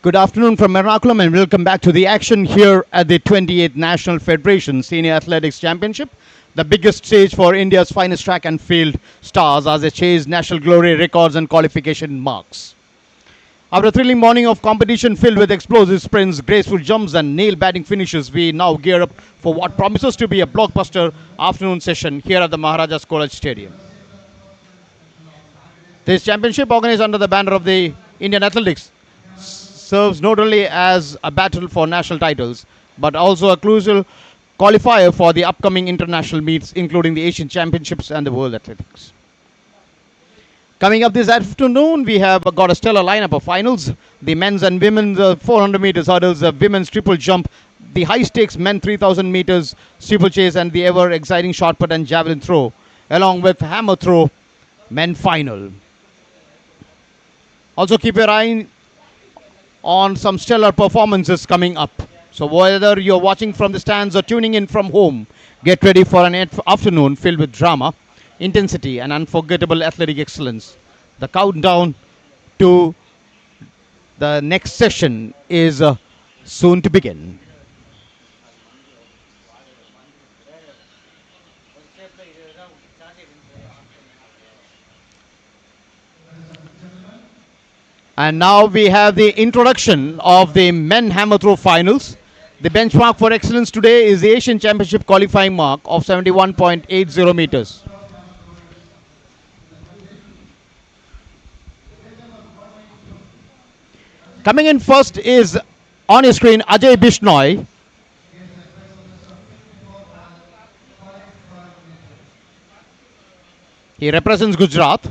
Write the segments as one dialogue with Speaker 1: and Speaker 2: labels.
Speaker 1: Good afternoon from Ernakulam and welcome back to the action here at the 28th National Federation Senior Athletics Championship, the biggest stage for India's finest track and field stars as they chase national glory records and qualification marks. After a thrilling morning of competition filled with explosive sprints, graceful jumps and nail-biting finishes, we now gear up for what promises to be a blockbuster afternoon session here at the Maharajas College Stadium. This championship, organized under the banner of the Indian Athletics, serves not only as a battle for national titles, but also a crucial qualifier for the upcoming international meets, including the Asian Championships and the World Athletics. Coming up this afternoon, we have got a stellar lineup of finals. The men's and women's 400 meters hurdles, the women's triple jump, the high stakes men 3000 meters steeplechase, and the ever exciting shot put and javelin throw, along with hammer throw men final. Also keep your eye on some stellar performances coming up. So whether you're watching from the stands or tuning in from home, get ready for an afternoon filled with drama, intensity and unforgettable athletic excellence. The countdown to the next session is soon to begin. And now we have the introduction of the men hammer throw finals. The benchmark for excellence today is the Asian Championship qualifying mark of 71.80 meters. Coming in first is, on your screen, Ajay Bishnoi. He represents Gujarat.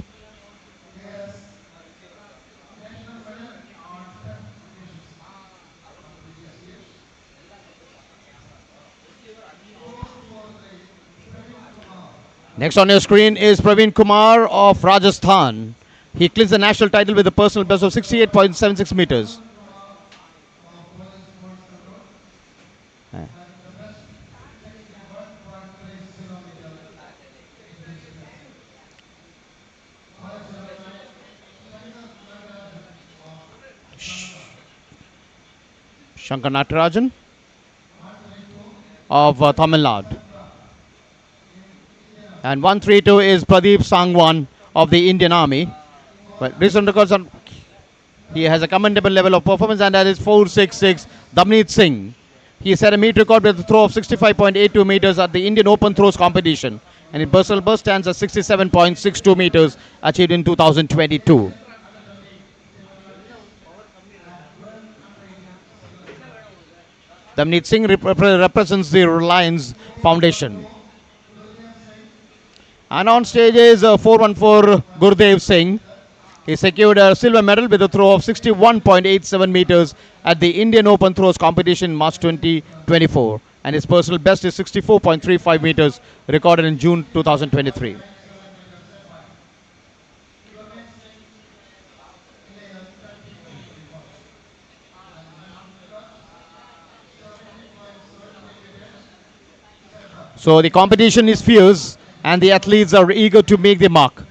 Speaker 1: Next on your screen is Praveen Kumar of Rajasthan. He clinched the national title with a personal best of 68.76 meters. Shankar Natarajan of Tamil Nadu. And 132 is Pradeep Sangwan of the Indian Army. But recent records on, he has a commendable level of performance, and that is 466 Damneet Singh. He set a meet record with a throw of 65.82 meters at the Indian Open Throws competition, and his personal best stands at 67.62 meters achieved in 2022. Damneet Singh represents the Reliance Foundation. And on stage is 414 Gurdev Singh. He secured a silver medal with a throw of 61.87 meters at the Indian Open Throws competition in March 2024. And his personal best is 64.35 meters, recorded in June 2023. So the competition is fierce, and the athletes are eager to make their mark.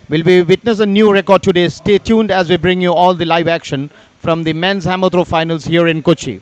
Speaker 1: Will we witness a new record today? Stay tuned as we bring you all the live action from the men's hammer throw finals here in Kochi.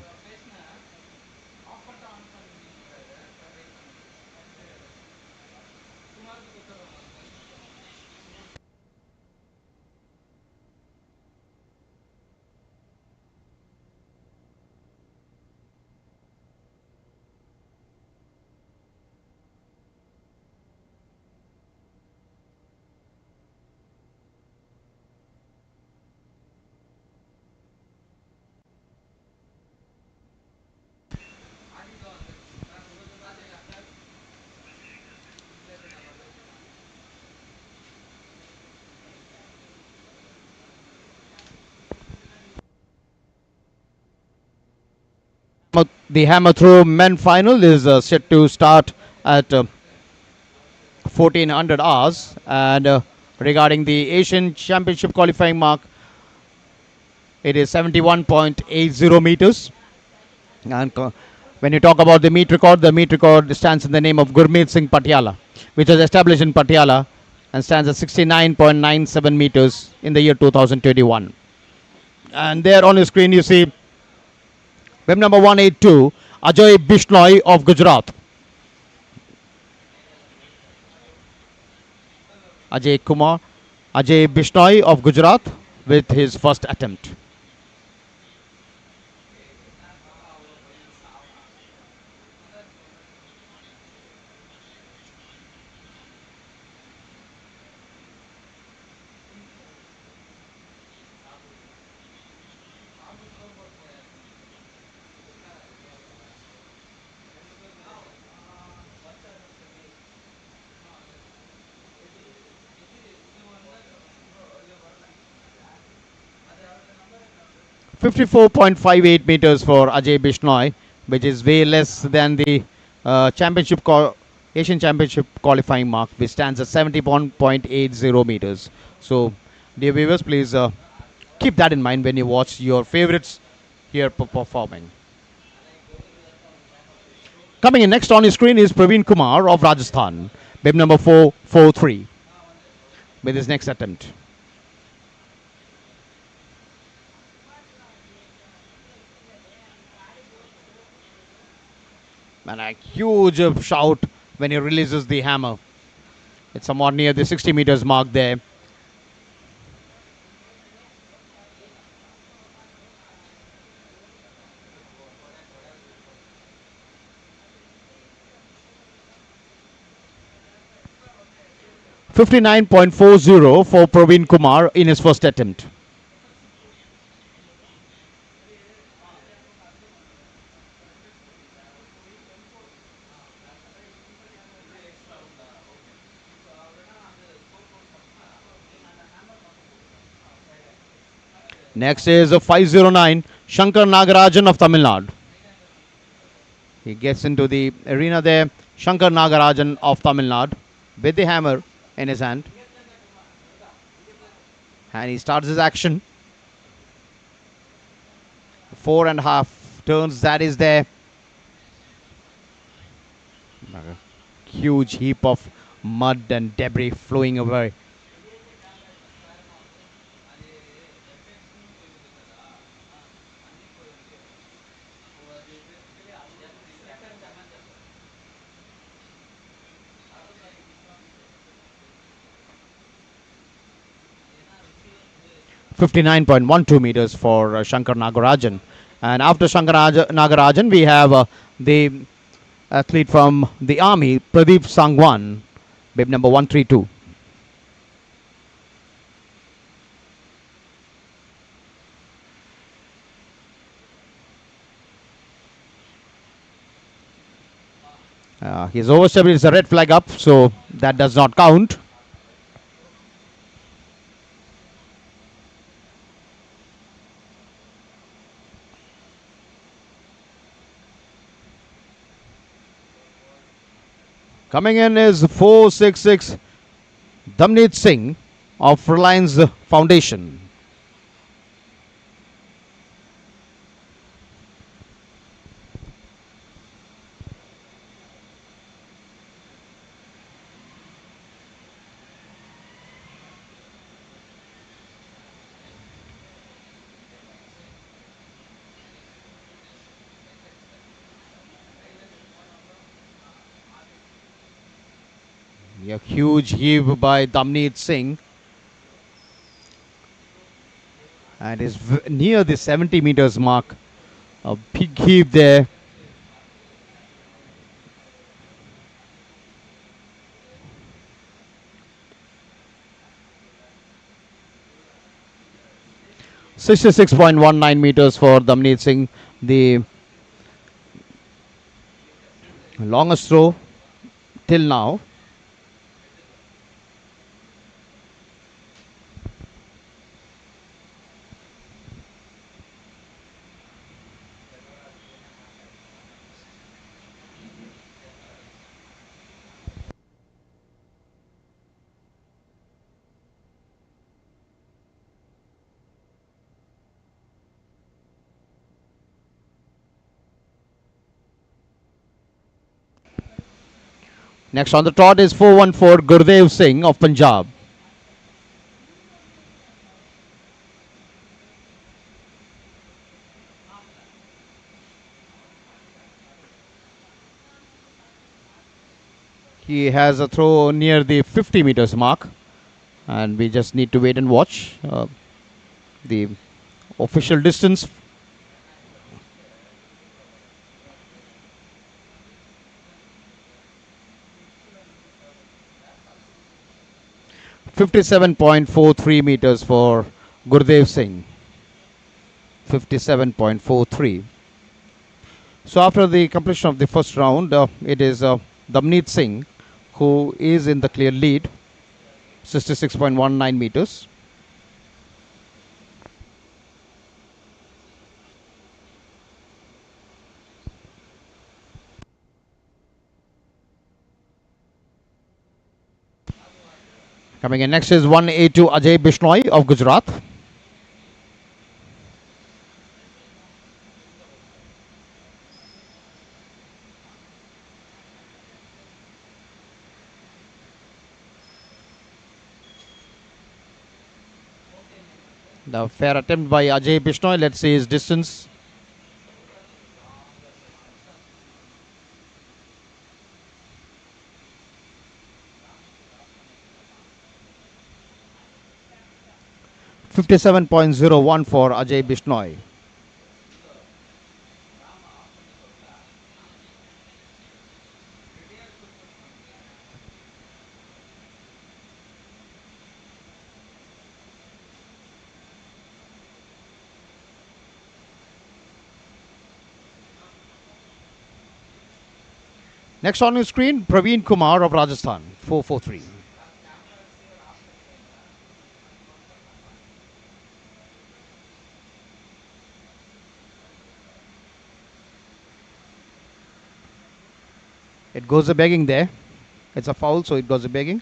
Speaker 1: The hammer throw men final is set to start at 1400 hours, and regarding the Asian Championship qualifying mark, it is 71.80 meters. And when you talk about the meet record stands in the name of Gurmeet Singh Patiala, which was established in Patiala and stands at 69.97 meters in the year 2021. And there on your screen you see web number 182, Ajay Bishnoi of Gujarat. Ajay Bishnoi of Gujarat with his first attempt. 54.58 meters for Ajay Bishnoi, which is way less than the championship Asian Championship qualifying mark, which stands at 71.80 meters. So, dear viewers, please keep that in mind when you watch your favorites here performing. Coming in next on your screen is Praveen Kumar of Rajasthan, bib number 443, with his next attempt. And a huge shout when he releases the hammer. It's somewhat near the 60 meters mark there. .40 for Praveen Kumar in his first attempt. Next is a 509, Shankar Nagarajan of Tamil Nadu. He gets into the arena there. Shankar Nagarajan of Tamil Nadu with the hammer in his hand. And he starts his action. 4.5 turns, that is there. A huge heap of mud and debris flowing away. .59 meters for Shankar Nagarajan. And after Shankar Nagarajan, we have the athlete from the army, Pradeep Sangwan, bib number 132. His overstep is a red flag up, so that does not count. Coming in is 466 Damneet Singh of Reliance Foundation. A huge heave by Damneet Singh. And is near the 70 meters mark. A big heave there. .66.19 meters for Damneet Singh, the longest throw till now. Next on the trot is 414 Gurdev Singh of Punjab. He has a throw near the 50 meters mark, and we just need to wait and watch the official distance. 57.43 meters for Gurdev Singh. 57.43. So after the completion of the first round, it is Damneet Singh who is in the clear lead, 66.19 meters. Coming in next is 182 Ajay Bishnoi of Gujarat. The fair attempt by Ajay Bishnoi. Let's see his distance. .01 for Ajay Bishnoi. Next on your screen, Praveen Kumar of Rajasthan, 443. It goes a begging there. It's a foul, so it goes a begging.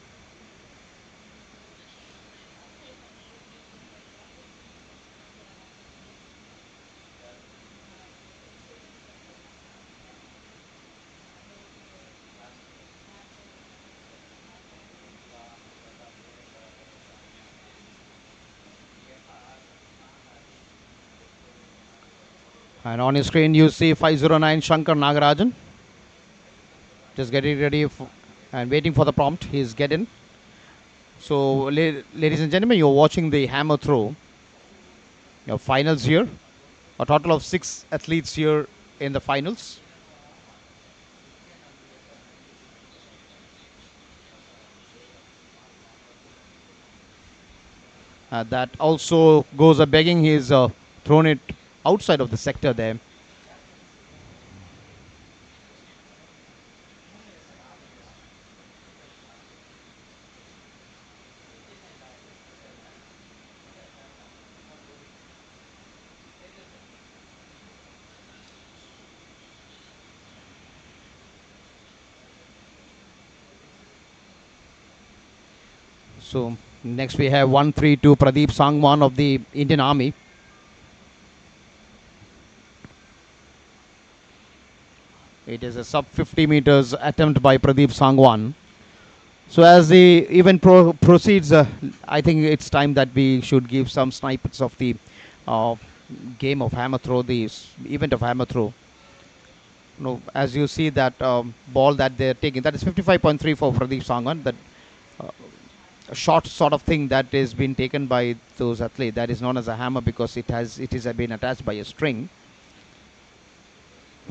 Speaker 1: And on your screen, you see 509 Shankar Nagarajan. Just getting ready and waiting for the prompt. He's getting. So, ladies and gentlemen, you're watching the hammer throw. Your finals here. A total of 6 athletes here in the finals. That also goes a begging. He's thrown it outside of the sector there. So next we have 132 Pradeep Sangwan of the Indian Army. It is a sub 50 meters attempt by Pradeep Sangwan. So as the event proceeds, I think it's time that we should give some snippets of the game of hammer throw, the event of hammer throw. As you see that ball that they're taking, that is 55.3 for Pradeep Sangwan. That a short sort of thing that is being taken by those athletes, that is known as a hammer because it is been attached by a string.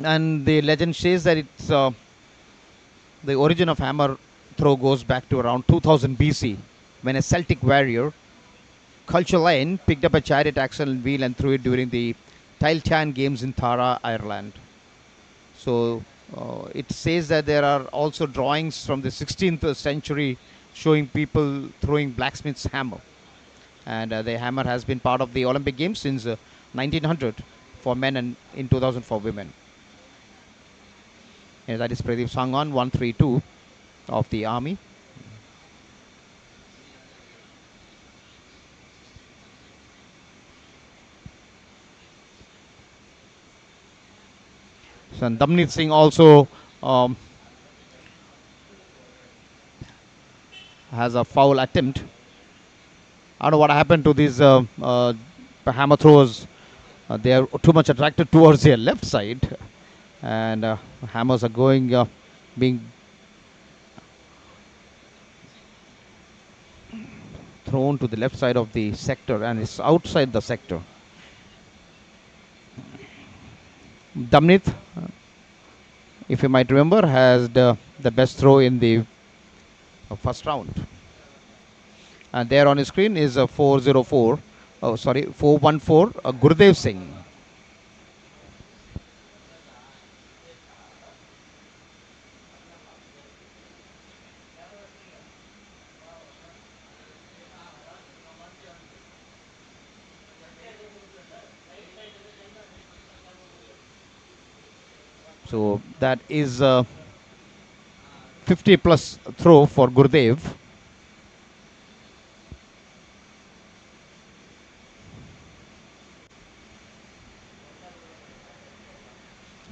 Speaker 1: And the legend says that it's the origin of hammer throw goes back to around 2000 BC when a Celtic warrior, Culchelaine, picked up a chariot axle and wheel and threw it during the Tailteann Games in Tara, Ireland. So it says that there are also drawings from the 16th century showing people throwing blacksmith's hammer. And the hammer has been part of the Olympic Games since 1900 for men and in 2000 for women. And that is Pradeep Sangwan, 132 of the Army. So Damneet Singh also has a foul attempt. I don't know what happened to these hammer throwers. They are too much attracted towards their left side, and hammers are going being thrown to the left side of the sector and it's outside the sector. Damnit, if you might remember, has the best throw in the first round. And there on his screen is a 404, 414, Gurdev Singh. So that is a 50 plus throw for Gurdev.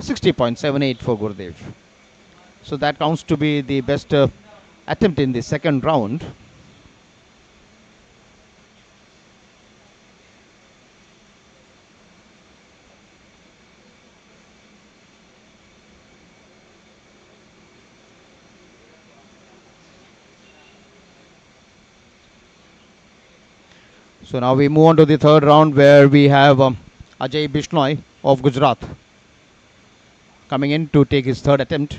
Speaker 1: .78 for Gurdev. So that counts to be the best attempt in the second round. So now we move on to the third round where we have Ajay Bishnoi of Gujarat coming in to take his third attempt.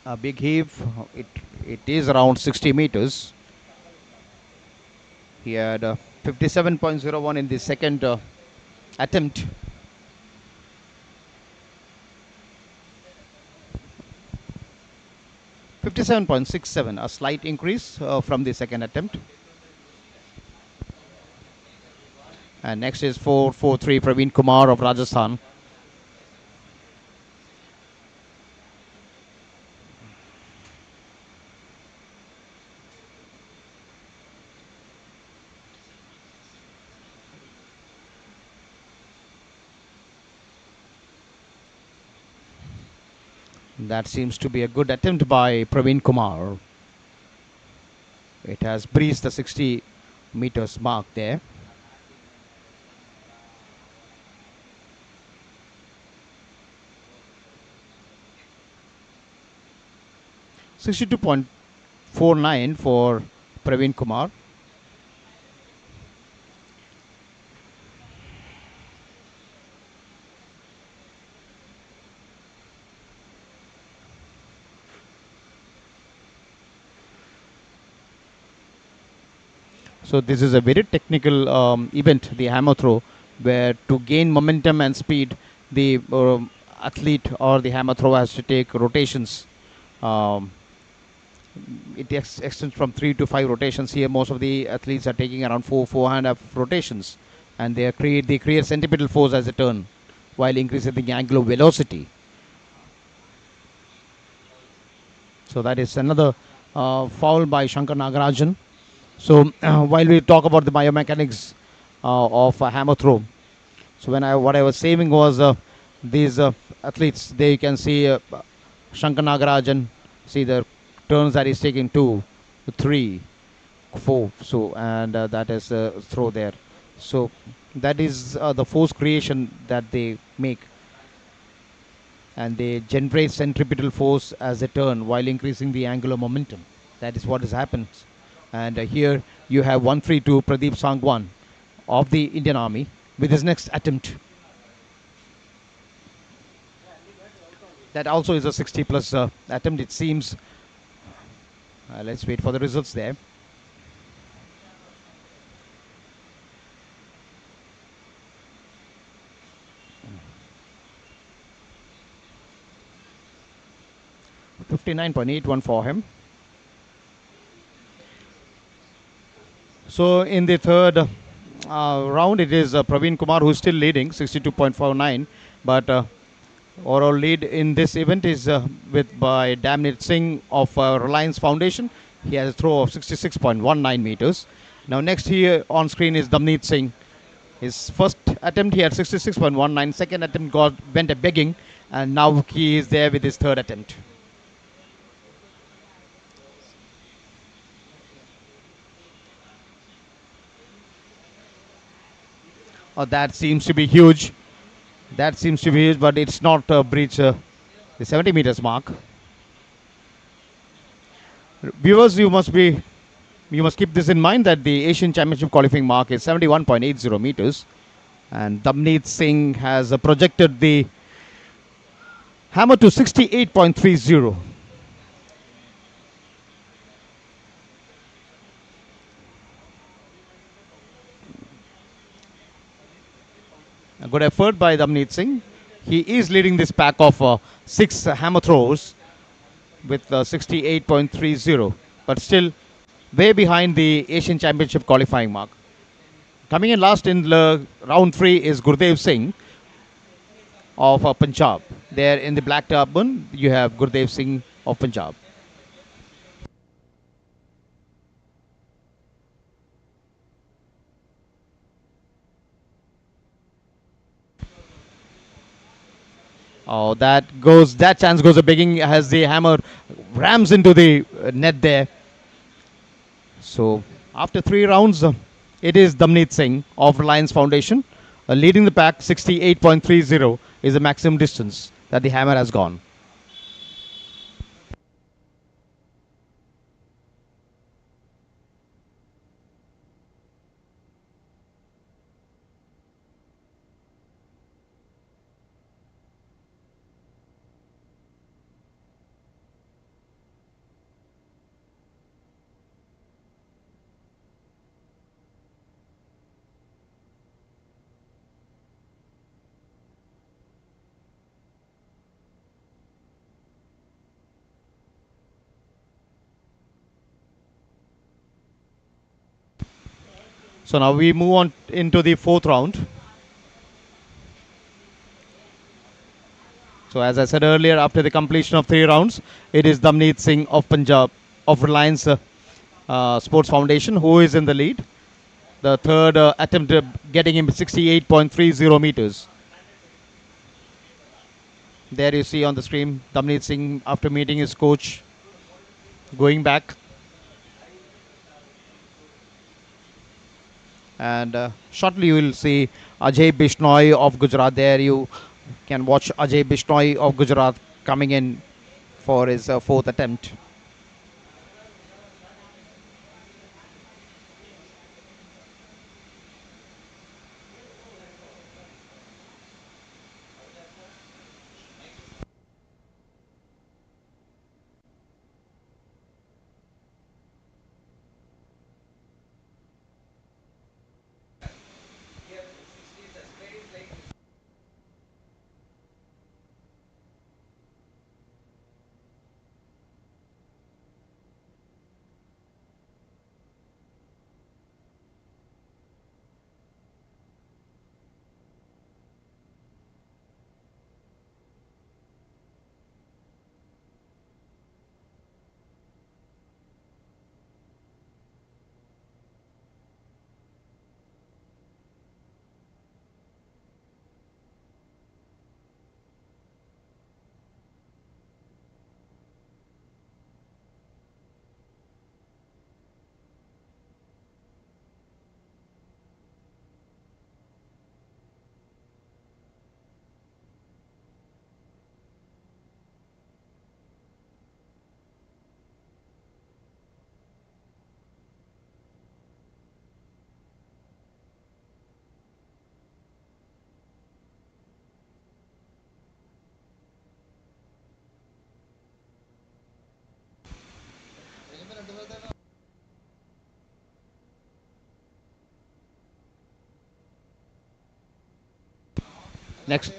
Speaker 1: A big heave, it is around 60 meters. He had 57.01 in the second attempt. .67, a slight increase from the second attempt. And next is 443 Praveen Kumar of Rajasthan. That seems to be a good attempt by Praveen Kumar. It has breezed the 60 meters mark there. .49 for Praveen Kumar. So this is a very technical event, the hammer throw, where to gain momentum and speed, the athlete or the hammer thrower has to take rotations. It extends from 3 to 5 rotations. Here most of the athletes are taking around 4.5 rotations, and they create centripetal force as a turn while increasing the angular velocity. So that is another foul by Shankar Nagarajan. So while we talk about the biomechanics of a hammer throw, so what I was saying was these athletes, they can see Shankar Nagarajan, see the turns that he's taking 2, 3, 4. So and that is a throw there. So that is the force creation that they make, and they generate centripetal force as a turn while increasing the angular momentum. That is what has happened. And here you have 132 Pradeep Sangwan of the Indian Army with his next attempt. That also is a 60 plus attempt, it seems. Let's wait for the results there. .59.81 for him. So in the third round, it is Praveen Kumar who is still leading, 62.49. But overall lead in this event is by Damnit Singh of Reliance Foundation. He has a throw of 66.19 meters. Now next here on screen is Damnit Singh. His first attempt he had 66.19. Second attempt went a begging, And now he is there with his third attempt. Oh, that seems to be huge. That seems to be huge, but it's not breach the 70 meters mark. Viewers, you must keep this in mind that the Asian Championship qualifying mark is 71.80 meters, and Damneet Singh has projected the hammer to 68.30. A good effort by Damneet Singh. He is leading this pack of six hammer throws with 68.30, but still way behind the Asian Championship qualifying mark. Coming in last in round three is Gurdev Singh of Punjab. There in the black turban, you have Gurdev Singh of Punjab. Oh, that chance goes a begging as the hammer rams into the net there. So after three rounds, it is Damneet Singh of Reliance Foundation leading the pack. 68.30 is the maximum distance that the hammer has gone. So now we move on into the fourth round. So as I said earlier, after the completion of three rounds, it is Damneet Singh of Punjab of Reliance Sports Foundation who is in the lead. The third attempt getting him 68.30 meters. There you see on the screen Damneet Singh after meeting his coach going back. And shortly you will see Ajay Bishnoi of Gujarat. There you can watch Ajay Bishnoi of Gujarat coming in for his fourth attempt. Next,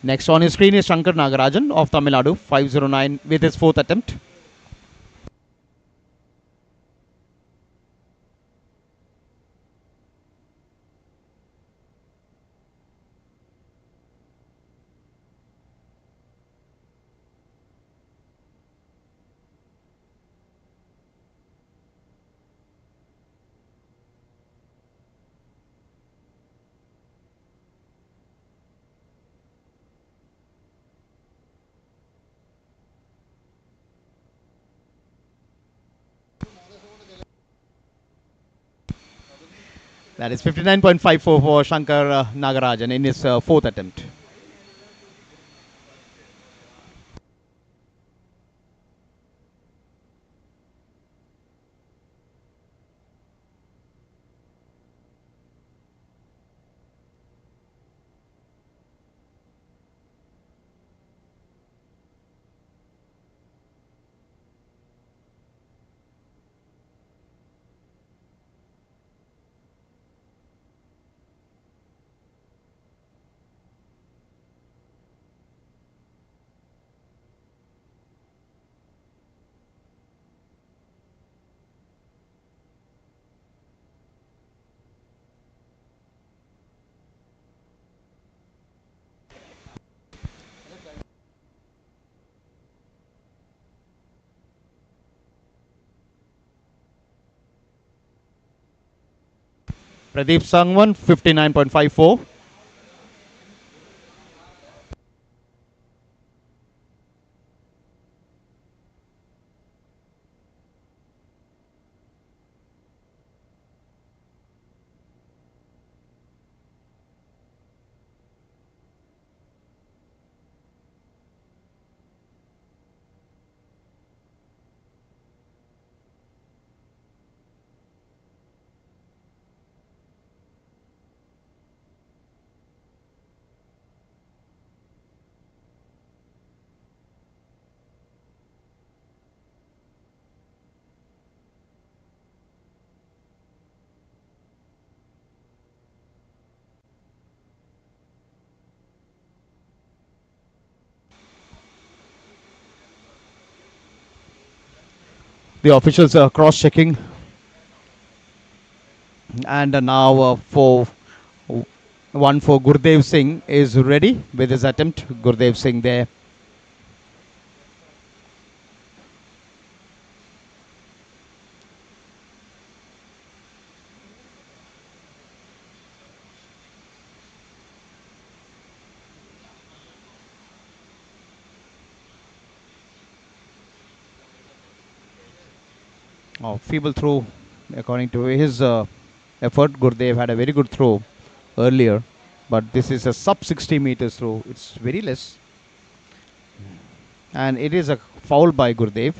Speaker 1: next on his screen is Shankar Nagarajan of Tamil Nadu, 509 with his fourth attempt. That is 59.54 for Shankar Nagarajan in his fourth attempt. Pradeep Sangwan, 59.54. The officials are cross-checking, and now for one for Gurdev Singh is ready with his attempt. Gurdev Singh there. Oh, feeble throw. According to his effort, Gurdev had a very good throw earlier, but this is a sub 60 meters throw. It's very less, and it is a foul by Gurdev.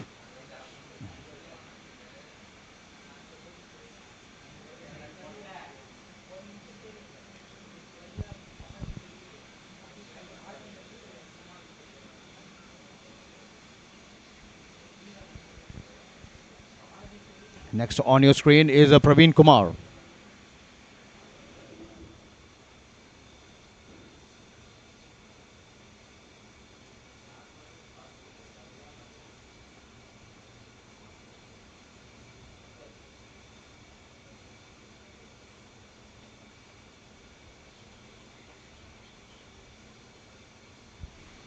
Speaker 1: Next on your screen is Praveen Kumar.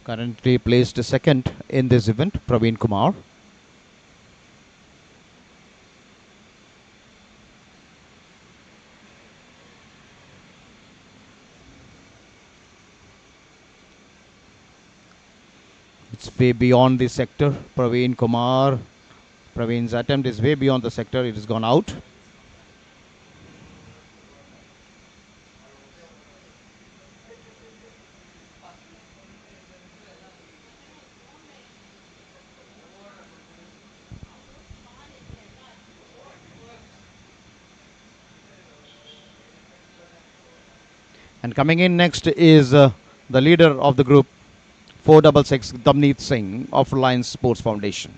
Speaker 1: Currently placed second in this event, Praveen Kumar. It's way beyond the sector. Praveen Kumar. Praveen's attempt is way beyond the sector. It has gone out. And coming in next is the leader of the group, 466 Damneet Singh of Reliance Sports Foundation.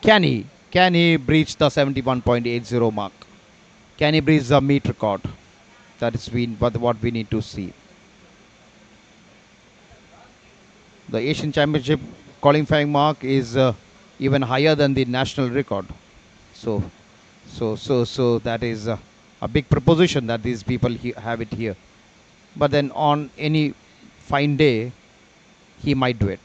Speaker 1: Can he breach the 71.80 mark? Can he breach the meet record? That is what we need to see. The Asian Championship qualifying mark is even higher than the national record. So that is a big proposition that these people have it here. But then on any fine day, he might do it.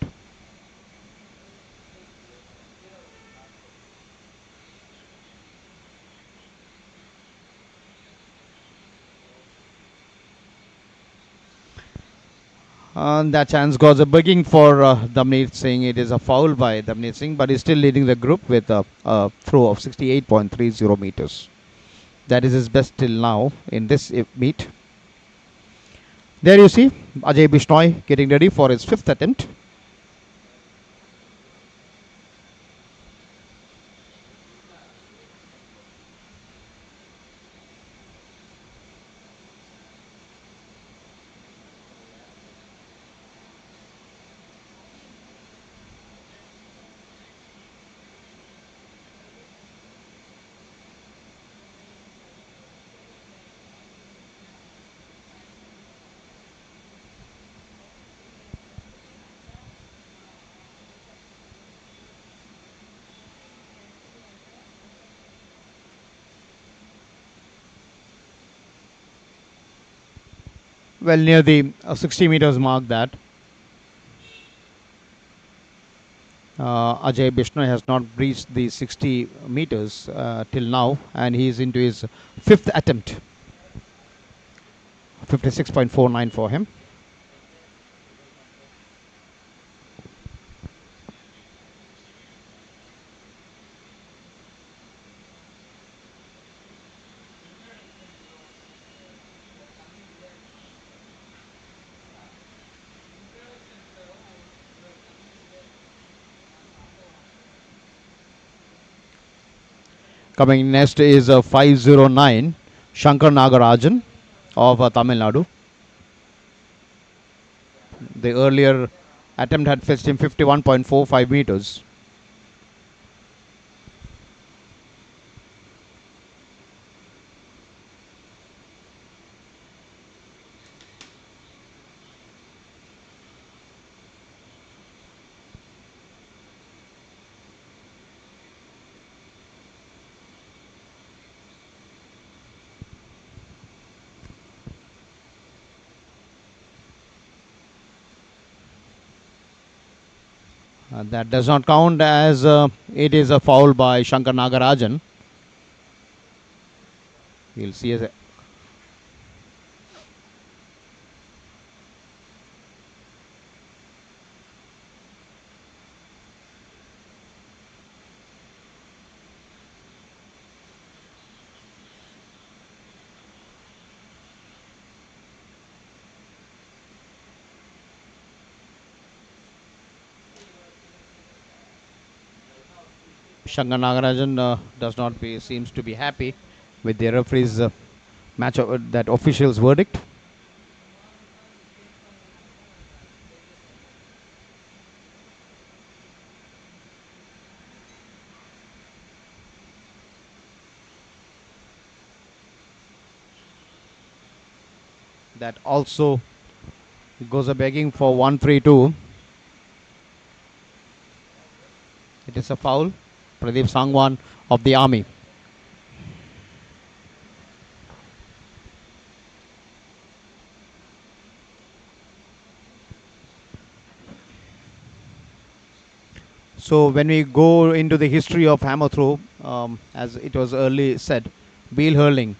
Speaker 1: And that chance goes a begging for Damneet Singh. It is a foul by Damneet Singh, but he's still leading the group with a throw of 68.30 meters. That is his best till now in this meet. There you see Ajay Bishnoi getting ready for his fifth attempt. Well, near the 60 meters mark, that Ajay Bishnoi has not reached the 60 meters till now, and he is into his fifth attempt. 56.49 for him. Coming next is 509 Shankar Nagarajan of Tamil Nadu. The earlier attempt had fetched him 51.45 meters. That does not count, as it is a foul by Shankar Nagarajan. You'll see as Shankar Nagarajan does not seems to be happy with the referee's match that official's verdict. That also goes a begging for 132. It is a foul. Pradeep Sangwan of the Army. So when we go into the history of hammer throw, as it was early said, Beal Hurling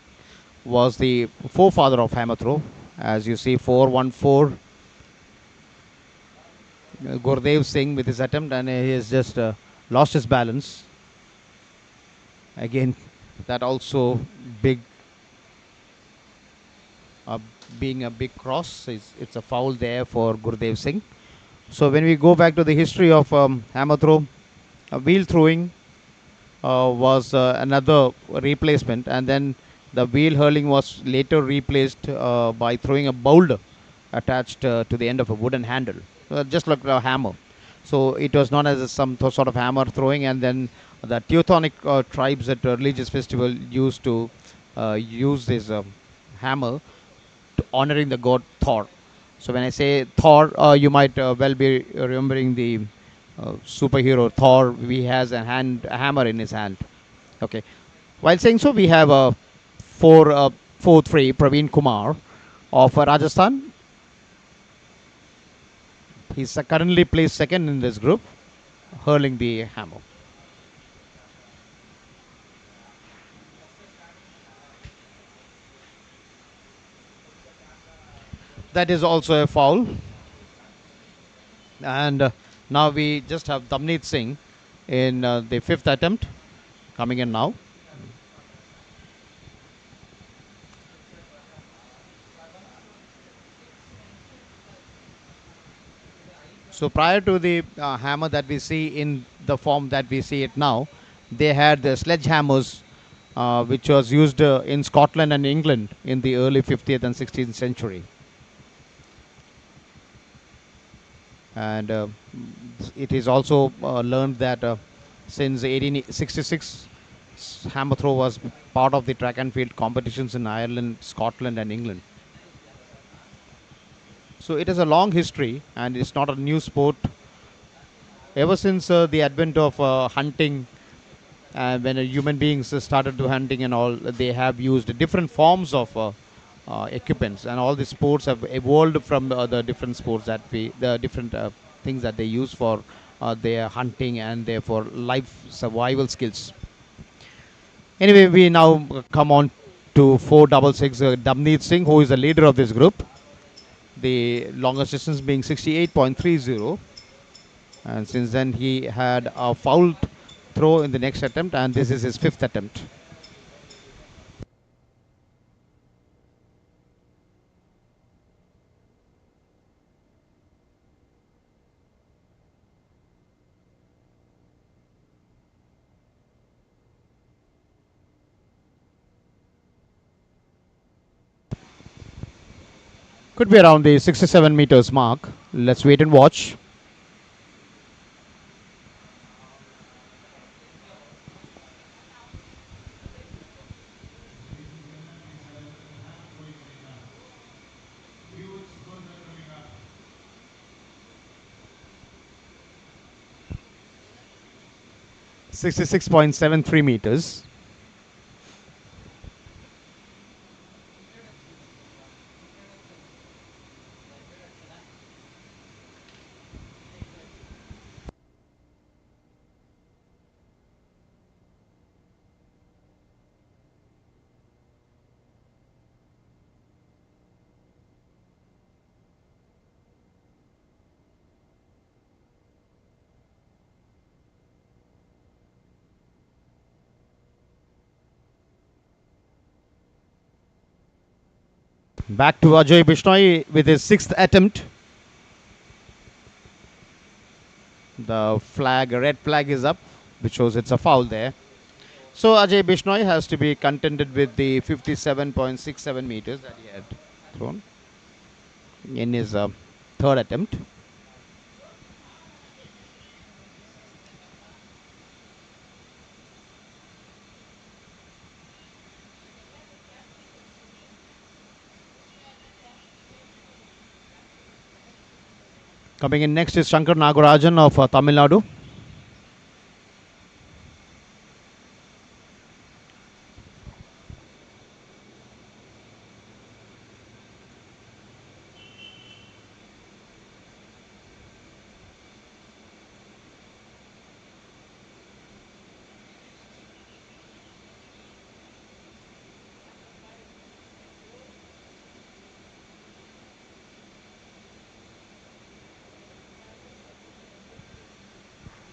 Speaker 1: was the forefather of hammer throw. As you see, 414 Gurdev Singh with his attempt, and he has just lost his balance. Again, that also big, being a big cross. It's a foul there for Gurdev Singh. So when we go back to the history of hammer throw, wheel throwing was another replacement, and then the wheel hurling was later replaced by throwing a boulder attached to the end of a wooden handle, just like a hammer. So it was known as some sort of hammer throwing, and then the Teutonic tribes at a religious festival used to use this hammer to honoring the god Thor. So when I say Thor, you might well be remembering the superhero Thor. He has a hammer in his hand. Okay. While saying so, we have a 4-3 Praveen Kumar of Rajasthan. He's currently placed second in this group, hurling the hammer. That is also a foul. And now we just have Damneet Singh in the fifth attempt coming in now. So prior to the hammer that we see in the form that we see it now, they had the sledgehammers, which was used in Scotland and England in the early 15th and 16th century. And it is also learned that since 1866, hammer throw was part of the track and field competitions in Ireland, Scotland, and England. So it has a long history, and it's not a new sport. Ever since the advent of hunting, when human beings started to hunting and all, they have used different forms of equipments, and all the sports have evolved from the different sports the different things that they use for their hunting and therefore life survival skills. Anyway, we now come on to 466 Damneet Singh, who is the leader of this group. The longest distance being 68.30, and since then he had a foul throw in the next attempt, and this is his fifth attempt. Could be around the 67 meters mark. Let's wait and watch. Sixty-six point 73 meters. Back to Ajay Bishnoi with his sixth attempt. The flag, red flag is up, which shows it's a foul there. So Ajay Bishnoi has to be contented with the 57.67 meters that he had thrown in his third attempt. Coming in next is Shankar Nagarajan of Tamil Nadu.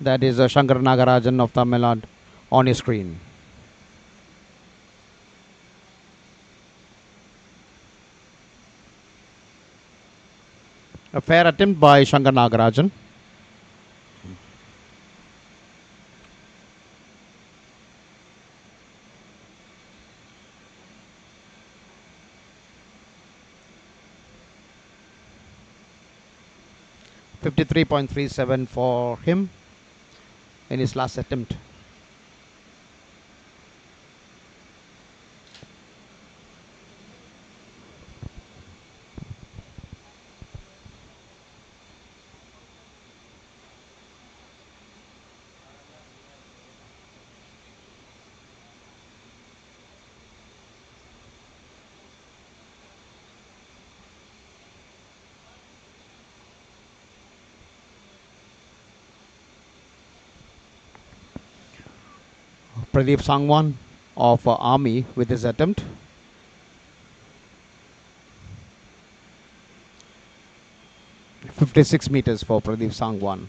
Speaker 1: That is Shankar Nagarajan of Tamil Nadu on his screen. A fair attempt by Shankar Nagarajan. .37 for him in his last attempt. Pradeep Sangwan of Army with his attempt. .56 meters for Pradeep Sangwan.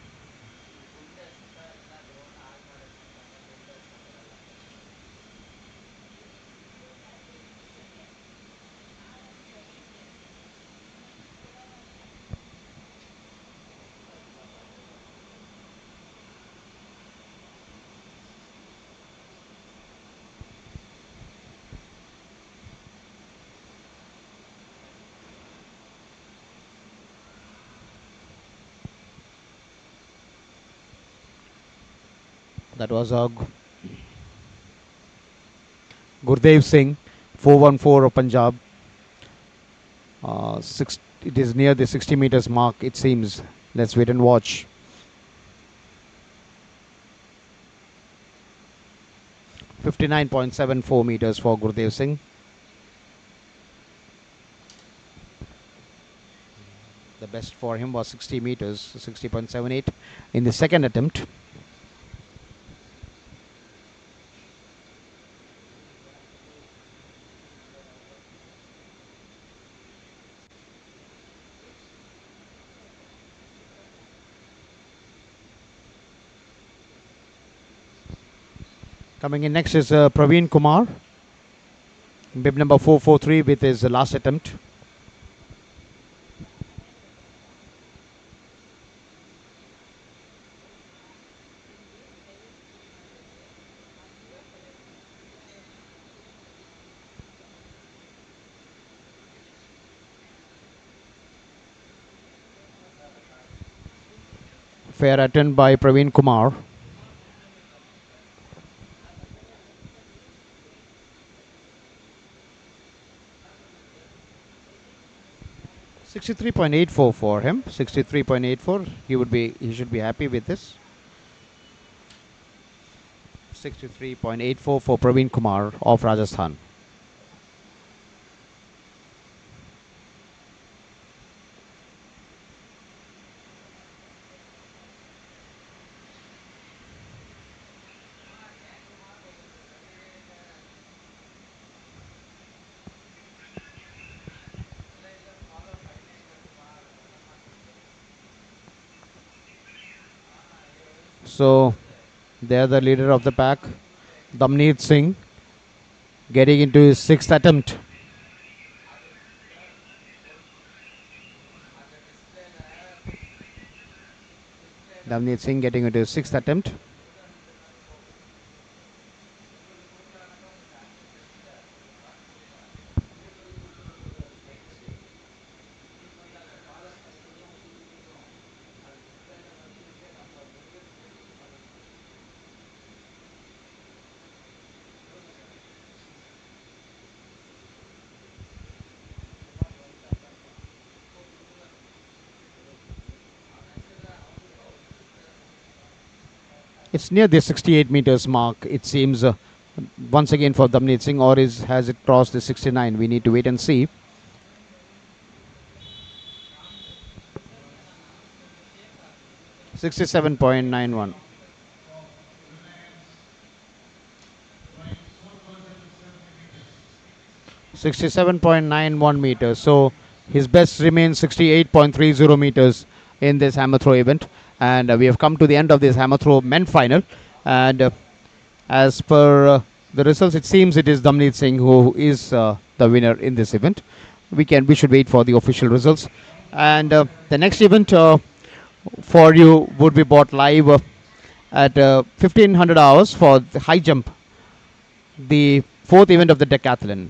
Speaker 1: That was Gurdev Singh, 414 of Punjab. It is near the 60 meters mark, it seems. Let's wait and watch. 59.74 meters for Gurdev Singh. The best for him was 60 meters, 60.78 in the second attempt. Coming in next is Praveen Kumar, bib number 443 with his last attempt. Fair attempt by Praveen Kumar. .84 for him. 63.84. He should be happy with this. 63.84 for Praveen Kumar of Rajasthan. So they are the leader of the pack, Damneet Singh, getting into his sixth attempt. Damneet Singh getting into his sixth attempt. It's near the 68 meters mark, it seems, once again for Damneet Singh, or has it crossed the 69? We need to wait and see. .97.91. 67.91 meters. So his best remains 68.30 meters in this hammer throw event. And we have come to the end of this hammer throw men final. And as per the results, it seems it is Damneet Singh who is the winner in this event. We should wait for the official results. And the next event for you would be bought live at 1500 hours for the high jump, the fourth event of the decathlon.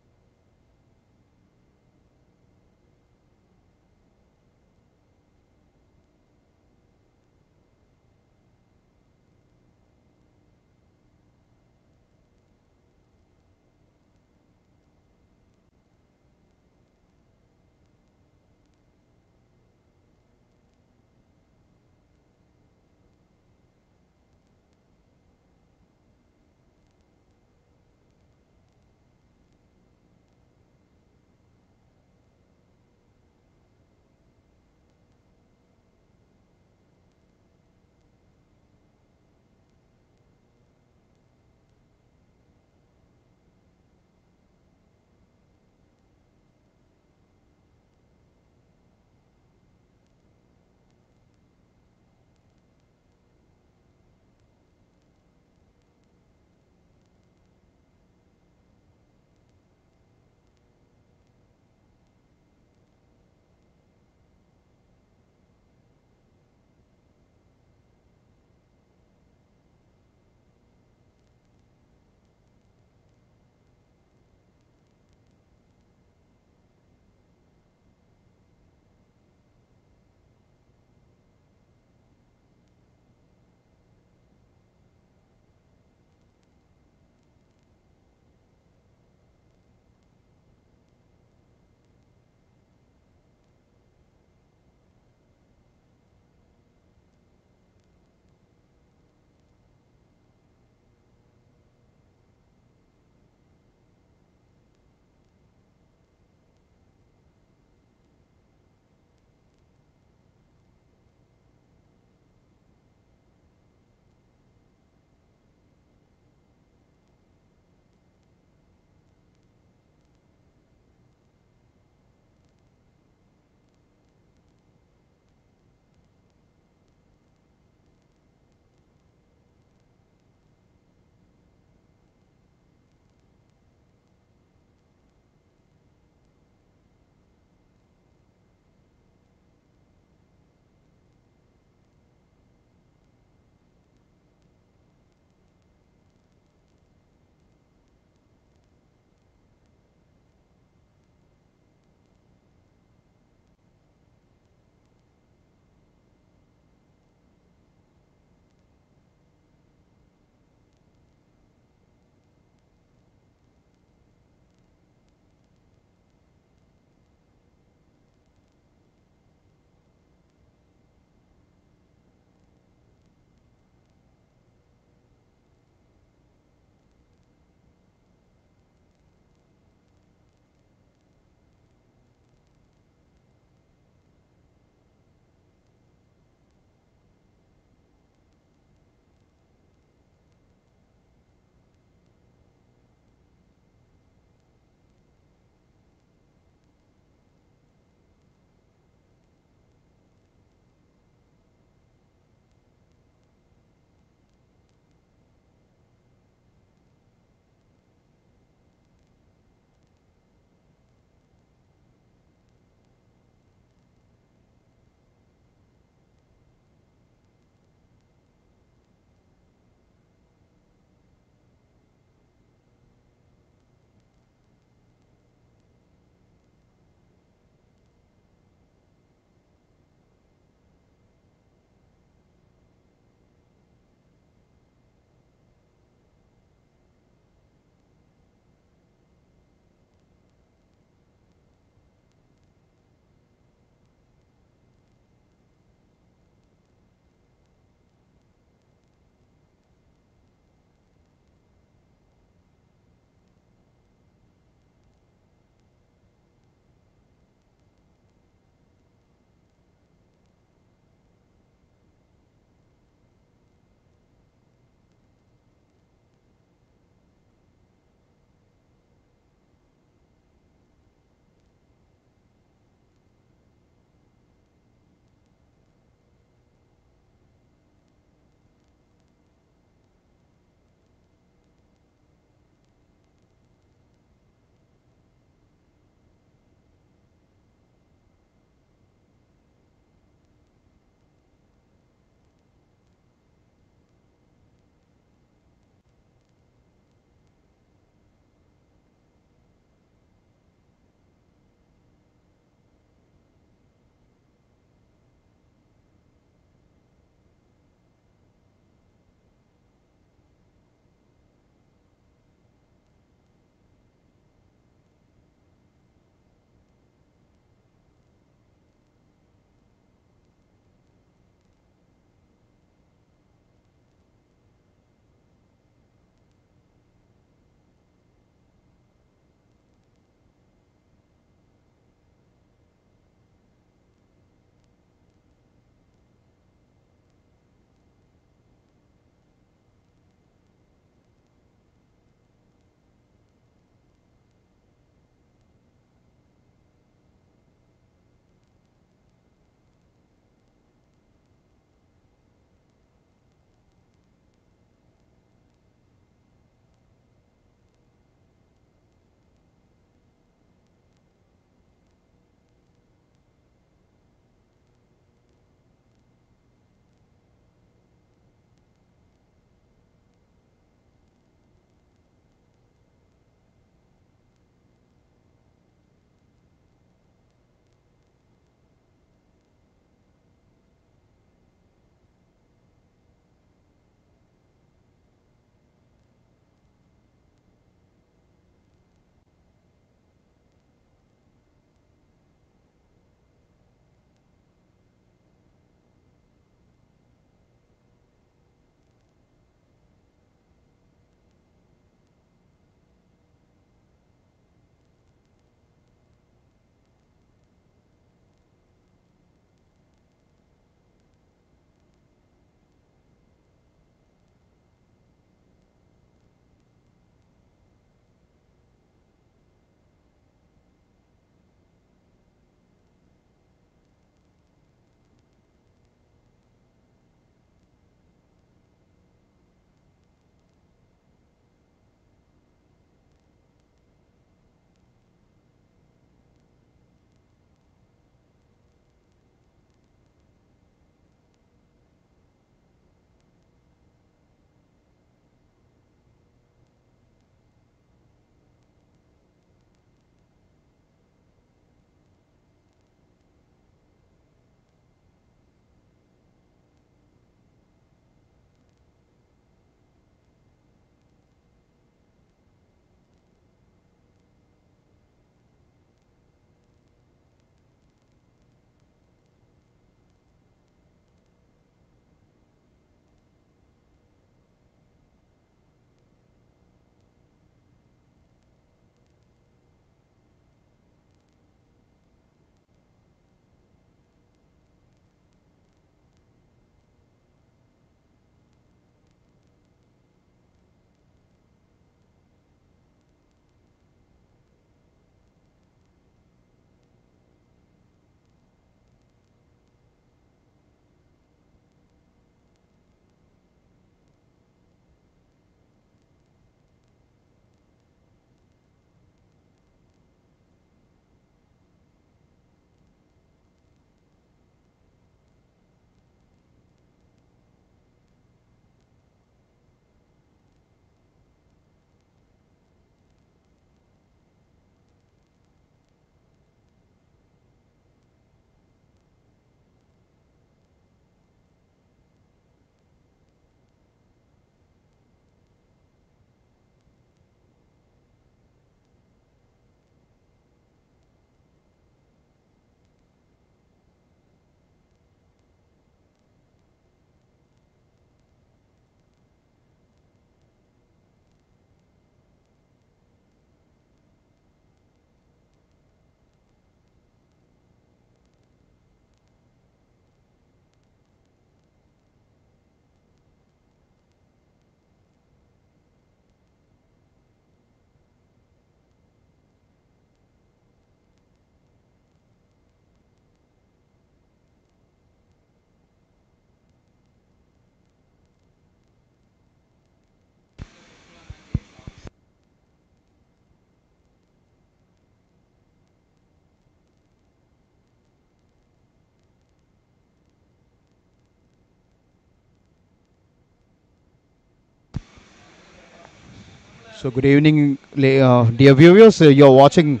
Speaker 1: So good evening, dear viewers. You're watching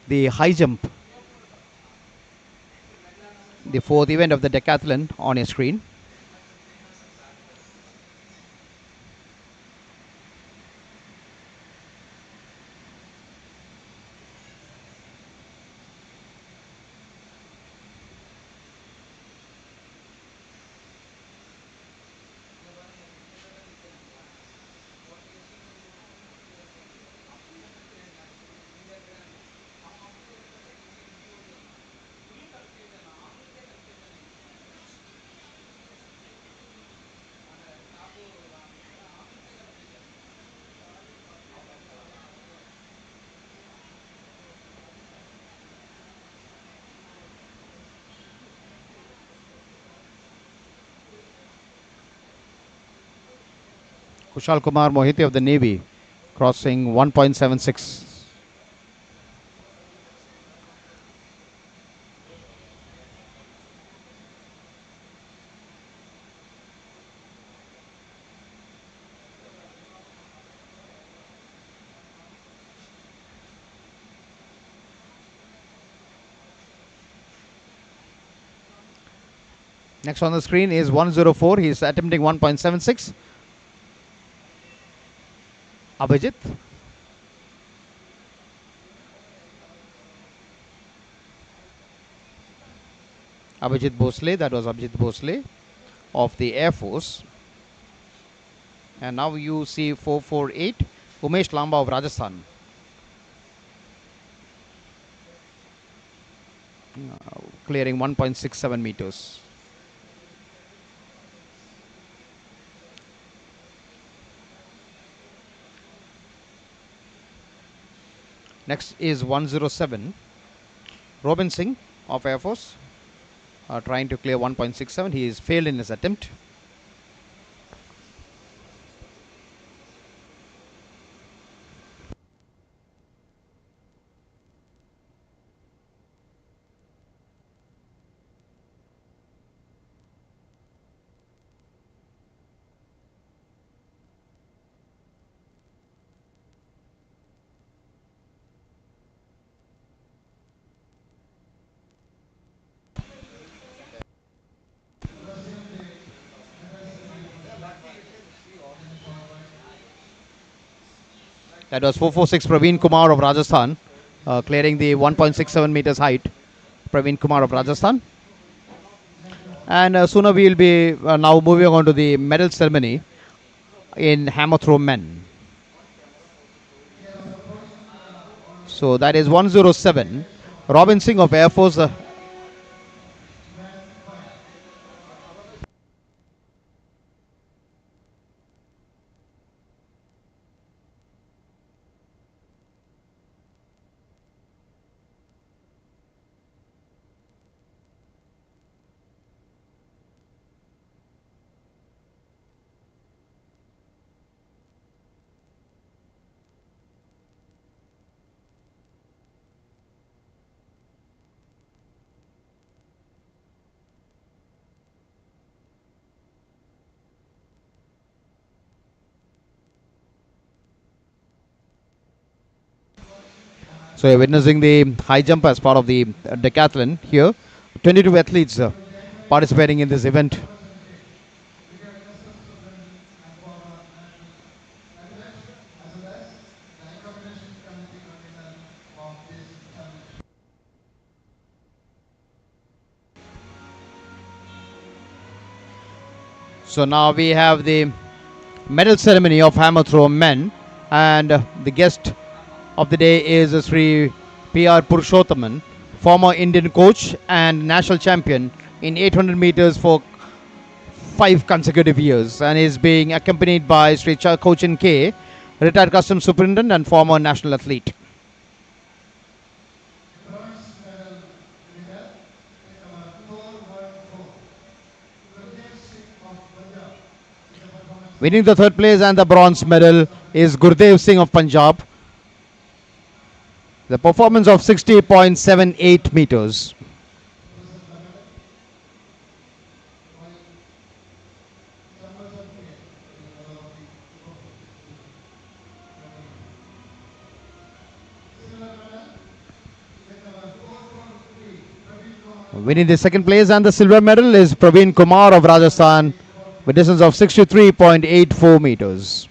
Speaker 1: the high jump, the fourth event of the decathlon on your screen. Kushal Kumar Mohiti of the Navy crossing 1.76. Next on the screen is 104. He is attempting 1.76. Abhijit. Abhijit Bhosle. That was Abhijit Bhosle of the Air Force. And now you see 448. Umesh Lamba of Rajasthan. Clearing 1.67 meters. Next is 107. Robin Singh of Air Force trying to clear 1.67. He is failed in his attempt. That was 446 Praveen Kumar of Rajasthan, clearing the 1.67 meters height. Praveen Kumar of Rajasthan. And sooner we will be now moving on to the medal ceremony in hammer throw men. So that is 107. Robin Singh of Air Force. So you're witnessing the high jump as part of the decathlon here. 22 athletes participating in this event. So now we have the medal ceremony of hammer throw men, and the guest of the day is Sri P.R. Purushothaman, former Indian coach and national champion in 800 meters for 5 consecutive years, and is being accompanied by Sri Cochin K, retired customs superintendent and former national athlete. Winning the third place and the bronze medal is Gurdev Singh of Punjab. The performance of 60.78 meters. Winning the second place and the silver medal is Praveen Kumar of Rajasthan with distance of 63.84 meters.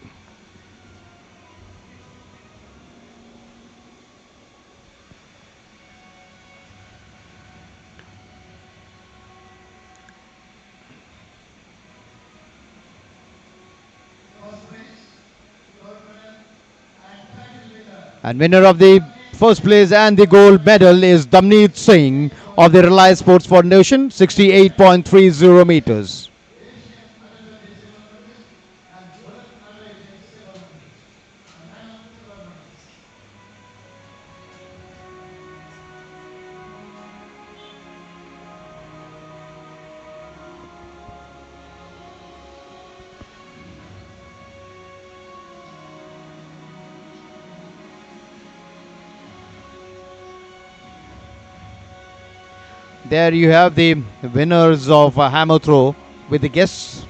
Speaker 1: And winner of the first place and the gold medal is Damneet Singh of the Reliance Sports Foundation, 68.30 meters. There you have the winners of hammer throw with the guests.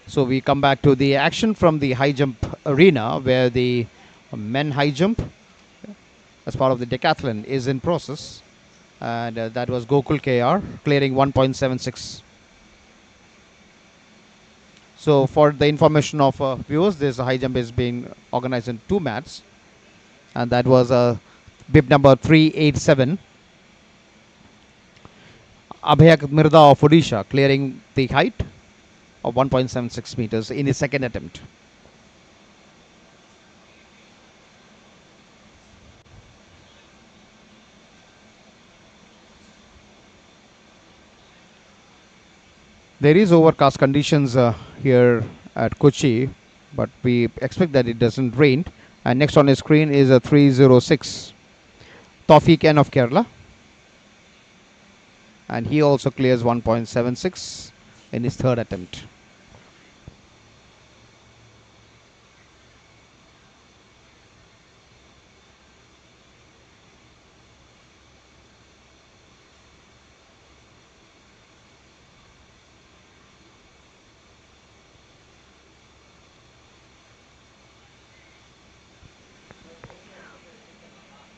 Speaker 1: So we come back to the action from the high jump arena where the men high jump as part of the decathlon is in process. And that was Gokul KR clearing 1.76. So for the information of viewers, this high jump is being organized in two mats. And that was bib number 387. Abhayak Mirda of Odisha clearing the height of 1.76 meters in his second attempt. There is overcast conditions here at Kochi, but we expect that it doesn't rain. And next on the screen is a 306 Tawfiq N of Kerala. And he also clears 1.76 in his third attempt.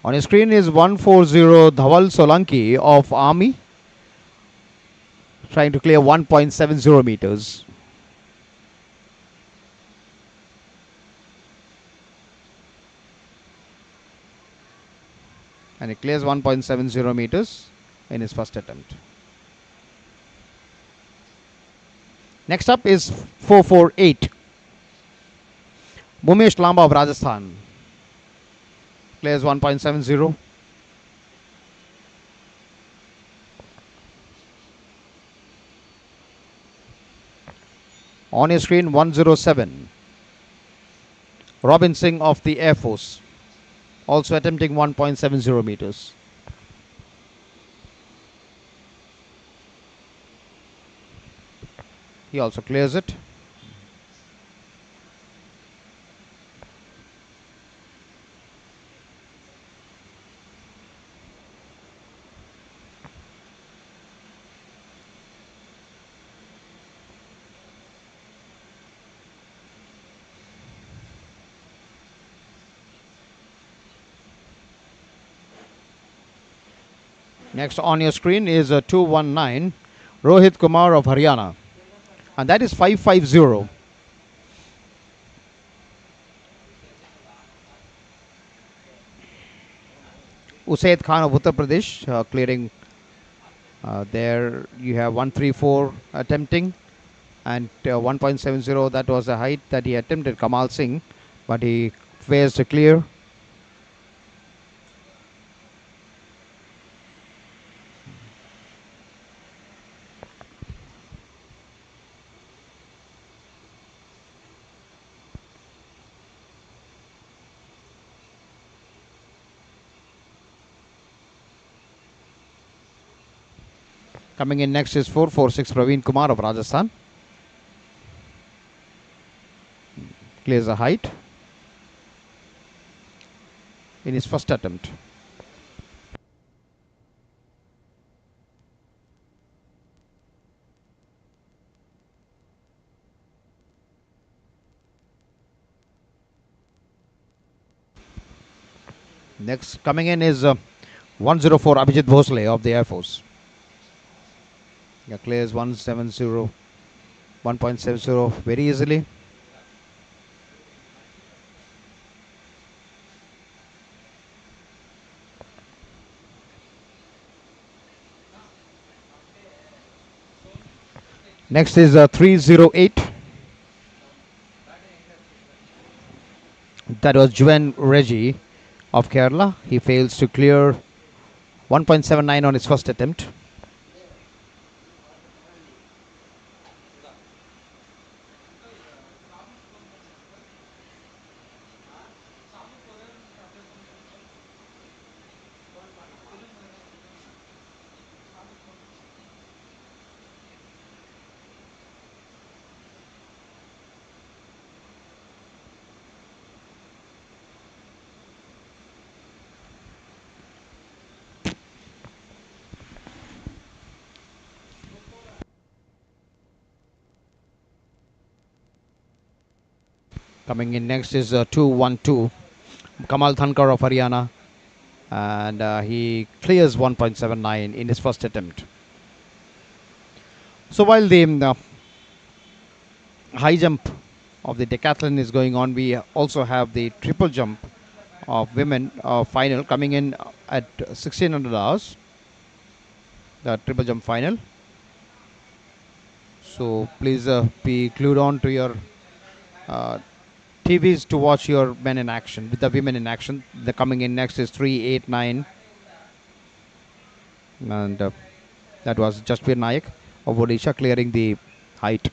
Speaker 1: On your screen is 140 Dhawal Solanki of Army trying to clear 1.70 meters. And he clears 1.70 meters in his first attempt. Next up is 448 Bhumesh Lamba of Rajasthan. Clears 1.70. On your screen 107 Robin Singh of the Air Force, also attempting 1.70 meters. He also clears it. Next on your screen is a 219 Rohit Kumar of Haryana, and that is 550. Usaid Khan of Uttar Pradesh clearing. There you have 134 attempting and 1.70. That was the height that he attempted, Kamal Singh, but he fails to clear. Coming in next is 446 Praveen Kumar of Rajasthan. Clears the height in his first attempt. Next coming in is 104 Abhijit Bhosle of the Air Force. Yeah, clears 170, 1.70 very easily. Next is 308. That was Juven Reggie of Kerala. He fails to clear 1.79 on his first attempt. Coming in next is 212 Kamal Thankar of Haryana, and he clears 1.79 in his first attempt. So while the high jump of the decathlon is going on, we also have the triple jump of women final coming in at 1600 hours, the triple jump final. So please be glued on to your uh, TVs to watch your men in action with the women in action. The coming in next is 389, and that was Jaspir Nayak of Odisha clearing the height.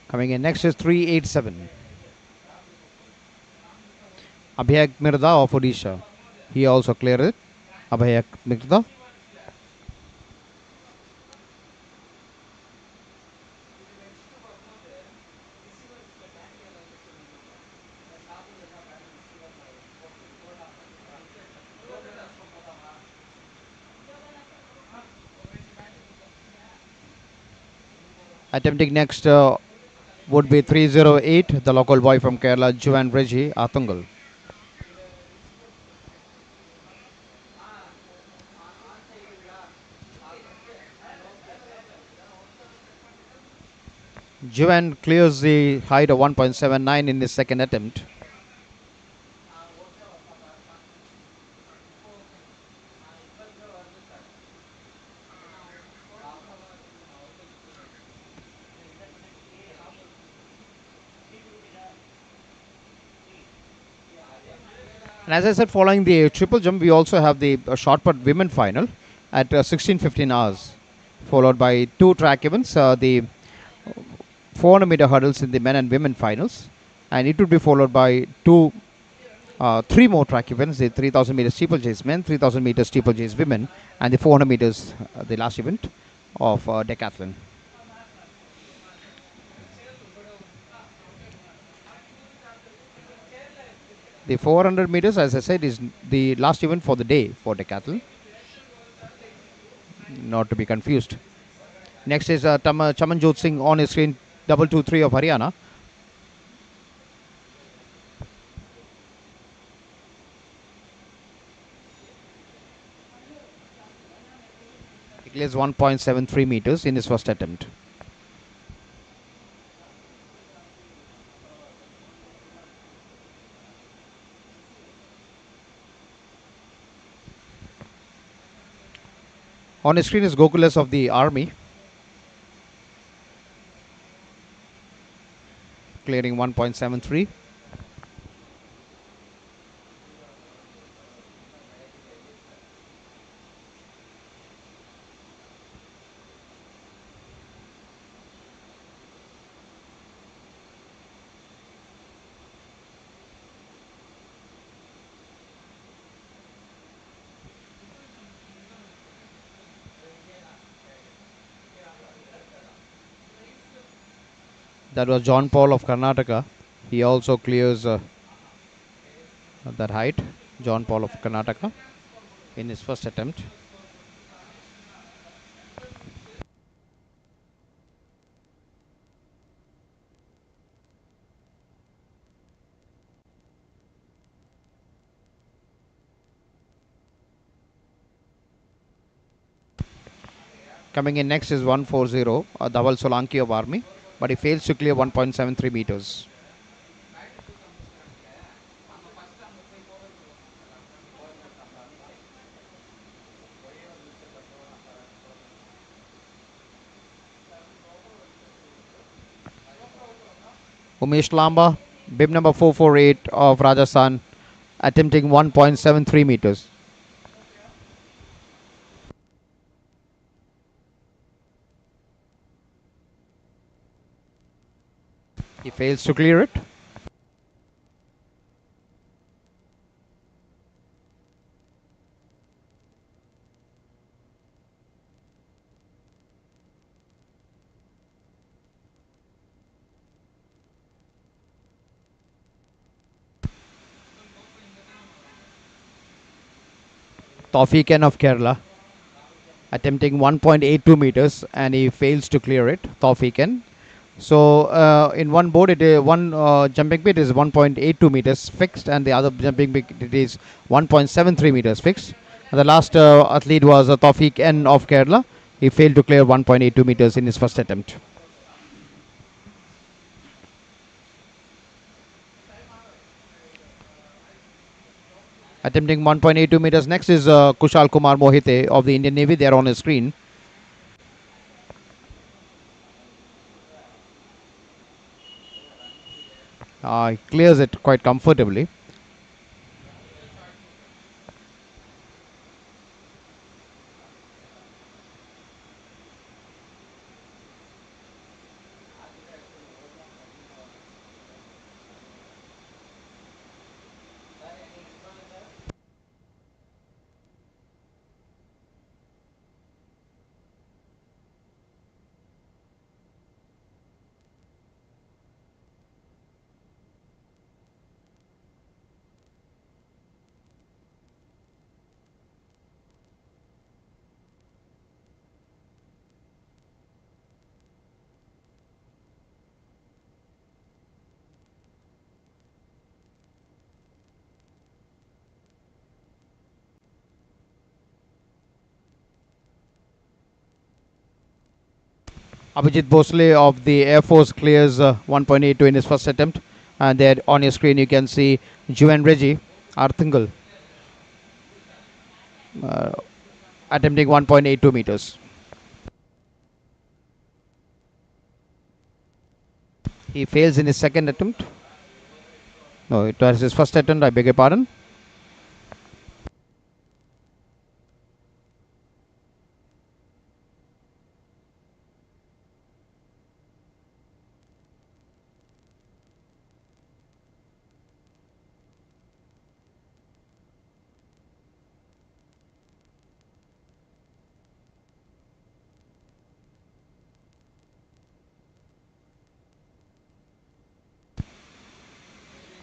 Speaker 1: Coming in next is 387. Abhayak Mirda of Odisha. He also cleared it. Abhayak Mirda. Attempting next would be 308, the local boy from Kerala, Juan Reggie Atungal. Juan clears the height of 1.79 in his second attempt. And as I said, following the triple jump, we also have the shot put women final at 16:15 hours, followed by two track events, the 400-meter hurdles in the men and women finals, and it would be followed by three more track events: the 3,000 meter steeplechase men, 3,000 meter steeplechase women, and the 400 meters, the last event of decathlon. The 400 meters, as I said, is the last event for the day for decathlon, not to be confused. Next is Chamanjot Singh on his screen, 223 of Haryana. He clears 1.73 meters in his first attempt. On his screen is Gokulas of the army, clearing 1.73. That was John Paul of Karnataka. He also clears that height. John Paul of Karnataka in his first attempt. Coming in next is 140, Dhaval Solanki of Army, but he fails to clear 1.73 meters. Umesh Lamba, bib number 448 of Rajasthan, attempting 1.73 meters. He fails to clear it. Taufiqan of Kerala, attempting 1.82 meters, and he fails to clear it. Taufiqan. So in one board, one jumping bit is 1.82 meters fixed, and the other jumping bit it is 1.73 meters fixed. And the last athlete was Tawfiq N of Kerala. He failed to clear 1.82 meters in his first attempt. Attempting 1.82 meters next is Kushal Kumar Mohite of the Indian Navy. They are on his screen. He clears it quite comfortably. Abhijit Bhosle of the Air Force clears 1.82 in his first attempt. And there on your screen you can see Juan Reggie Arthingal attempting 1.82 meters. He fails in his second attempt. No, it was his first attempt, I beg your pardon.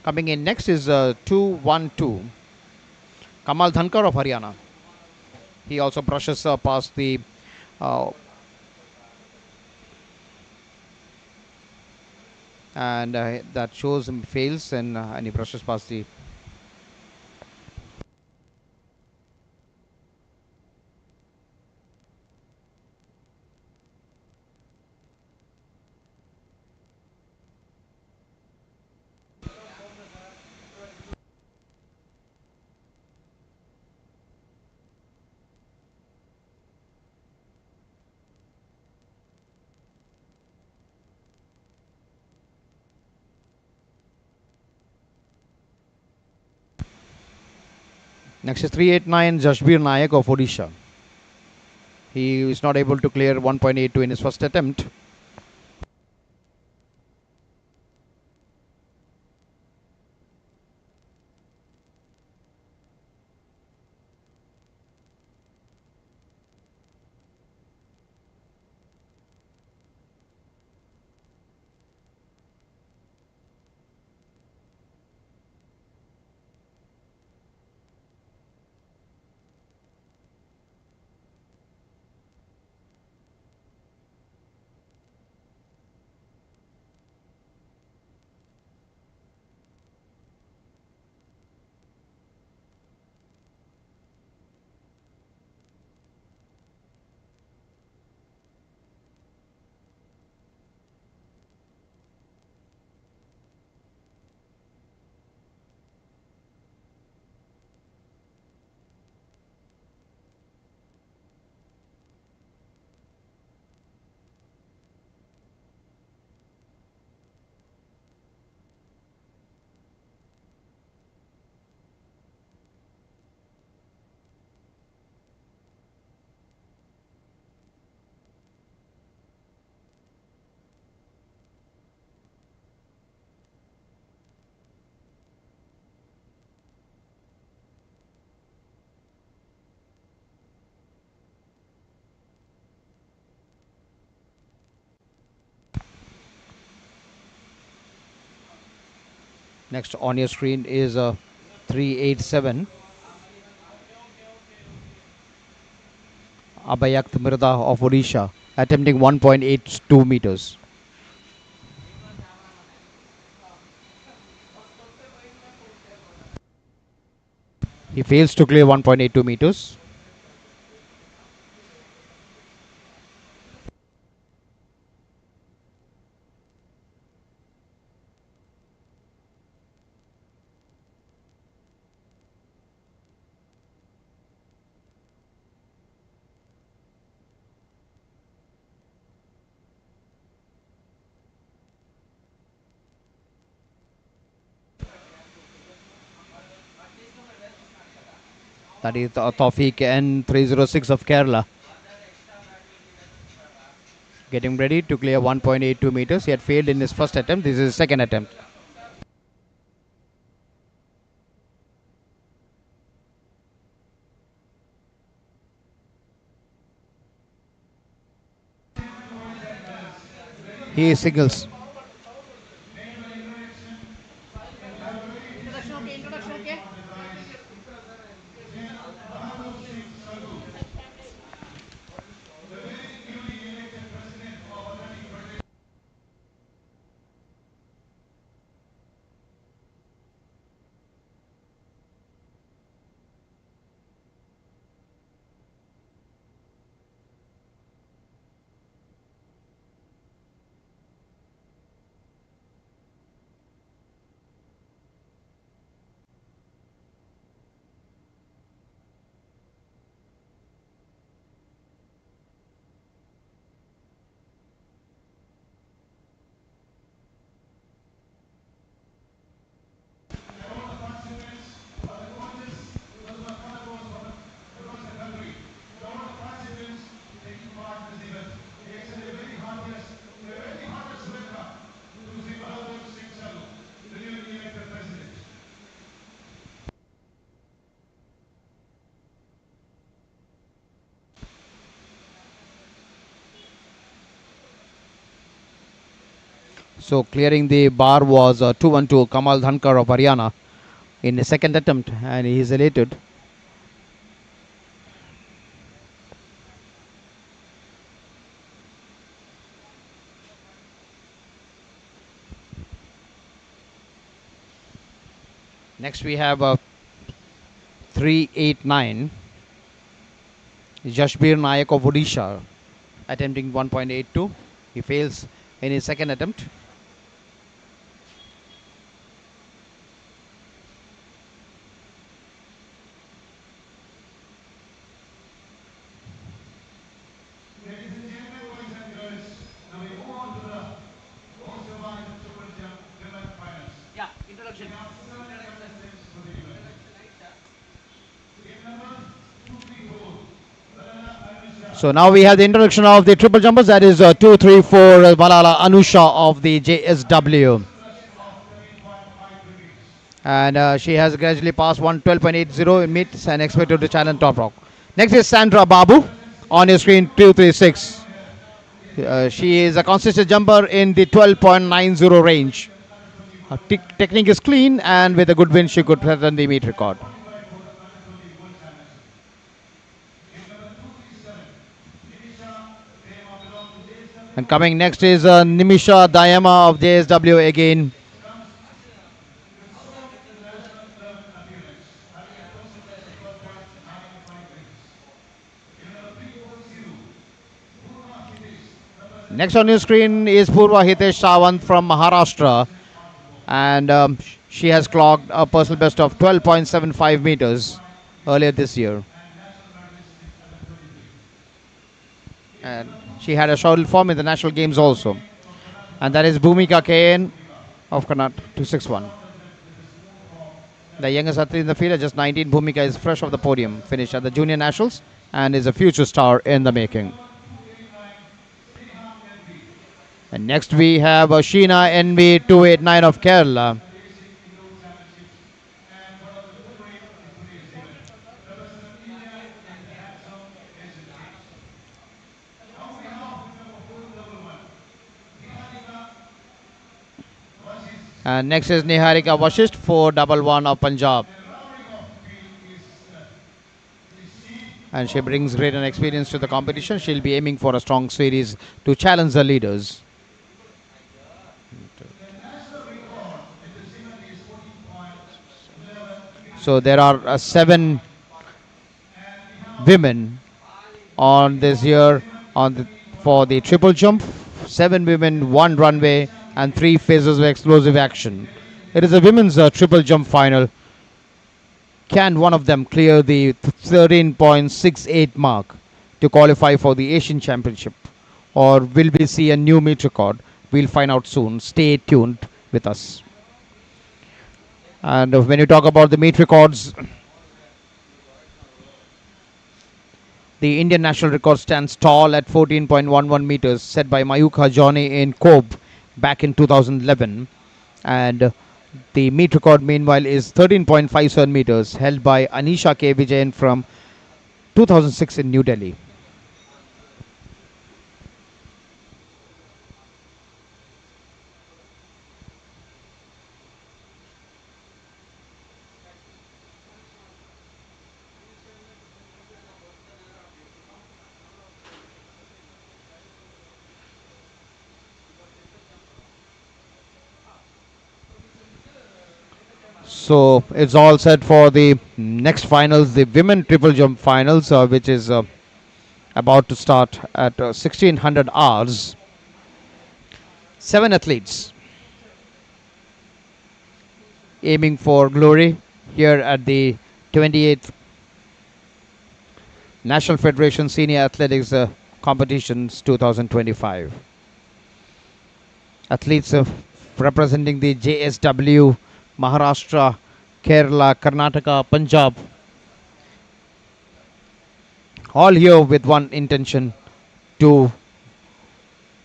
Speaker 1: Coming in next is 212. Kamal Dhankar of Haryana. He also brushes past the and that shows him fails and he brushes past the next is 389 Jashbir Nayak of Odisha. He is not able to clear 1.82 in his first attempt. Next on your screen is 387 Abhayakt Mirda of Odisha, attempting 1.82 meters. He fails to clear 1.82 meters. That is Tawfiq N306 of Kerala, getting ready to clear 1.82 meters. He had failed in his first attempt. This is his second attempt. He signals. So clearing the bar was 212 Kamal Dhankar of Haryana in his second attempt, and he is elated. Next we have 389 Jashbir Nayak of Odisha, attempting 1.82. He fails in his second attempt. So now we have the introduction of the triple jumpers. That is 234 Malala Anusha of the JSW. And she has gradually passed 112.80 in meets and expected to challenge Top Rock. Next is Sandra Babu on your screen 236. She is a consistent jumper in the 12.90 range. Her technique is clean, and with a good win, she could threaten the meet record. And coming next is Nimisha Dayama of JSW again. Next on your screen is Purva Hitesh Sawant from Maharashtra, and she has clocked a personal best of 12.75 meters earlier this year. And she had a shuttle form in the national games also. And that is Bhumika KN of Karnataka 261. The youngest athlete in the field at just 19, Bhumika is fresh off the podium, finished at the junior nationals, and is a future star in the making. And next we have Sheena NB 289 of Kerala. And next is Niharika Vashisht, 411 of Punjab. And she brings great and experience to the competition. She'll be aiming for a strong series to challenge the leaders. So there are 7 women on this year on the, for the triple jump. 7 women, 1 runway, and 3 phases of explosive action. It is a women's triple jump final. Can one of them clear the 13.68 mark to qualify for the Asian Championship? Or will we see a new meet record? We'll find out soon. Stay tuned with us. And when you talk about the meet records, the Indian national record stands tall at 14.11 meters, set by Mayukha Johnny in Kobe back in 2011. And the meet record, meanwhile, is 13.57 meters, held by Anisha K. Vijayan from 2006 in New Delhi. So it's all set for the next finals, the women triple jump finals, which is about to start at 1600 hours. 7 athletes aiming for glory here at the 28th National Federation Senior Athletics Competitions 2025. Athletes representing the JSW, Maharashtra, Kerala, Karnataka, Punjab, all here with one intention to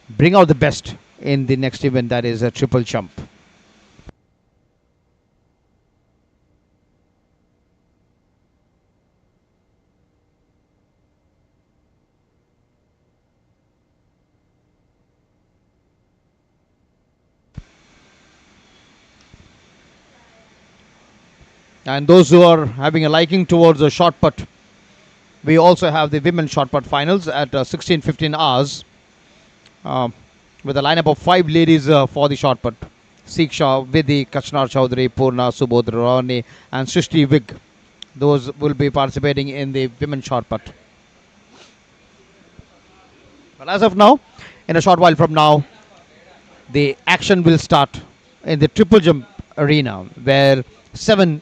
Speaker 1: bring out the best in the next event, that is a triple jump. And those who are having a liking towards the shot put, we also have the women shot put finals at 16:15 hours, uh, with a lineup of 5 ladies for the shot put: Siksha, Vidhi, Kachnar Chaudhary, Purna, Subodh Rani, and Srishti Vig. Those will be participating in the women shot put. But as of now, in a short while from now, the action will start in the triple jump arena, where 7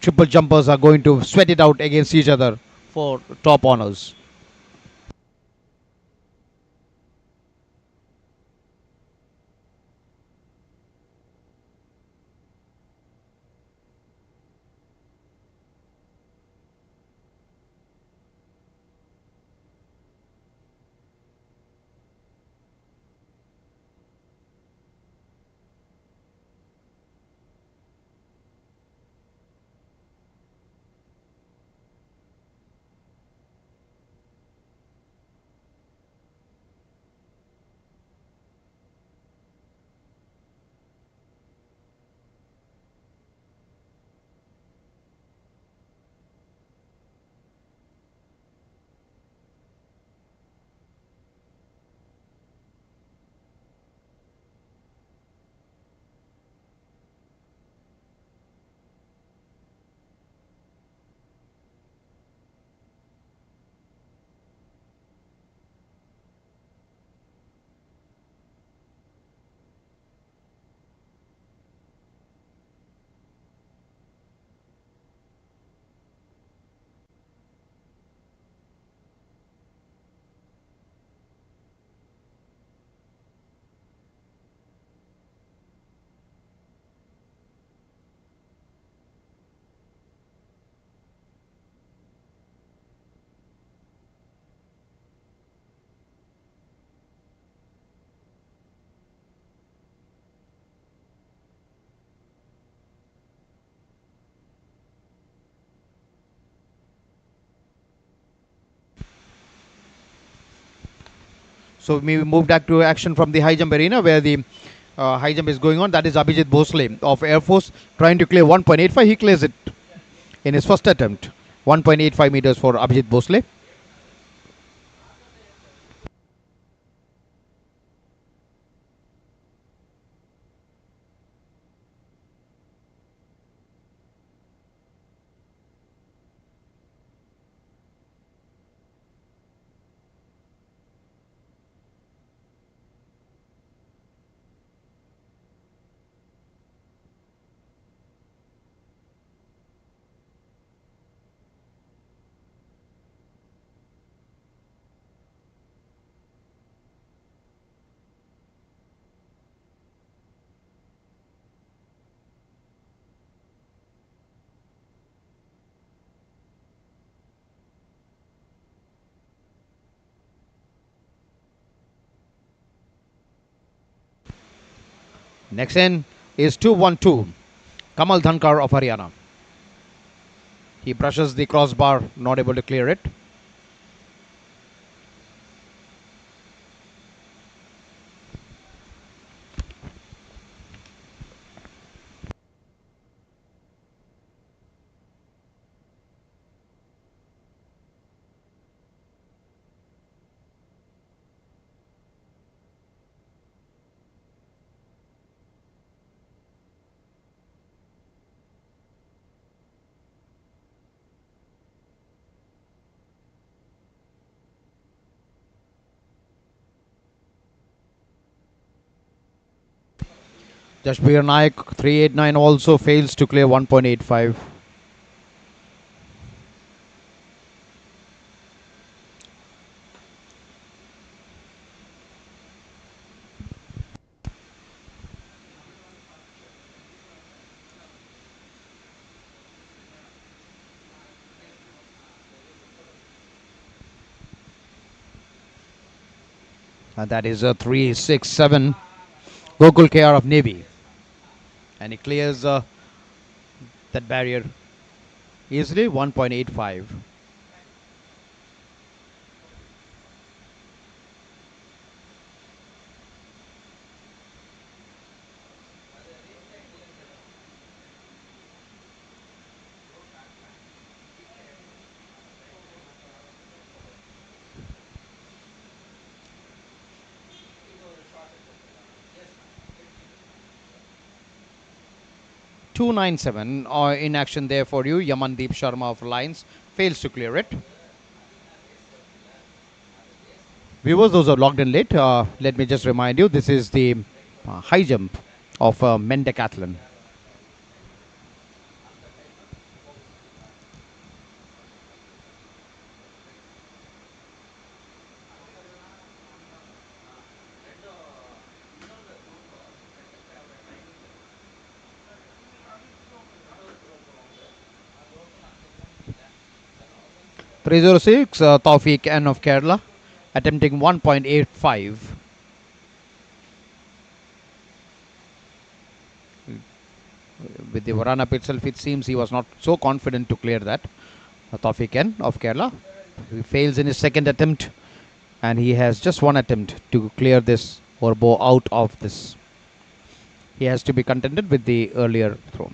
Speaker 1: triple jumpers are going to sweat it out against each other for top honors. So we move back to action from the high jump arena, where the high jump is going on. That is Abhijit Bhosle of Air Force trying to clear 1.85. He clears it in his first attempt. 1.85 meters for Abhijit Bhosle. Next in is 212. Kamal Dhankar of Haryana. He brushes the crossbar, not able to clear it. Jashbir Naik 389 also fails to clear 1.85. And that is a 367 Gokul KR of Navy. And he clears that barrier easily, 1.85. .297 in action there for you. Yamandeep Sharma of Reliance fails to clear it. Viewers, those are logged in late. Let me just remind you, this is the high jump of men decathlon. .306 Tawfiq N of Kerala attempting 1.85. With the run up itself, it seems he was not so confident to clear that. Tawfiq N of Kerala. He fails in his second attempt, and he has just one attempt to clear this or bow out of this. He has to be contented with the earlier throw.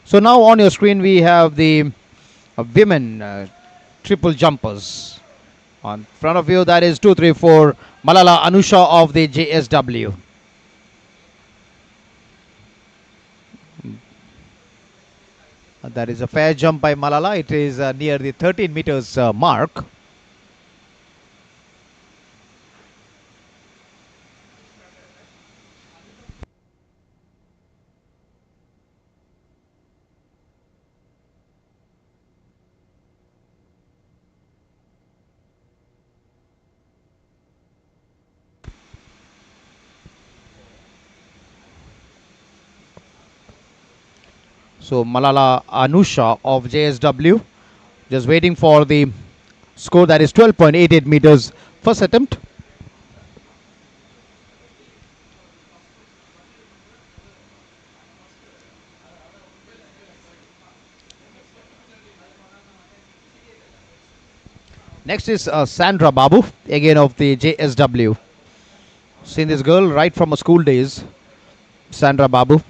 Speaker 1: So now on your screen we have the women triple jumpers. On front of you, that is 234 Malala Anusha of the JSW. That is a fair jump by Malala. It is near the 13 meters mark. So Malala Anusha of JSW just waiting for the score, that is 12.88 meters first attempt. Next is Sandra Babu, again of the JSW. Seen this girl right from her school days. Sandra Babu.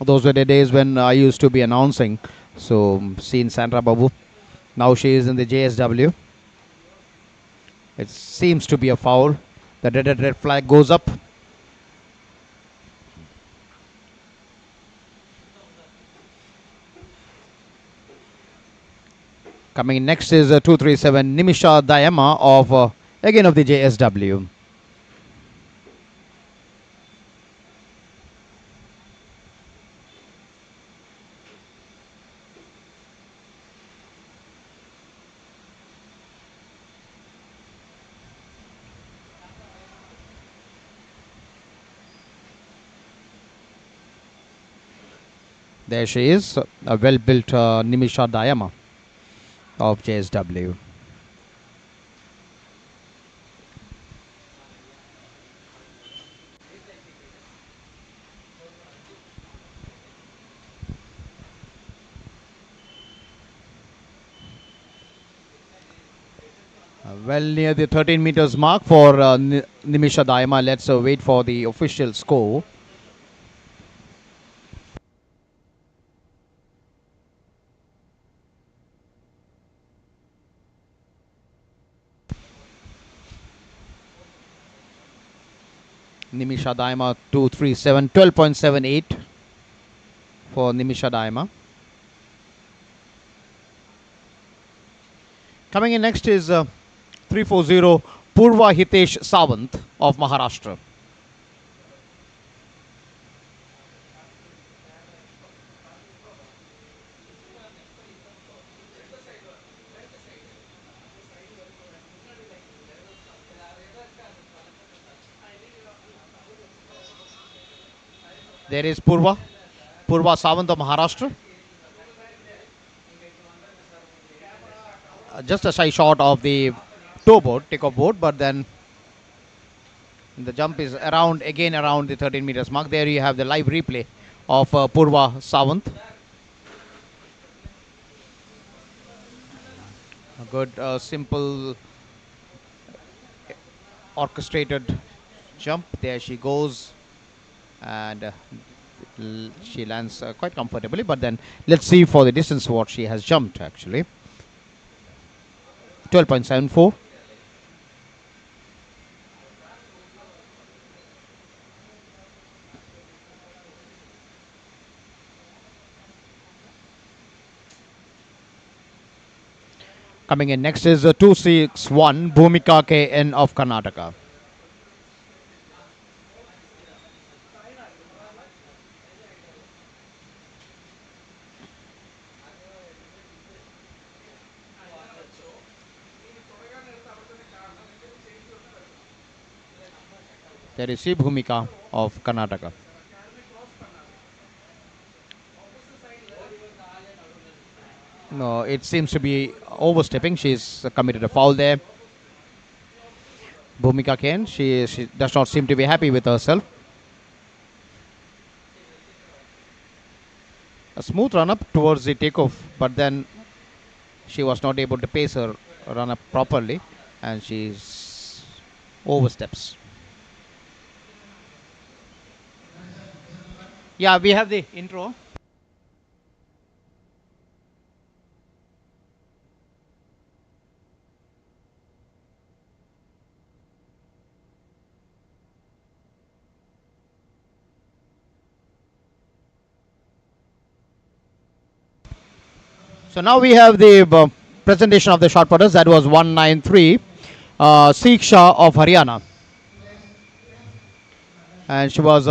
Speaker 1: Those were the days when I used to be announcing. So, seen Sandra Babu. Now she is in the JSW. It seems to be a foul. The red flag goes up. Coming next is 237 Nimisha Dayama of again of the JSW. There she is, a well-built Nimisha Dayama of JSW. Well near the 13 meters mark for Nimisha Dayama. Let's wait for the official score. Nimisha Dayama 237, 12.78 for Nimisha Dayama. Coming in next is 340 Purva Hitesh Sawant of Maharashtra. There is Purva Sawant of Maharashtra. Just a shy shot of the toe board, takeoff board, but then the jump is around the 13 meters mark. There you have the live replay of Purva Sawant. A good, simple, orchestrated jump. There she goes, and she lands quite comfortably. But then let's see for the distance what she has jumped actually. 12.74. Coming in next is 261 Bhumika KN of Karnataka. There is C Bhumika of Karnataka. No, it seems to be overstepping. She's committed a foul there. Bhumika KN, she does not seem to be happy with herself. A smooth run up towards the takeoff, but then she was not able to pace her run up properly, and she oversteps. Yeah, we have the intro. So now we have the presentation of the shot putters. That was 193. Sikh Shah of Haryana. And she was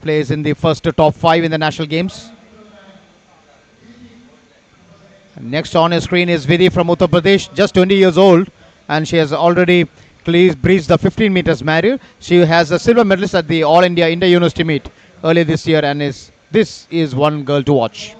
Speaker 1: placed in the first top 5 in the national games. Next on your screen is Vidhi from Uttar Pradesh, just 20 years old, and she has already breached the 15 meters barrier. She has a silver medalist at the All India Inter-University meet earlier this year, and this is one girl to watch.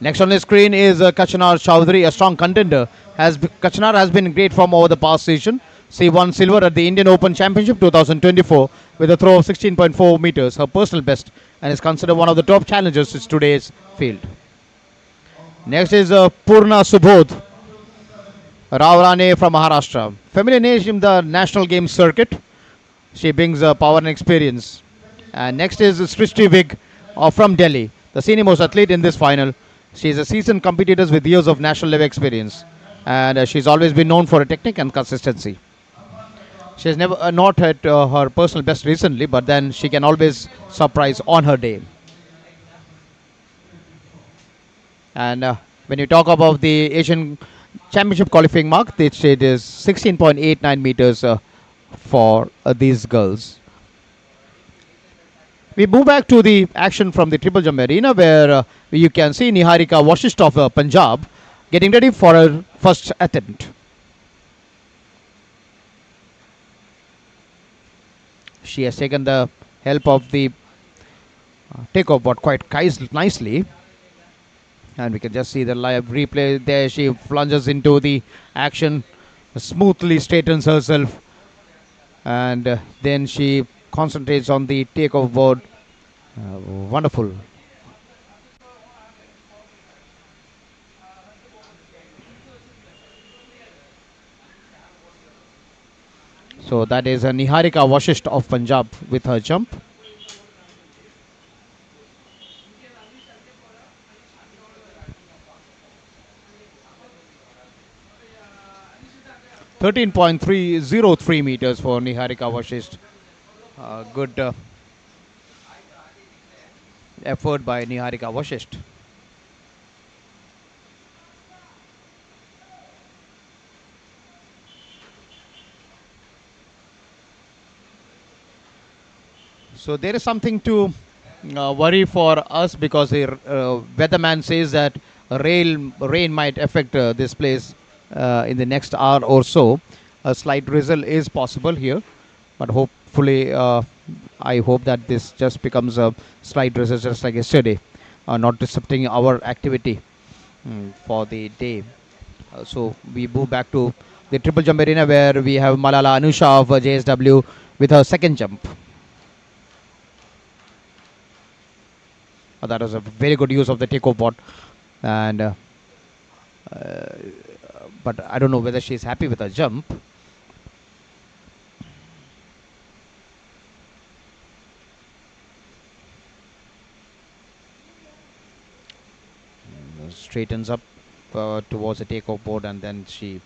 Speaker 1: Next on the screen is Kachanar Chowdhury, a strong contender. Kachanar has been in great form over the past season. She won silver at the Indian Open Championship 2024 with a throw of 16.4 meters, her personal best, and is considered one of the top challengers in today's field. Next is Purna Subodh, Ravrane from Maharashtra. Familiar name in the national games circuit. She brings power and experience. And next is Srishti Vig from Delhi, the senior most athlete in this final. She is a seasoned competitor with years of national level experience. And she's always been known for her technique and consistency. She has never not had her personal best recently, but then she can always surprise on her day. And when you talk about the Asian Championship qualifying mark, it is 16.89 meters for these girls. We move back to the action from the triple jump arena where you can see Niharika Vashisht of Punjab getting ready for her first attempt. She has taken the help of the takeoff board quite nicely. And we can just see the live replay there. She plunges into the action, smoothly straightens herself, and then she concentrates on the takeoff board. Wonderful. So that is Niharika Vashisht of Punjab with her jump. .303 meters for Niharika Vashisht. Good effort by Niharika Vashisht. So there is something to worry for us because the weatherman says that rain might affect this place in the next hour or so. A slight drizzle is possible here, but hopefully, I hope that this just becomes a slight drizzle just like yesterday, not disrupting our activity for the day. So we move back to the triple jump arena where we have Malala Anusha of JSW with her second jump. That was a very good use of the takeoff board, and but I don't know whether she's happy with her jump. Straightens up towards the takeoff board, and then she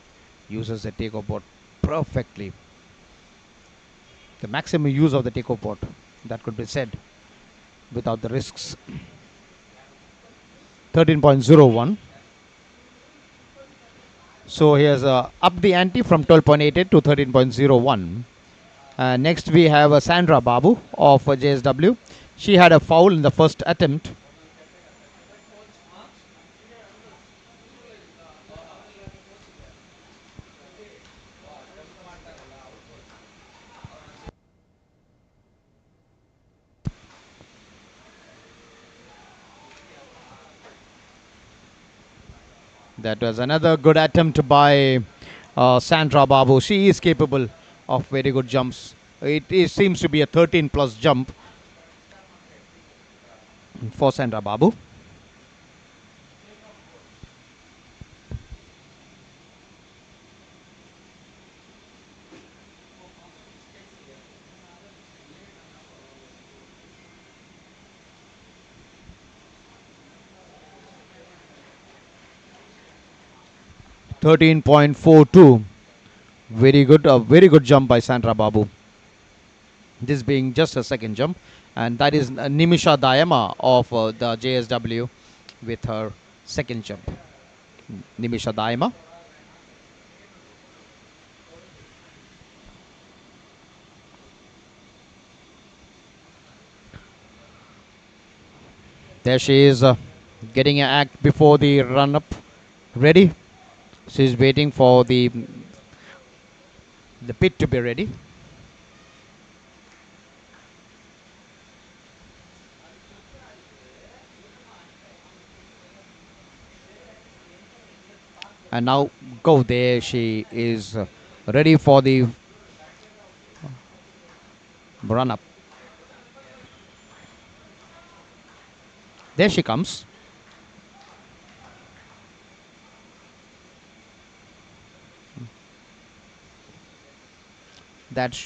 Speaker 1: uses the takeoff board perfectly. The maximum use of the takeoff board, that could be said, without the risks. 13.01. So he has upped the ante from 12.88 to 13.01. Next we have Sandra Babu of JSW. She had a foul in the first attempt. That was another good attempt by Sandra Babu. She is capable of very good jumps. It seems to be a 13 plus jump for Sandra Babu. .42. Very good, a very good jump by Sandra Babu. This being just a second jump, and that is Nimisha Dayama of the JSW with her second jump. Nimisha Dayama. There she is, getting an act before the run up. Ready. She's waiting for the pit to be ready. And now go there. She is ready for the run up. There she comes. That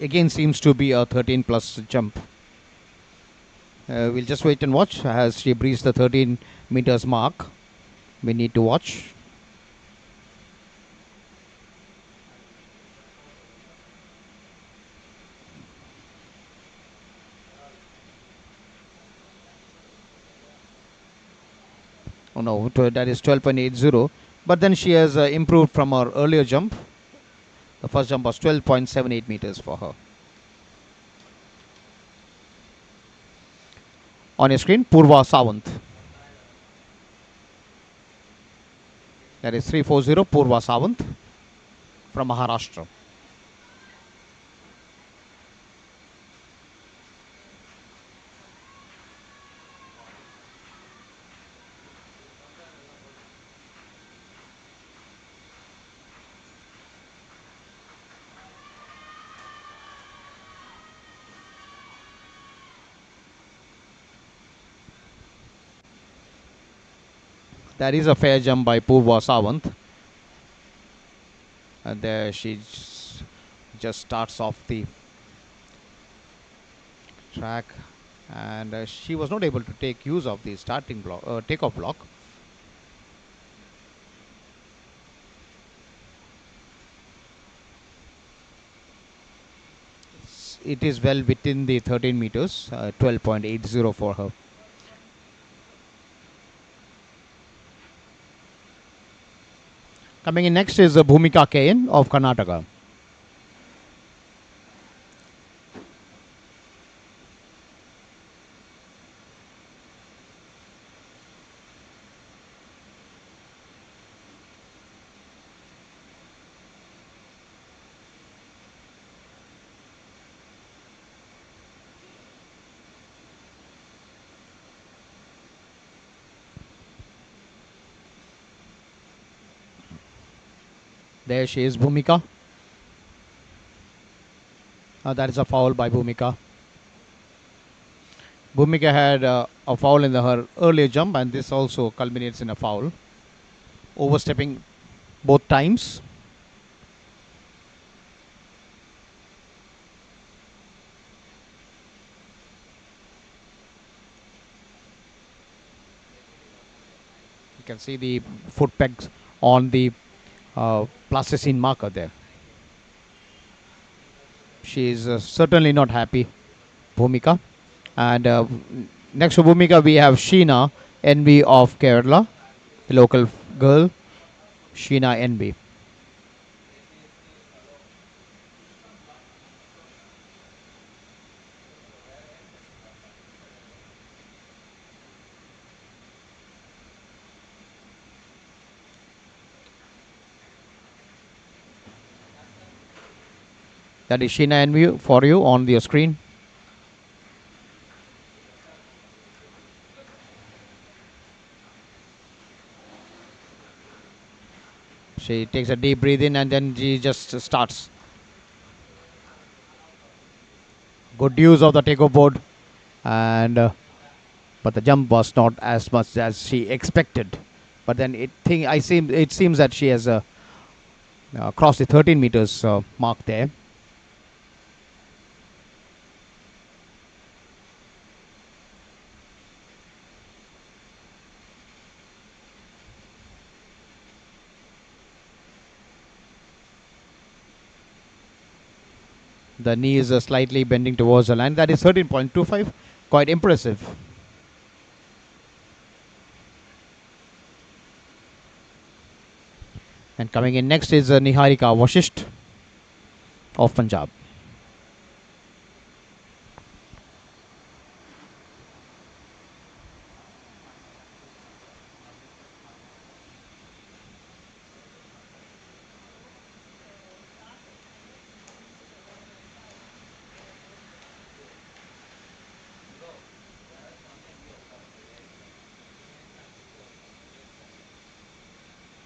Speaker 1: again seems to be a 13 plus jump. We'll just wait and watch as she breaches the 13 meters mark. We need to watch. Oh no, that is 12.80. But then she has improved from her earlier jump. The first jump was 12.78 meters for her. On your screen, Purva Sawant. That is 340 Purva Sawant from Maharashtra. That is a fair jump by Purva Sawant. And there she just starts off the track, and she was not able to take use of the starting block, takeoff block. It is well within the 13 meters, 12.80 for her. Coming in next is Bhumika Kayan of Karnataka. There she is, Bhumika. That is a foul by Bhumika. Bhumika had a foul in her earlier jump, and this also culminates in a foul. Overstepping both times. You can see the foot pegs on the plasticine marker there. She is certainly not happy, Bhumika. And next to Bhumika, we have Sheena NB of Kerala, the local girl, Sheena NB. That is Sheena NB for you on your screen. She takes a deep breath in and then she just starts. Good use of the takeoff board, and but the jump was not as much as she expected. But then it seems that she has crossed the 13 meters mark there. The knee is slightly bending towards the line. That is 13.25. Quite impressive. And coming in next is Niharika Vashisht of Punjab.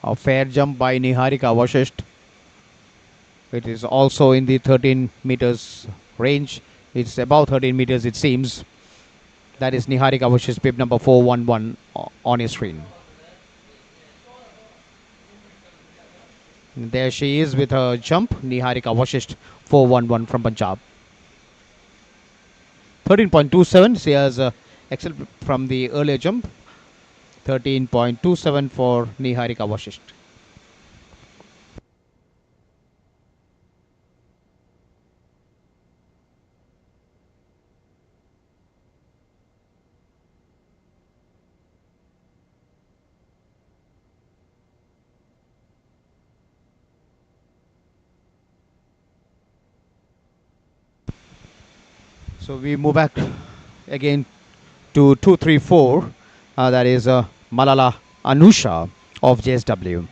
Speaker 1: A fair jump by Niharika Vashisht. It is also in the 13 meters range. It's about 13 meters, it seems. That is Niharika Vashisht, bib number 411 on your screen. There she is with her jump, Niharika Vashisht, 4-1-1 from Punjab. 13.27, she has excelled from the earlier jump. 13.27 for Niharika Vashisht. So we move back again to 234. That is Malala Anusha of JSW.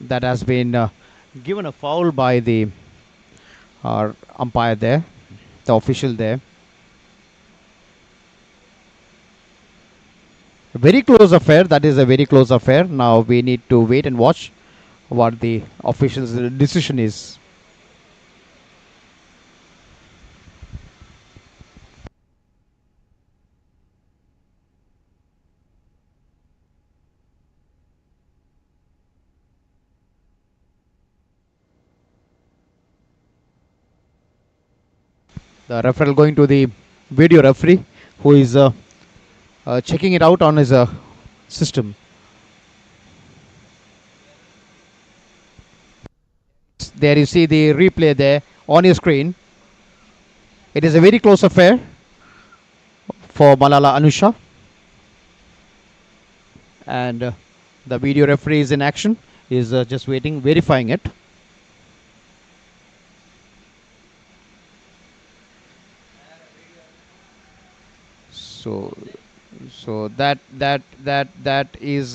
Speaker 1: That has been given a foul by the umpire there, the official there. A very close affair. That is a very close affair. Now we need to wait and watch what the official's decision is. The referee going to the video referee, who is checking it out on his system. There you see the replay there on your screen. It is a very close affair for Malala Anusha, and the video referee is in action, is just waiting, verifying it. So that is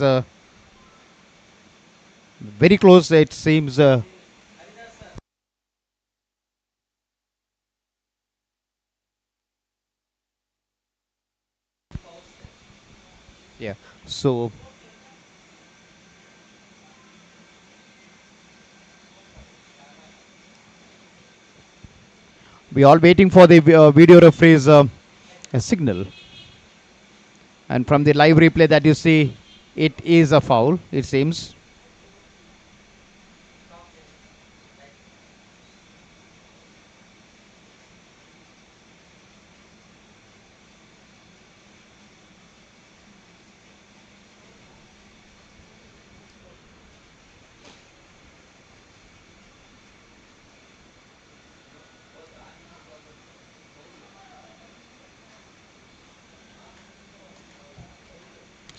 Speaker 1: very close, it seems. Yeah, so we are waiting for the video referee's signal, and from the live replay that you see, it is a foul, it seems.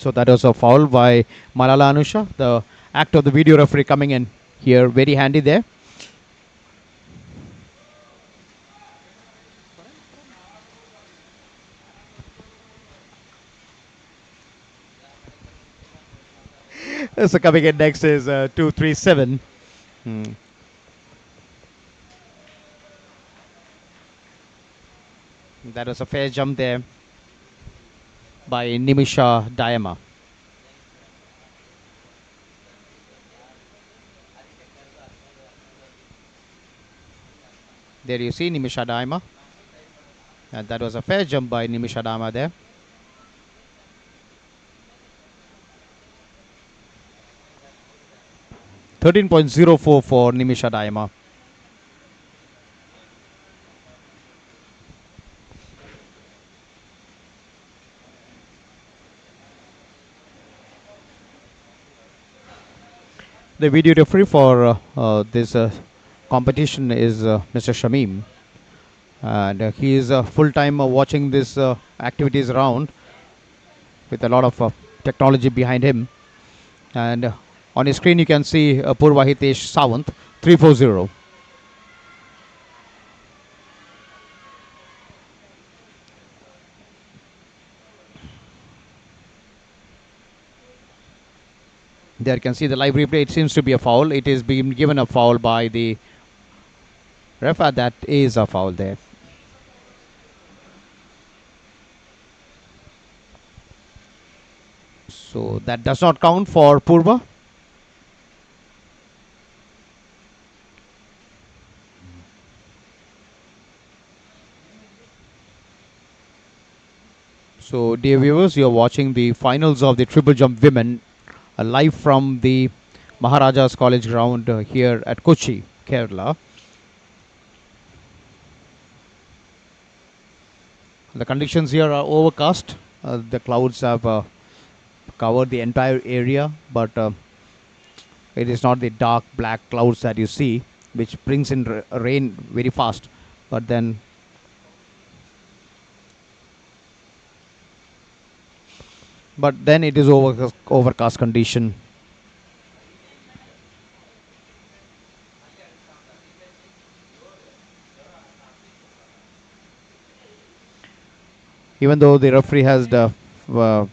Speaker 1: So that was a foul by Malala Anusha. The act of the video referee coming in here, very handy there. So coming in next is 237. That was a fair jump there by Nimisha Dayama. There you see Nimisha Dayama. And that was a fair jump by Nimisha Dayama there. .04 for Nimisha Dayama. The video referee for this competition is Mr. Shamim, and he is full-time watching this activities around with a lot of technology behind him. And on his screen you can see Purva Hitesh Sawant, 340. There you can see the live replay. It seems to be a foul. It is being given a foul by the ref. That is a foul there. So that does not count for Purva. So, dear viewers, you are watching the finals of the triple jump women live from the Maharajas College ground here at Kochi, Kerala. The conditions here are overcast. The clouds have covered the entire area, but it is not the dark black clouds that you see, which brings in rain very fast. But then it is overcast condition. Even though the referee has the uh,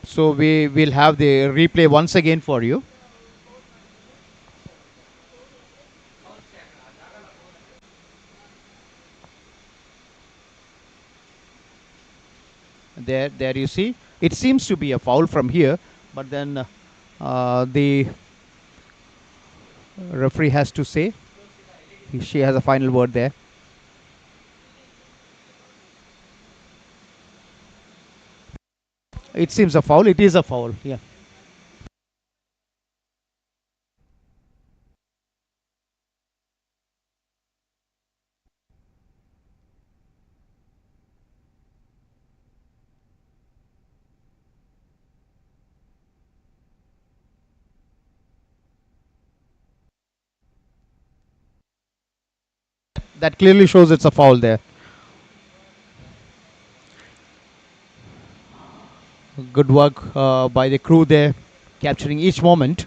Speaker 1: so we will have the replay once again for you. There you see. It seems to be a foul from here, but then the referee has to say. She has a final word there. It seems a foul. It is a foul. Yeah. That clearly shows it's a foul there. Good work by the crew there, capturing each moment.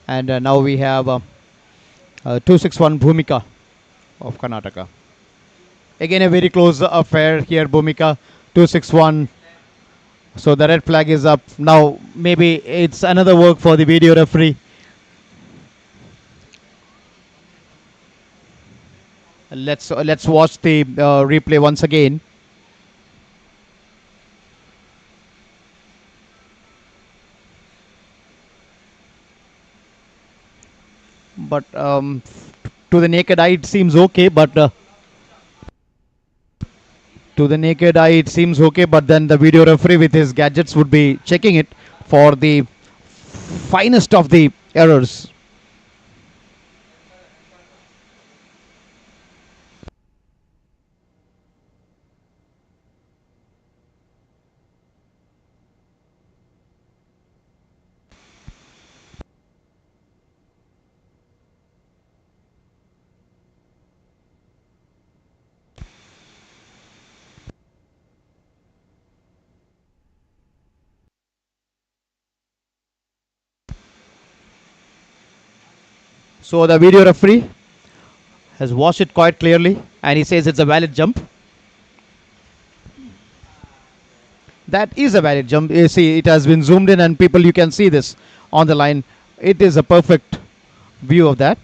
Speaker 1: And now we have 261 Bhumika of Karnataka. Again, a very close affair here, Bhumika 261. So the red flag is up. Now, maybe it's another work for the video referee. Let's watch the replay once again. But to the naked eye, it seems okay. But to the naked eye, it seems okay. But then the video referee with his gadgets would be checking it for the finest of the errors. So the video referee has watched it quite clearly, and he says it's a valid jump. That is a valid jump. You see, it has been zoomed in, and people, you can see this on the line. It is a perfect view of that.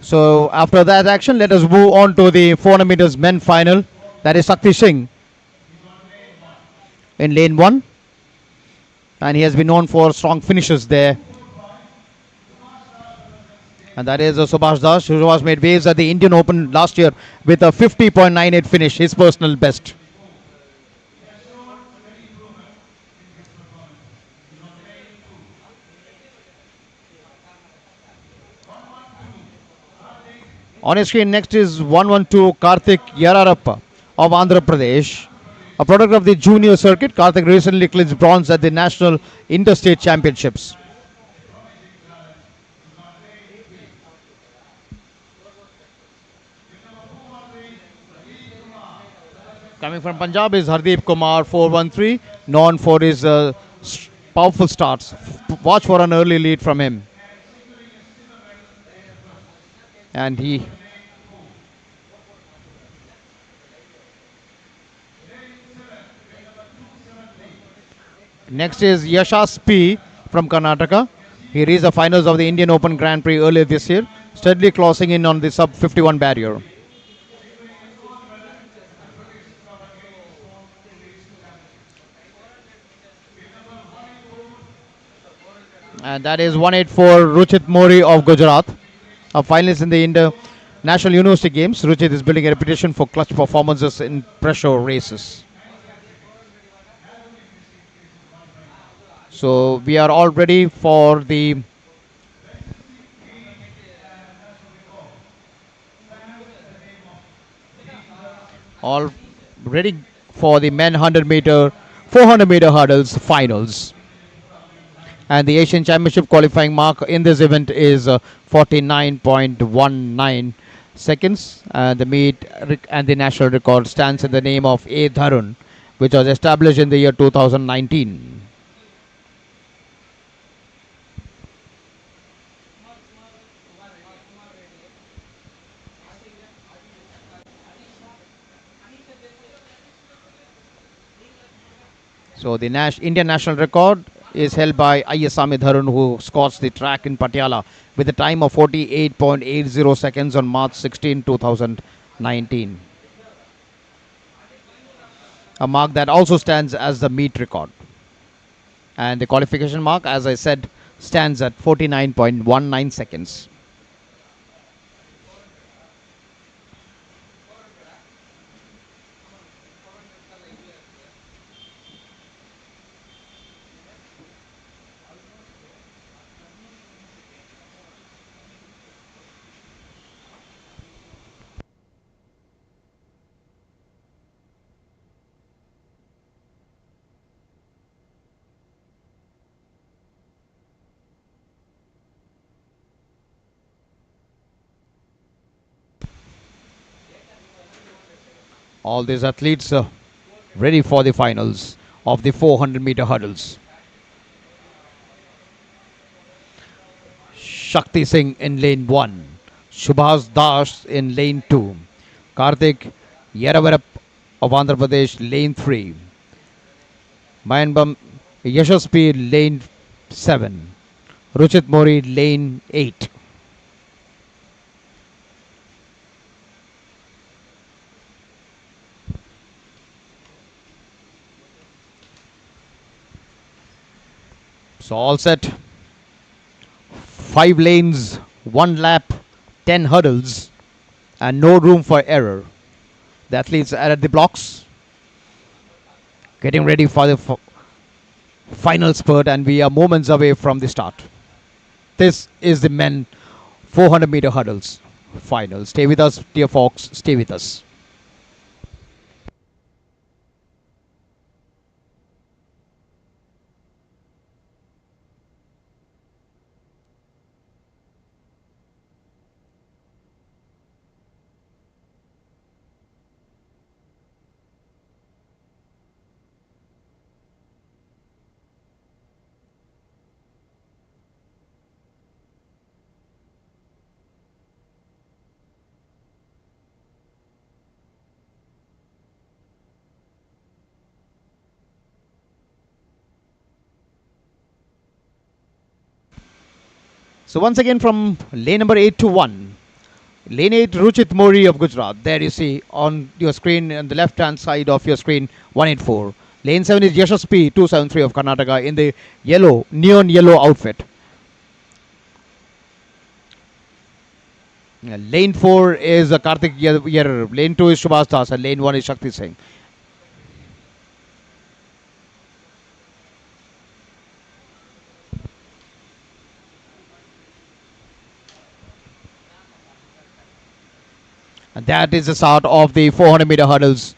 Speaker 1: So after that action, let us move on to the 400 meters men final. That is Sakti Singh in lane 1. And he has been known for strong finishes there. And that is Subhash Das, who was made waves at the Indian Open last year with a 50.98 finish, his personal best. On his screen next is 112 Karthik Yararappa of Andhra Pradesh. A product of the junior circuit, Karthik recently clinched bronze at the National Interstate Championships. Coming from Punjab is Hardeep Kumar 413, known for his powerful starts. Watch for an early lead from him. And he next is Yashas P from Karnataka. He reached the finals of the Indian Open Grand Prix earlier this year, steadily closing in on the sub 51 barrier. And that is 184 Ruchit Mori of Gujarat, a finalist in the International University Games. Ruchit is building a reputation for clutch performances in pressure races. So we are all ready for the men 100 meter, 400 meter hurdles finals. And the Asian Championship qualifying mark in this event is 49.19 seconds. The meet and the national record stands in the name of A. Dharun, which was established in the year 2019. So the Indian national record is held by Ayasami Dharun, who scored the track in Patiala with a time of 48.80 seconds on March 16, 2019. A mark that also stands as the meet record. And the qualification mark, as I said, stands at 49.19 seconds. All these athletes are ready for the finals of the 400 meter hurdles. Shakti Singh in lane 1, Subhas Das in lane 2, Karthik Yeravarap of Andhra Pradesh lane 3, Mayanbam Yashaspi lane 7, Ruchit Mori lane 8. So all set. 5 lanes, 1 lap, 10 hurdles, and no room for error. The athletes are at the blocks, getting ready for the final spurt, and we are moments away from the start. This is the men 400 meter hurdles final. Stay with us, dear folks, stay with us. So once again from lane number 8 to 1. Lane 8, Ruchit Mori of Gujarat. There you see on your screen, on the left hand side of your screen, 184. Lane 7 is Yashaspi 273 of Karnataka in the yellow, neon yellow outfit. Lane 4 is Karthik Yer. Lane 2 is Subhas Das and lane 1 is Shakti Singh. And that is the start of the 400 meter hurdles.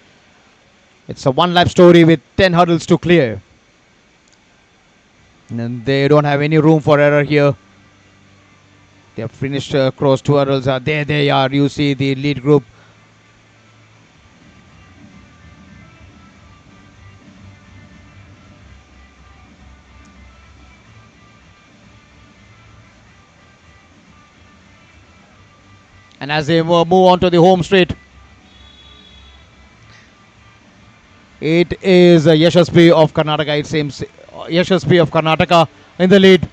Speaker 1: It's a 1 lap story with 10 hurdles to clear. And they don't have any room for error here. They have finished across 2 hurdles. There they are. You see the lead group. And as they move on to the home straight, it is Yashasvi of Karnataka. It seems Yashasvi of Karnataka in the lead.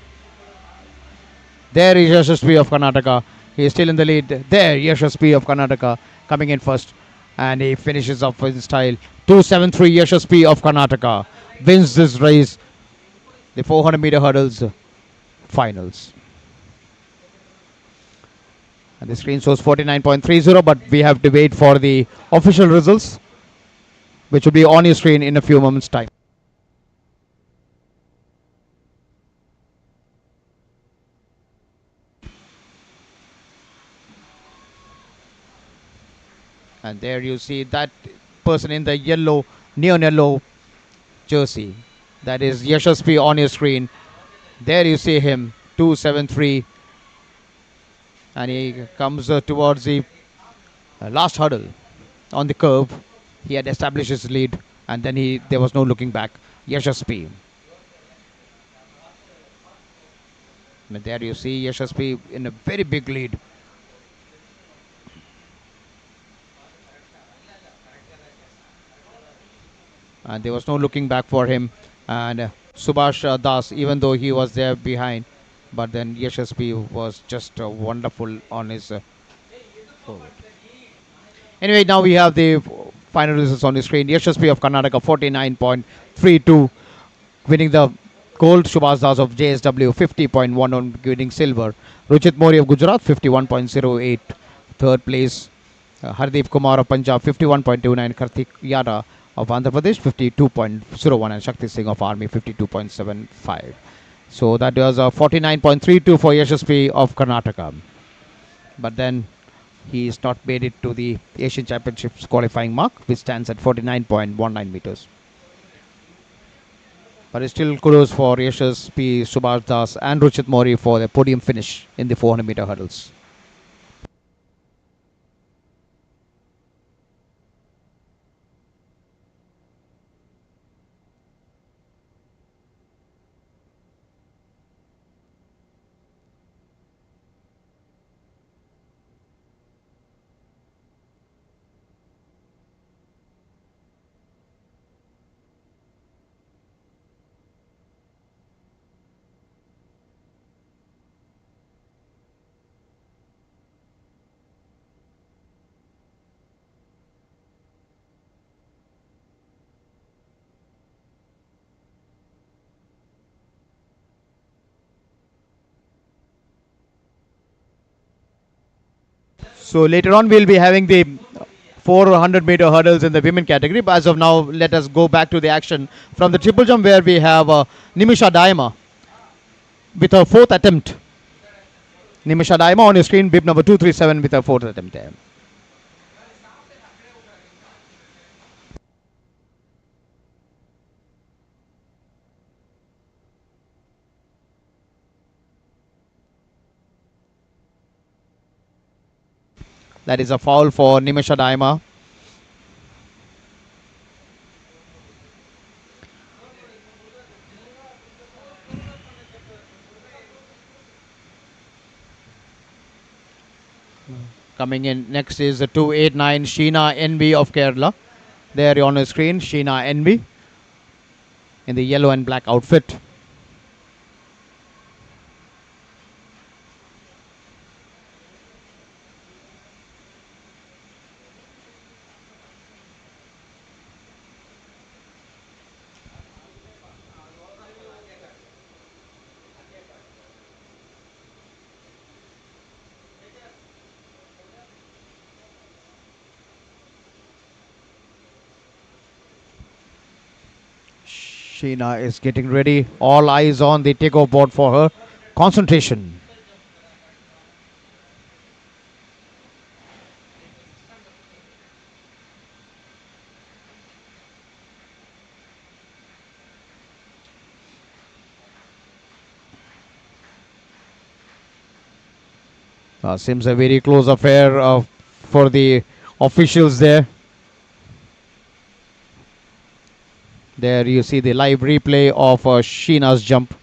Speaker 1: There is Yashasvi of Karnataka. He is still in the lead. There, Yashasvi of Karnataka coming in first. And he finishes off in style. 273 Yashasvi of Karnataka wins this race. The 400-meter hurdles finals. And the screen shows 49.30, but we have to wait for the official results, which will be on your screen in a few moments' time. And there you see that person in the yellow, neon yellow jersey. That is Yashasvi on your screen. There you see him, 273. And he comes towards the last hurdle on the curve. He had established his lead, and then there was no looking back. Yashasvi. And there you see Yashasvi in a very big lead. And there was no looking back for him. And Subhash Das, even though he was there behind, but then Yashasvi was just wonderful on his forward. Anyway, now we have the final results on the screen. Yashasvi of Karnataka 49.32 winning the gold. Subhash Das of JSW 50.11 winning silver. Ruchit Mori of Gujarat 51.08 third place. Hardeep Kumar of Punjab 51.29. Karthik Yada of Andhra Pradesh 52.01 and Shakti Singh of Army 52.75. So that was 49.32 for Yashasvi of Karnataka. But then he is not made it to the Asian Championships qualifying mark, which stands at 49.19 meters. But it's still kudos for Yashasvi, Subhash Das and Ruchit Mori for the podium finish in the 400-meter hurdles. So later on we'll be having the 400-meter hurdles in the women category. But as of now, let us go back to the action from the triple jump, where we have Nimisha Daima with her fourth attempt. Nimisha Daima on your screen, bib number 237 with her fourth attempt there. That is a foul for Nimisha Daima. Coming in next is 289 Sheena NB of Kerala. There on the screen, Sheena NB in the yellow and black outfit. Sheena is getting ready. All eyes on the takeoff board for her. Concentration. Seems a very close affair for the officials there. There you see the live replay of Sheena's jump.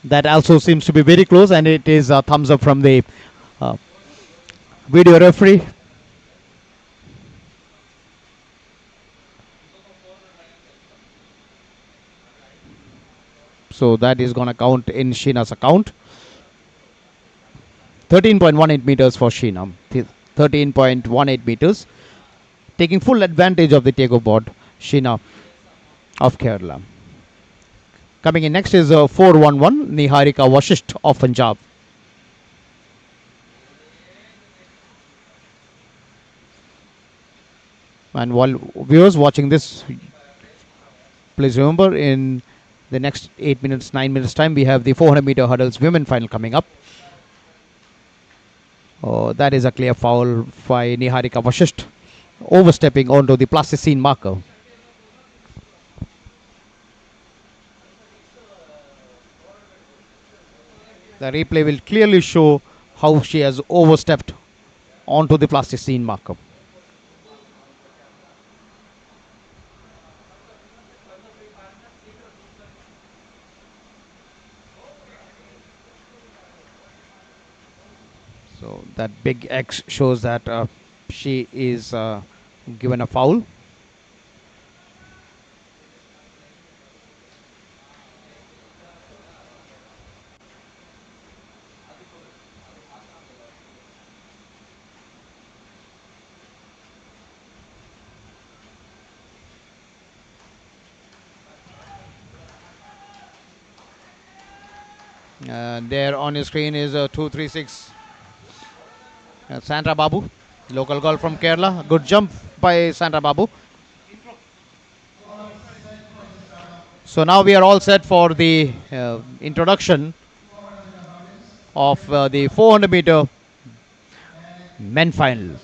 Speaker 1: That also seems to be very close, and it is a thumbs up from the uh, video referee. So that is going to count in Sheena's account. 13.18 meters for Sheena. 13.18 meters. Taking full advantage of the takeoff board, Sheena of Kerala. Coming in next is 411, Niharika Vashisht of Punjab. And while viewers watching this, please remember in the next 8 minutes, 9 minutes time, we have the 400 meter hurdles women final coming up. Oh, that is a clear foul by Niharika Vashisht, overstepping onto the plasticine marker. The replay will clearly show how she has overstepped onto the plasticine marker. So that big X shows that she is given a foul. There on your screen is 236 Sandra Babu, local girl from Kerala. Good jump by Sandra Babu. So now we are all set for the introduction of the 400 meter men final,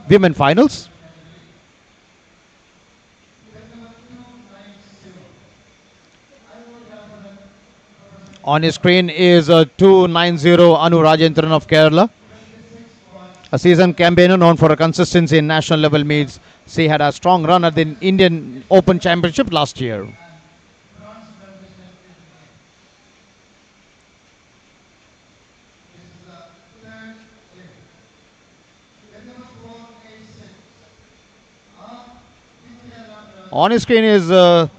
Speaker 1: women finals. On his screen is 290 Anu Rajendran of Kerala, a seasoned campaigner known for her consistency in national level meets. She had a strong run at the Indian Open Championship last year. On his screen is R.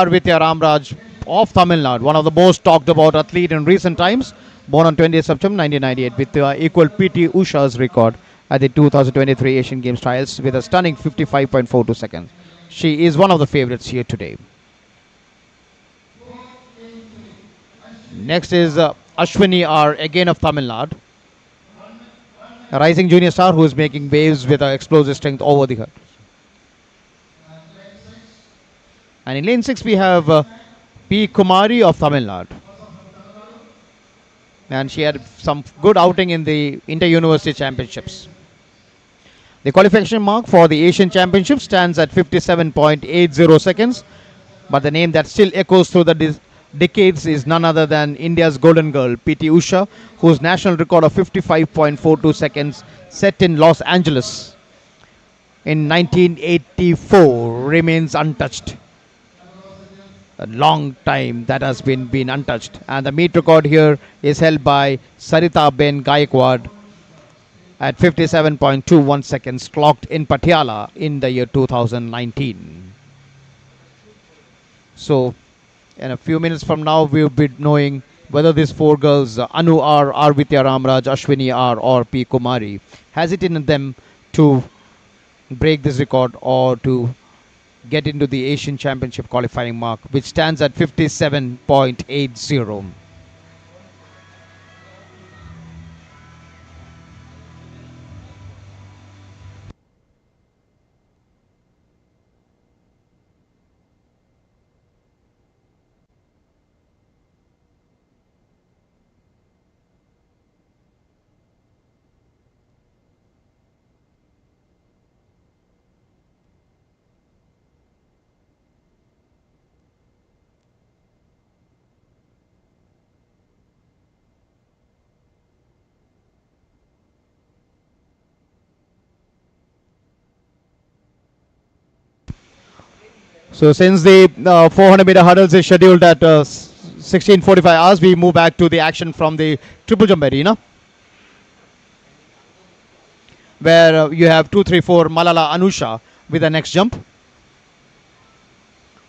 Speaker 1: Vidya Ramraj of Tamil Nadu, one of the most talked about athlete in recent times, born on 20th September 1998 with equal PT Usha's record at the 2023 Asian Games trials with a stunning 55.42 seconds. She is one of the favorites here today. Next is Ashwini R. again of Tamil Nadu, a rising junior star who is making waves with her explosive strength over the hurdles. And in lane 6 we have P. Kumari of Tamil Nadu. And she had some good outing in the Inter-University Championships. The qualification mark for the Asian Championship stands at 57.80 seconds. But the name that still echoes through the decades is none other than India's golden girl, PT Usha, whose national record of 55.42 seconds set in Los Angeles in 1984 remains untouched. A long time that has been untouched, and the meet record here is held by Sarita Ben Gaikwad at 57.21 seconds clocked in Patiala in the year 2019. So in a few minutes from now we'll be knowing whether these four girls, Anu R, Vidya Ramraj, Ashwini R or P Kumari, has it in them to break this record or to get into the Asian Championship qualifying mark, which stands at 57.80. So since the 400 meter hurdles is scheduled at 16:45 hours, we move back to the action from the triple jump arena, where you have 234 Malala Anusha with the next jump.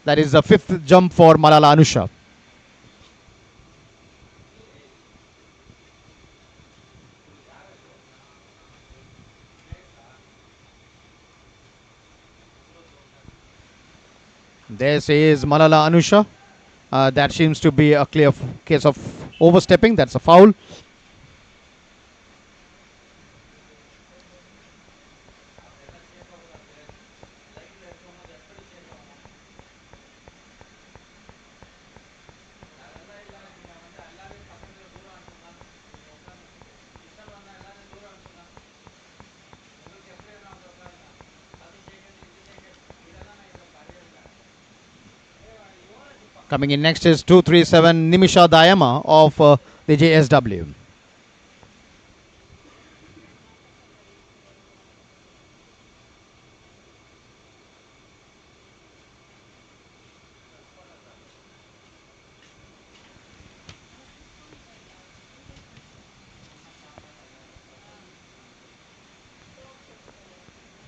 Speaker 1: That is the fifth jump for Malala Anusha. This is Malala Anusha. That seems to be a clear case of overstepping. That's a foul. Coming in next is 237 Nimisha Dayama of the JSW.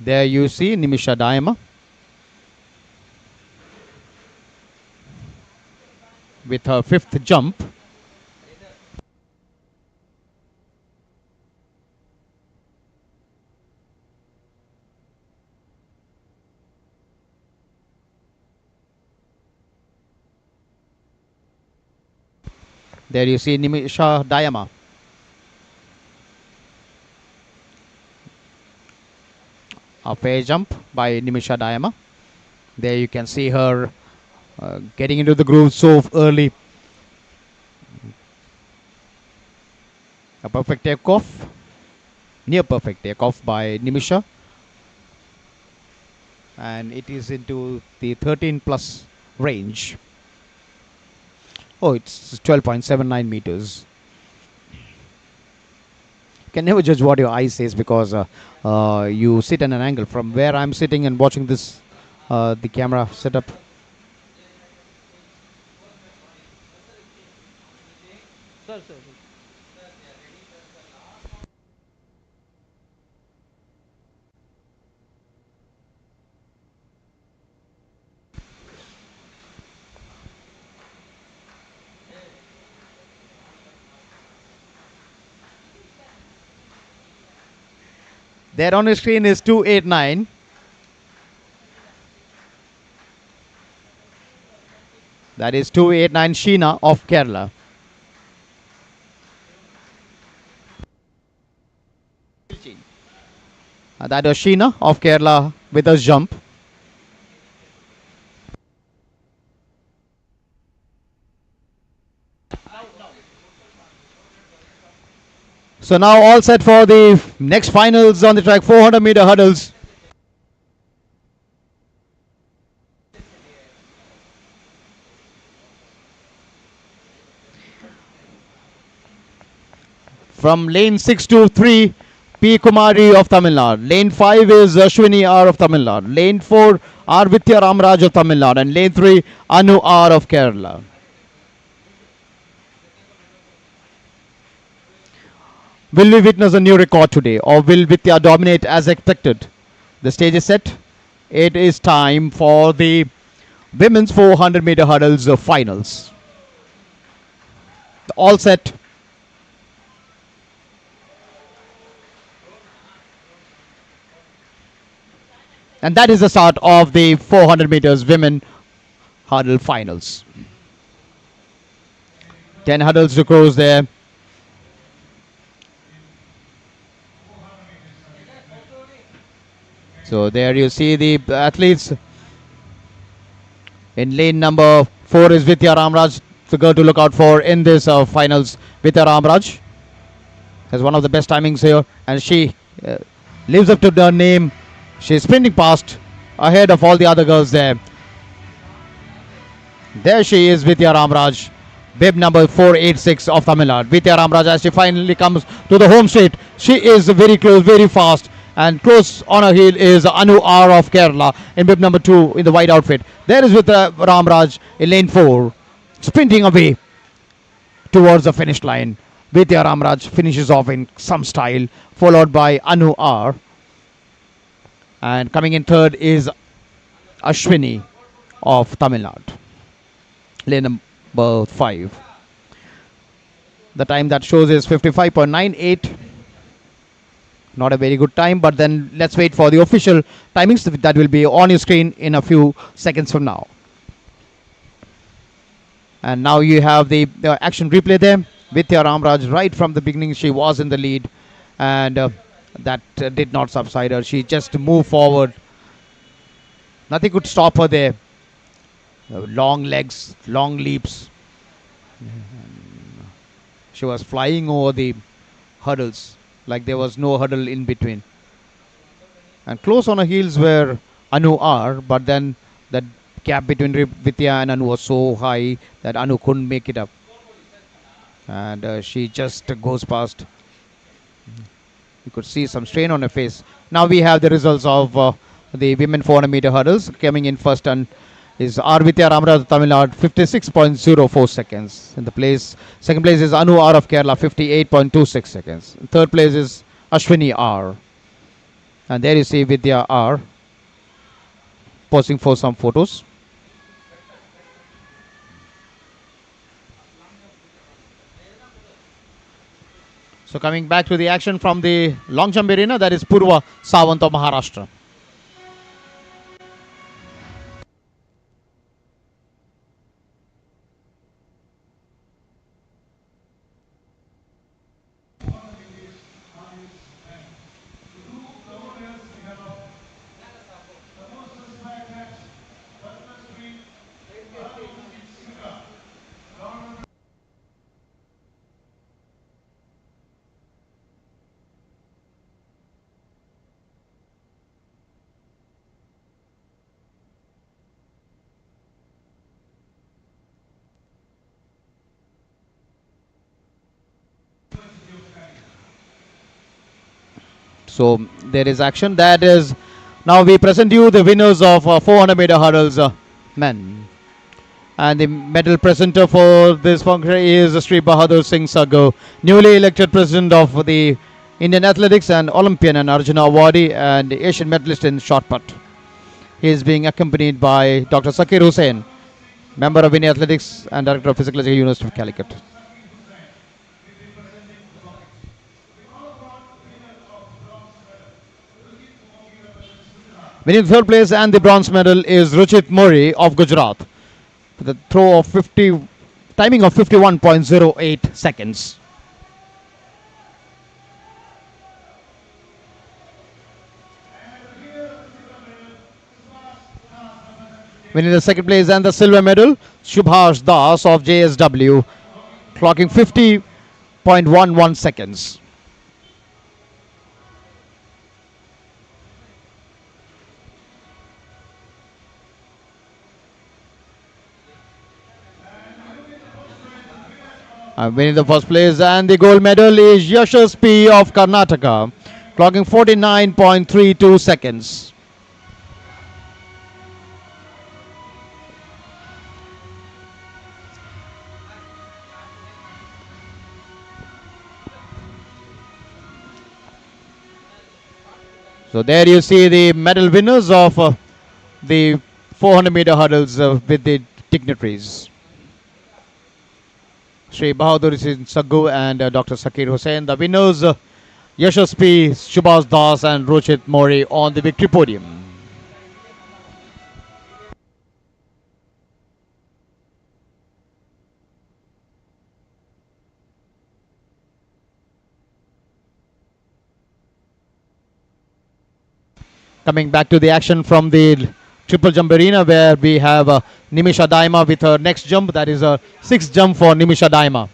Speaker 1: There you see Nimisha Dayama with her fifth jump. There you see Nimisha Dayama. A fair jump by Nimisha Dayama. There you can see her getting into the groove so early. A perfect takeoff, near perfect takeoff by Nimisha, and it is into the 13 plus range. Oh, it's 12.79 meters. You can never judge what your eye says, because you sit at an angle. From where I'm sitting and watching this, the camera setup, there on the screen is 289. That is 289 Sheena of Kerala. That was Sheena of Kerala with a jump. So now all set for the next finals on the track, 400 meter hurdles. From lane 6 to 3, P. Kumari of Tamil Nadu. Lane 5 is Ashwini R of Tamil Nadu. Lane 4, R. Vidya Ramraj of Tamil Nadu. And lane 3, Anu R of Kerala. Will we witness a new record today, or will Vidya dominate as expected? The stage is set. It is time for the women's 400 meter hurdles finals. All set. And that is the start of the 400 meters women hurdle finals. 10 hurdles to cross there. So there you see the athletes. In lane number 4 is Vidya Ramraj, the girl to look out for in this finals. Vidya Ramraj has one of the best timings here, and she lives up to her name. She's sprinting past, ahead of all the other girls there. There she is, Vidya Ramraj, bib number 486 of Tamil Nadu. Vidya Ramraj, as she finally comes to the home straight, she is very close, very fast. And close on her heel is Anu R of Kerala in bib number 2 in the white outfit. There is Vidya Ramraj in lane 4, sprinting away. towards the finish line. Vidya Ramraj finishes off in some style, followed by Anu R. And coming in third is Ashwini of Tamil Nadu. Lane number 5. The time that shows is 55.98. Not a very good time, but then let's wait for the official timings that will be on your screen in a few seconds from now. And now you have the action replay there. Vidya Ramraj, right from the beginning, she was in the lead, and that did not subside her. She just moved forward. Nothing could stop her there. Long legs, long leaps. She was flying over the hurdles like there was no hurdle in between. And close on her heels were Anu R, but then the gap between Vidya and Anu was so high that Anu couldn't make it up. And she just goes past. You could see some strain on her face. Now we have the results of the women 400 meter hurdles. Coming in first and is R. Vidya Ramraj of Tamil Nadu, 56.04 seconds. In the place, second place is Anu R of Kerala, 58.26 seconds. Third place is Ashwini R. And there you see Vidya R posing for some photos. So coming back to the action from the long jump arena, that is Purva Sawant of Maharashtra. So there is action. That is, now we present you the winners of 400 meter hurdles men. And the medal presenter for this function is Sri Bahadur Singh Sago, newly elected president of the Indian Athletics and Olympian and Arjuna awardee and Asian medalist in shot put. He is being accompanied by Dr. Zakir Hussain, member of Indian Athletics and director of Physical Education, University of Calicut. Winning third place and the bronze medal is Ruchit Mori of Gujarat. The throw of 50, timing of 51.08 seconds. Winning the second place and the silver medal, Subhash Das of JSW, clocking 50.11 seconds. Winning the first place and the gold medal is Yashas P of Karnataka, clocking 49.32 seconds. So there you see the medal winners of the 400 meter hurdles with the dignitaries. Sri Bahadur Singh Saggu and Dr. Zakir Hussain. The winners, Yashas P, Subhash Das and Ruchit Mori on the victory podium. Coming back to the action from the triple jump arena where we have Nimisha Daima with her next jump. That is a sixth jump for Nimisha Daima.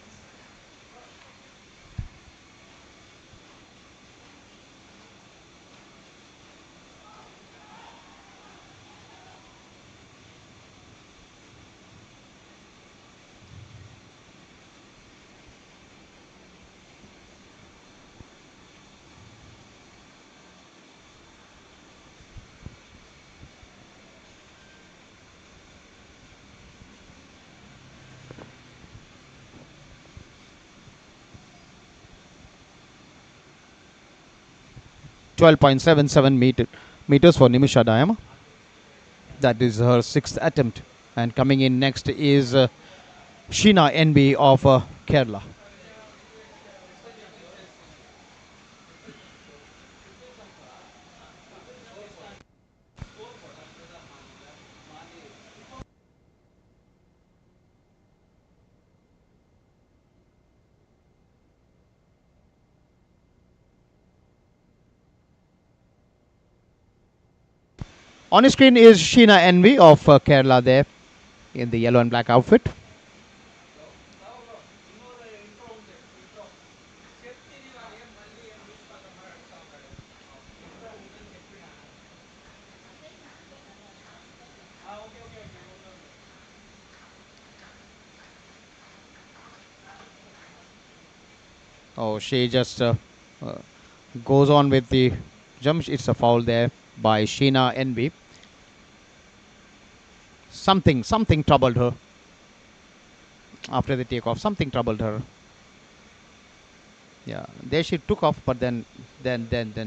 Speaker 1: 12.77 meters for Nimisha Dayama. That is her sixth attempt. And coming in next is Sheena NB of Kerala. On the screen is Sheena NB of Kerala there in the yellow and black outfit. Oh, she just goes on with the jump. It's a foul there by Sheena NB. Something troubled her after the takeoff. Something troubled her. Yeah, there she took off, but then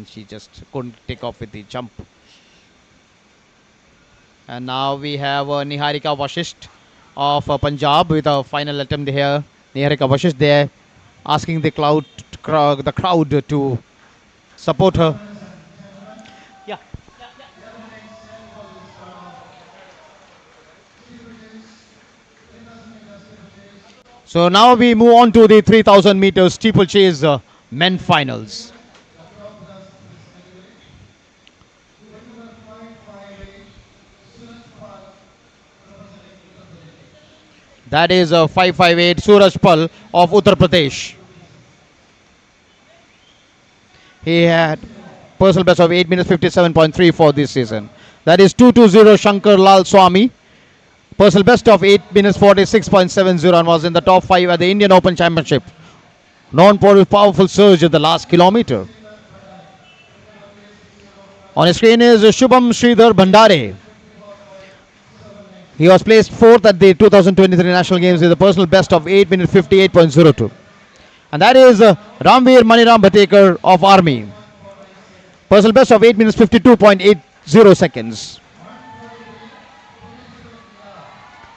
Speaker 1: she just couldn't take off with the jump. And now we have Niharika Vashisht of Punjab with a final attempt here. Niharika Vashisht there, asking the crowd to support her. Yeah. So now we move on to the 3000 meters steeplechase men finals. That is 558 Suraj Pal of Uttar Pradesh. He had personal best of 8 minutes 57.3 for this season. That is 220 Shankar Lal Swami. Personal best of 8 minutes 46.70 and was in the top 5 at the Indian Open Championship. Known for his powerful surge in the last kilometer. On the screen is Shubham Sridhar Bhandare. He was placed 4th at the 2023 National Games with a personal best of 8 minutes 58.02. And that is Ramveer Maniram Bhatekar of Army. Personal best of 8 minutes 52.80 seconds.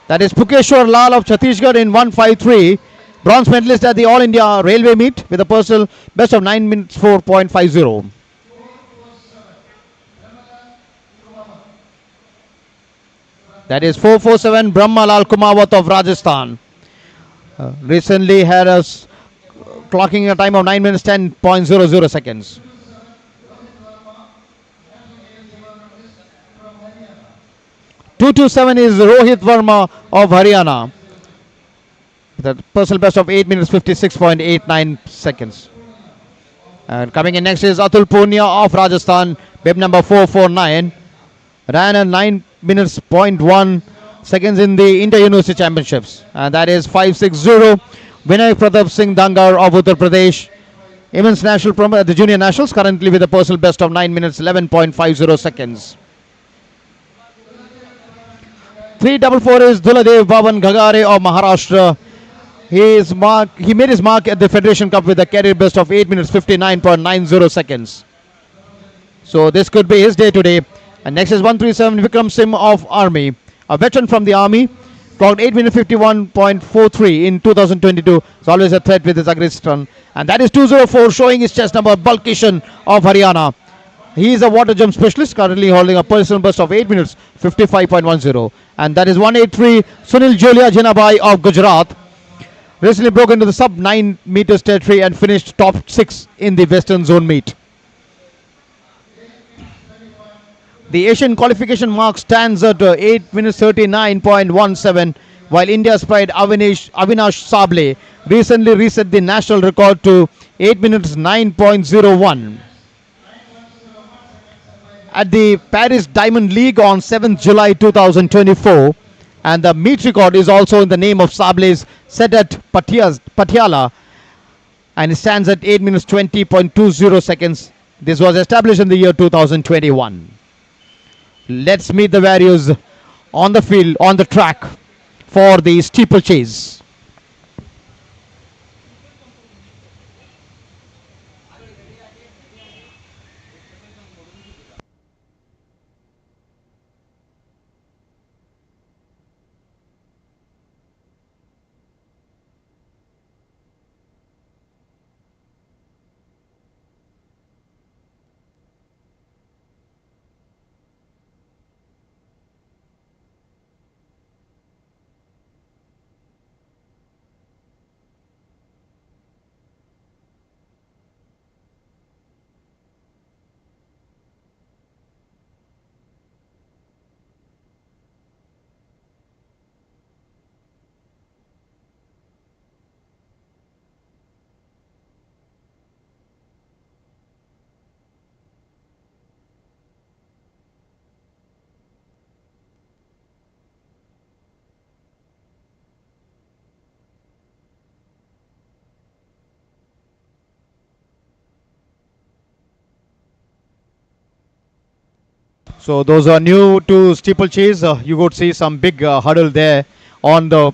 Speaker 1: That is Pukeshwar Lal of Chhattisgarh in 153. Bronze medalist at the All India Railway meet with a personal best of 9 minutes 4.50. That is 447 Brahma Lal Kumawat of Rajasthan. Recently had us clocking a time of 9 minutes 10.00 seconds. .227 is Rohit Verma of Haryana. The personal best of 8 minutes 56.89 seconds. And coming in next is Atul Punia of Rajasthan, bib number 449. Ran a 9 minutes 0.1 seconds in the Inter-University Championships. And that is 560 Vinay Pratap Singh Dangar of Uttar Pradesh. Immense national promo at the Junior Nationals, currently with a personal best of 9 minutes 11.50 seconds. 344 is Dhuladev Bhavan Ghagare of Maharashtra. He made his mark at the Federation Cup with a career best of 8 minutes 59.90 seconds. So this could be his day today. And next is 137 Vikram Sim of Army. A veteran from the Army. Clocked 8 minutes 51.43 in 2022. It's always a threat with his aggressive run. And that is 204 showing his chest number, Balkishan of Haryana. He is a water jump specialist, currently holding a personal best of 8 minutes 55.10. And that is 183 Sunil Jolia Jinabai of Gujarat. Recently broke into the sub 9 meters territory and finished top 6 in the Western Zone meet. The Asian qualification mark stands at 8 minutes 39.17, while India's pride Avinash Sable recently reset the national record to 8 minutes 9.01. At the Paris Diamond League on 7th July 2024, and the meet record is also in the name of Sable's, set at Patiala, and it stands at 8 minutes 20.20 seconds. This was established in the year 2021. Let's meet the warriors on the field, on the track for the steeplechase. So those are new to steeplechase. You could see some big huddle there on the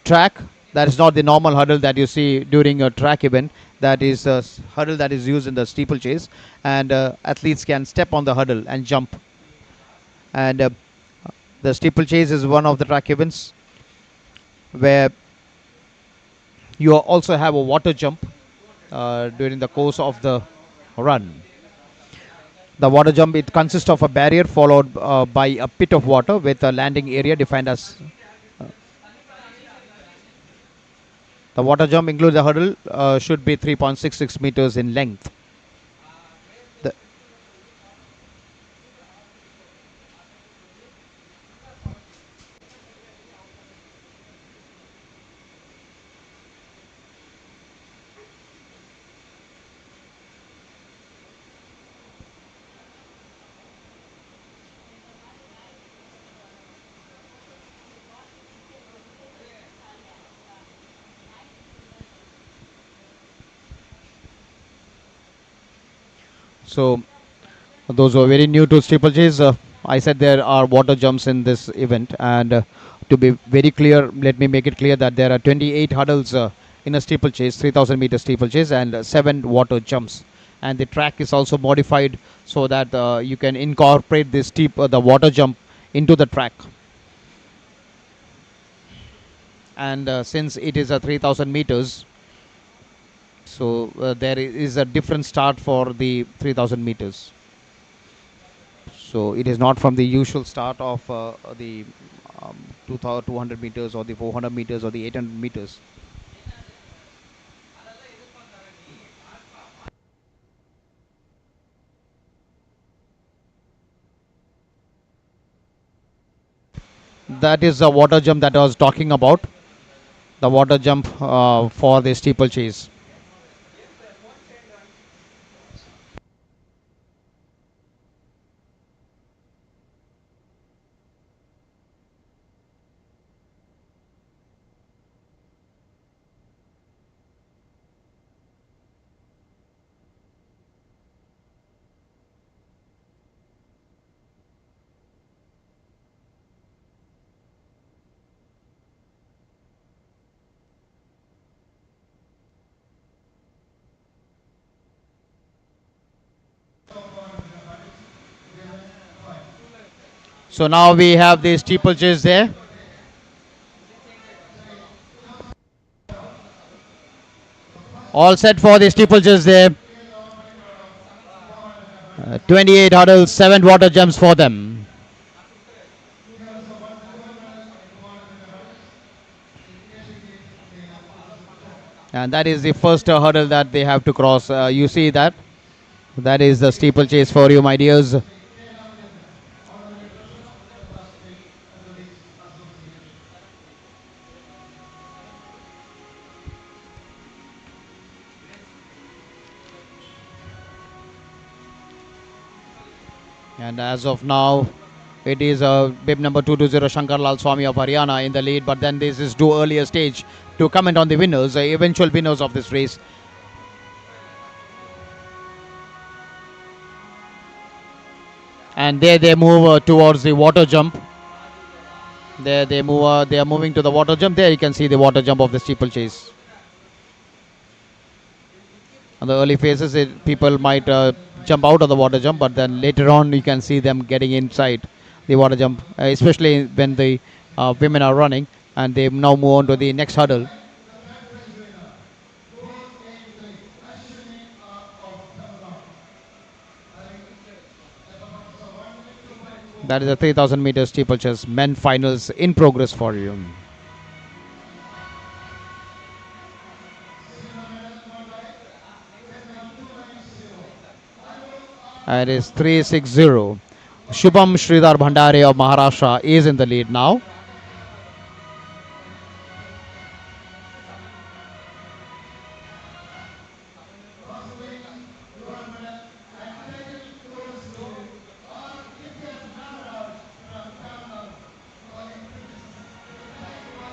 Speaker 1: track. That is not the normal huddle that you see during a track event. That is a huddle that is used in the steeplechase, and athletes can step on the huddle and jump. And the steeplechase is one of the track events where you also have a water jump during the course of the run. The water jump, it consists of a barrier followed by a pit of water with a landing area defined as the water jump includes a hurdle should be 3.66 meters in length. The, so those who are very new to steeplechase, I said there are water jumps in this event, and to be very clear, let me make it clear that there are 28 hurdles in a steeplechase, 3,000 meter steeplechase, and 7 water jumps. And the track is also modified so that you can incorporate this the water jump into the track. And since it is a 3,000 meters, so there is a different start for the 3,000 meters. So it is not from the usual start of the 200 meters or the 400 meters or the 800 meters. That is the water jump that I was talking about. The water jump for the steeplechase. So now we have the steeplechase there. All set for the steeplechase there. 28 hurdles, 7 water jumps for them. And that is the first hurdle that they have to cross. You see that? That is the steeplechase for you, my dears. And as of now, it is bib number 220 Shankar Lal Swami of Haryana in the lead. But then this is too early a stage to comment on the winners, eventual winners of this race. And there they move towards the water jump. There they move. They are moving to the water jump. There you can see the water jump of the steeplechase. On the early phases, people might jump out of the water jump, but then later on you can see them getting inside the water jump, especially when the women are running, and they now move on to the next hurdle. That is a 3,000 meter steeplechase men finals in progress for you. It is 360. Shubham Sridhar Bhandare of Maharashtra is in the lead now.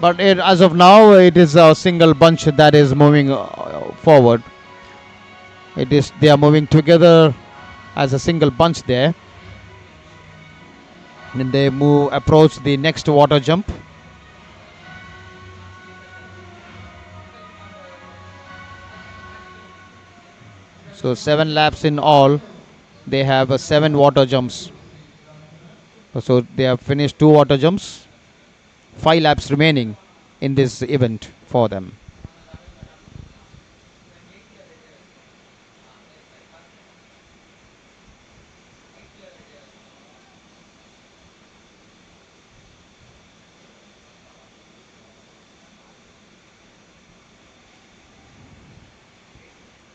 Speaker 1: But as of now, it is a single bunch that is moving forward. It is they are moving together as a single bunch there. Then they approach the next water jump. So 7 laps in all. They have 7 water jumps. So they have finished 2 water jumps. 5 laps remaining in this event for them.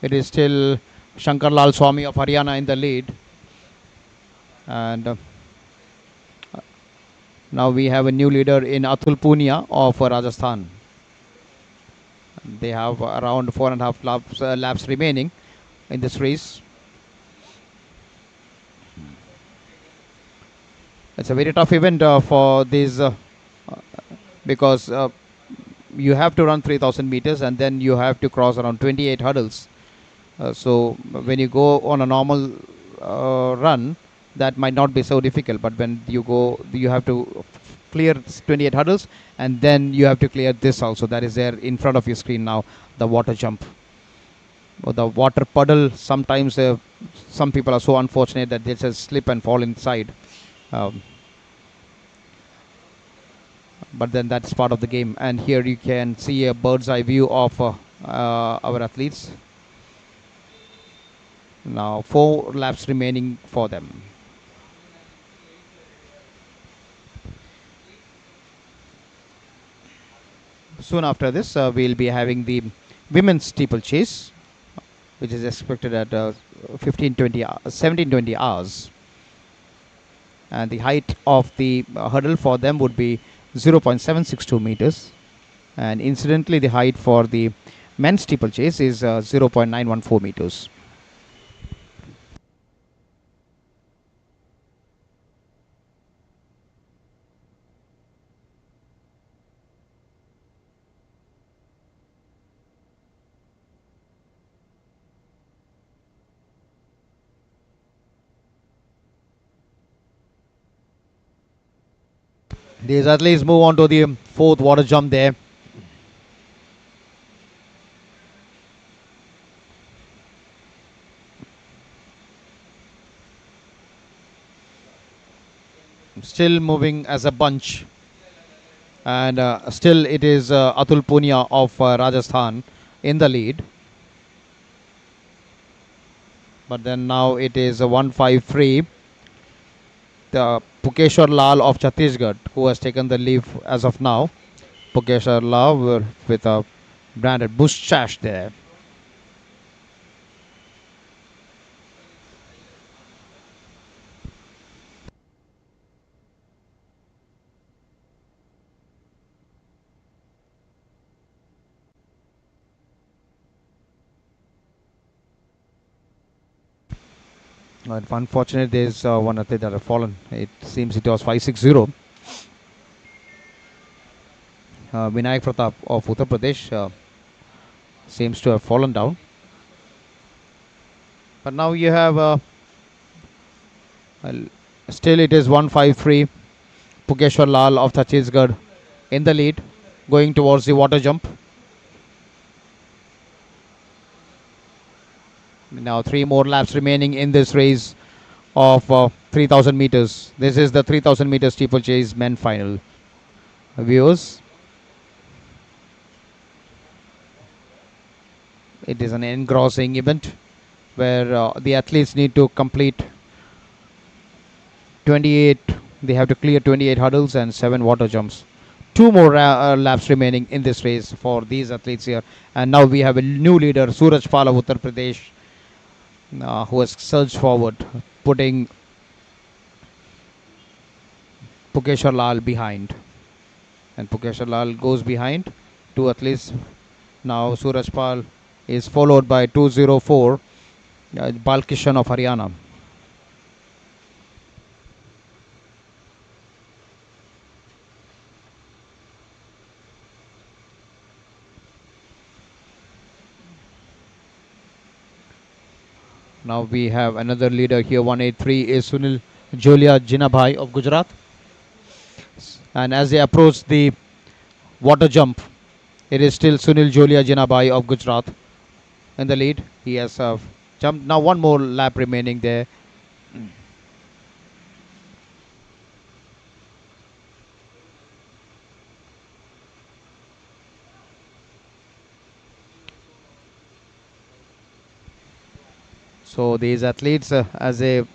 Speaker 1: It is still Shankar Lal Swami of Haryana in the lead. And now we have a new leader in Atul Punia of Rajasthan. They have around 4.5 laps remaining in this race. It's a very tough event for these because you have to run 3000 meters and then you have to cross around 28 hurdles. So when you go on a normal run, that might not be so difficult, but when you go, you have to clear 28 hurdles and then you have to clear this also. That is there in front of your screen now, the water jump or the water puddle. Sometimes some people are so unfortunate that they just slip and fall inside. But then that's part of the game. And here you can see a bird's eye view of our athletes. Now 4 laps remaining for them. Soon after this, we'll be having the women's steeplechase, which is expected at 1720 hours. And the height of the hurdle for them would be 0.762 meters. And incidentally, the height for the men's steeplechase is 0.914 meters. These athletes move on to the 4th water jump there. Still moving as a bunch. And still it is Atul Punia of Rajasthan in the lead. But then now it is 153. The Pukeshwar Lal of Chhattisgarh who has taken the lead as of now. Pukeshwar Lal with a branded mustache there. Unfortunately, there is one athlete that has fallen. It seems it was 560. Vinayak Pratap of Uttar Pradesh seems to have fallen down. But now you have still it is 153. Pukeshwar Lal of Chhattisgarh in the lead, going towards the water jump. Now 3 more laps remaining in this race of 3000 meters. This is the 3000 meter steeplechase men final. Viewers, it is an engrossing event where the athletes need to complete 28. They have to clear 28 hurdles and 7 water jumps. 2 more laps remaining in this race for these athletes here. And now we have a new leader, Suraj Pal of Uttar Pradesh, who has surged forward, putting Pukeshwar Lal behind. And Pukeshwar Lal goes behind 2 athletes. Now Suraj Pal is followed by 204, Balkishan of Haryana. Now we have another leader here. 183 is Sunil Jolia Jinabhai of Gujarat. And as they approach the water jump, it is still Sunil Jolia Jinabai of Gujarat in the lead. He has jumped. Now one more lap remaining there. So these athletes, as they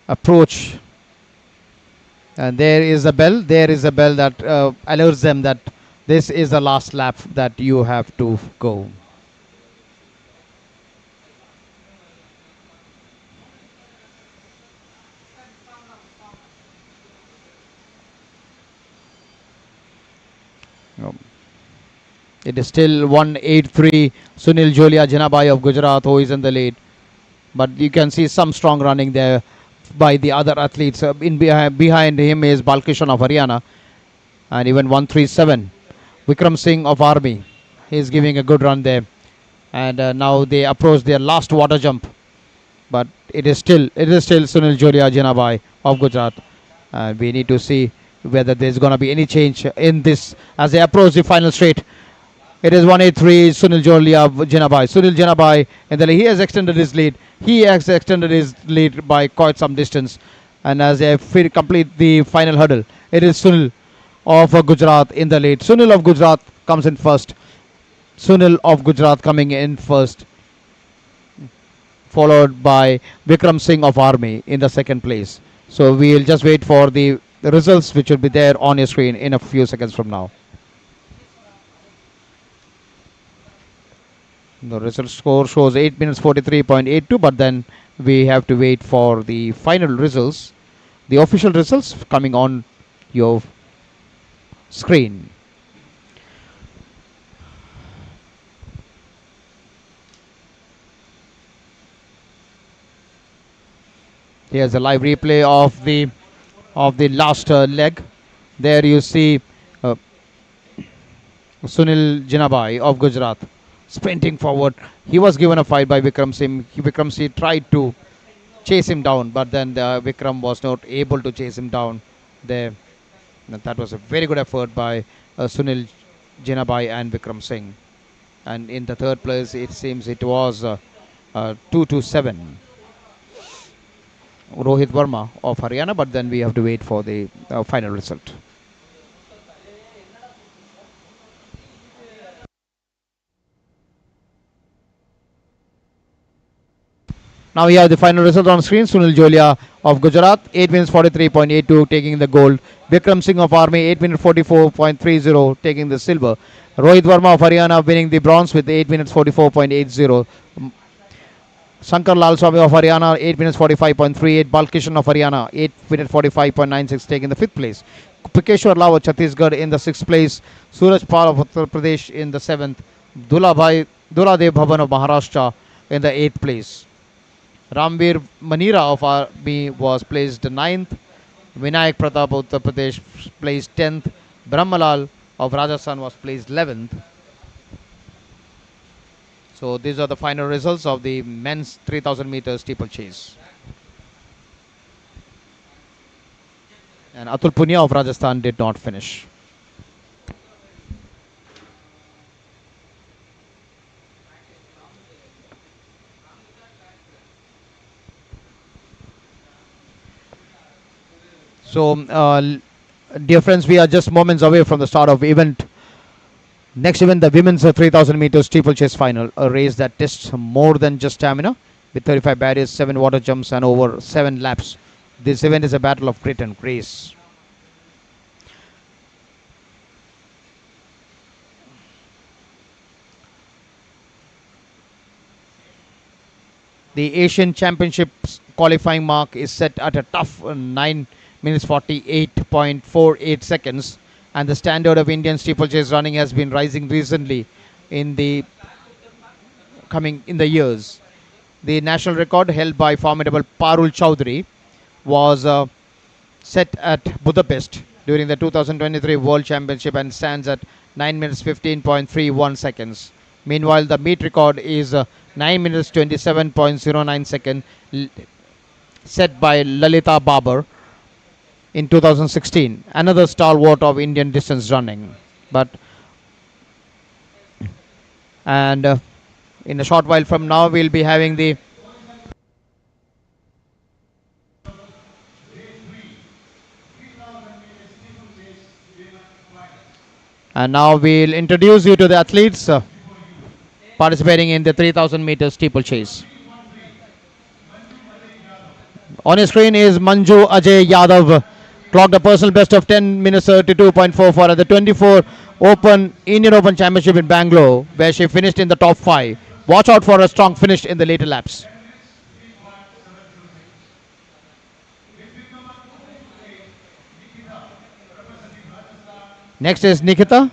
Speaker 1: approach, and there is a bell. There is a bell that alerts them that this is the last lap that you have to go. Um, It is still 183 Sunil Jolia Jinabai of Gujarat who is in the lead. But you can see some strong running there by the other athletes. Behind him is Balkishan of Haryana, and even 137 Vikram Singh of Army. He is giving a good run there. And now they approach their last water jump. But it is still Sunil Jolia Jinabai of Gujarat. And we need to see whether there's going to be any change in this as they approach the final straight. It is 183 Sunil Jolia Jinabai. Sunil Jinabai, and then he has extended his lead. He has extended his lead by quite some distance. And as they complete the final hurdle, it is Sunil of Gujarat in the lead. Sunil of Gujarat comes in first. Sunil of Gujarat coming in first, followed by Vikram Singh of Army in the second place. So we'll just wait for the results, which will be there on your screen in a few seconds from now. The result score shows 8 minutes 43.82, but then we have to wait for the final results, the official results coming on your screen. Here's a live replay of the last leg. There you see Sunil Jinabai of Gujarat sprinting forward. He was given a fight by Vikram Singh. Vikram Singh tried to chase him down, but then Vikram was not able to chase him down there. And that was a very good effort by Sunil Jinabai and Vikram Singh. And in the third place, it seems it was 227 Rohit Verma of Haryana, but then we have to wait for the final result. Now we have the final result on screen. Sunil Jolia of Gujarat, 8 minutes 43.82 taking the gold. Vikram Singh of Army, 8 minutes 44.30 taking the silver. Rohit Verma of Haryana winning the bronze with 8 minutes 44.80. Shankar Lal Swami of Haryana, 8 minutes 45.38. Balkishan of Haryana, 8 minutes 45.96 taking the fifth place. Pikeshwar Lal of Chhattisgarh in the sixth place. Suraj Pal of Uttar Pradesh in the seventh. Duladev Bhavan of Maharashtra in the eighth place. Ramveer Manira of Army was placed ninth. Vinayak Pratap of Uttar Pradesh placed 10th. Brahmalal of Rajasthan was placed 11th. So these are the final results of the men's 3000 meters steeplechase. And Atul Punia of Rajasthan did not finish. So, dear friends, we are just moments away from the start of event. Next event, the women's 3000 meters steeplechase final, a race that tests more than just stamina, with 35 barriers, 7 water jumps, and over 7 laps. This event is a battle of grit and grace. The Asian Championships qualifying mark is set at a tough 9 minutes 48.48 seconds, and the standard of Indian steeplechase running has been rising recently in the years. The national record held by formidable Parul Chowdhury was set at Budapest during the 2023 World Championship and stands at 9 minutes 15.31 seconds. Meanwhile, the meet record is 9 minutes 27.09 seconds set by Lalita Babar in 2016. Another stalwart of Indian distance running. But and in a short while from now, we'll be having the and now we'll introduce you to the athletes participating in the 3000 meter steeplechase. On your screen is Manju Ajay Yadav, clocked a personal best of 10 minutes 32.44 at the 24 Indian Open Championship in Bangalore, where she finished in the top 5. Watch out for a strong finish in the later laps. Next is Nikita.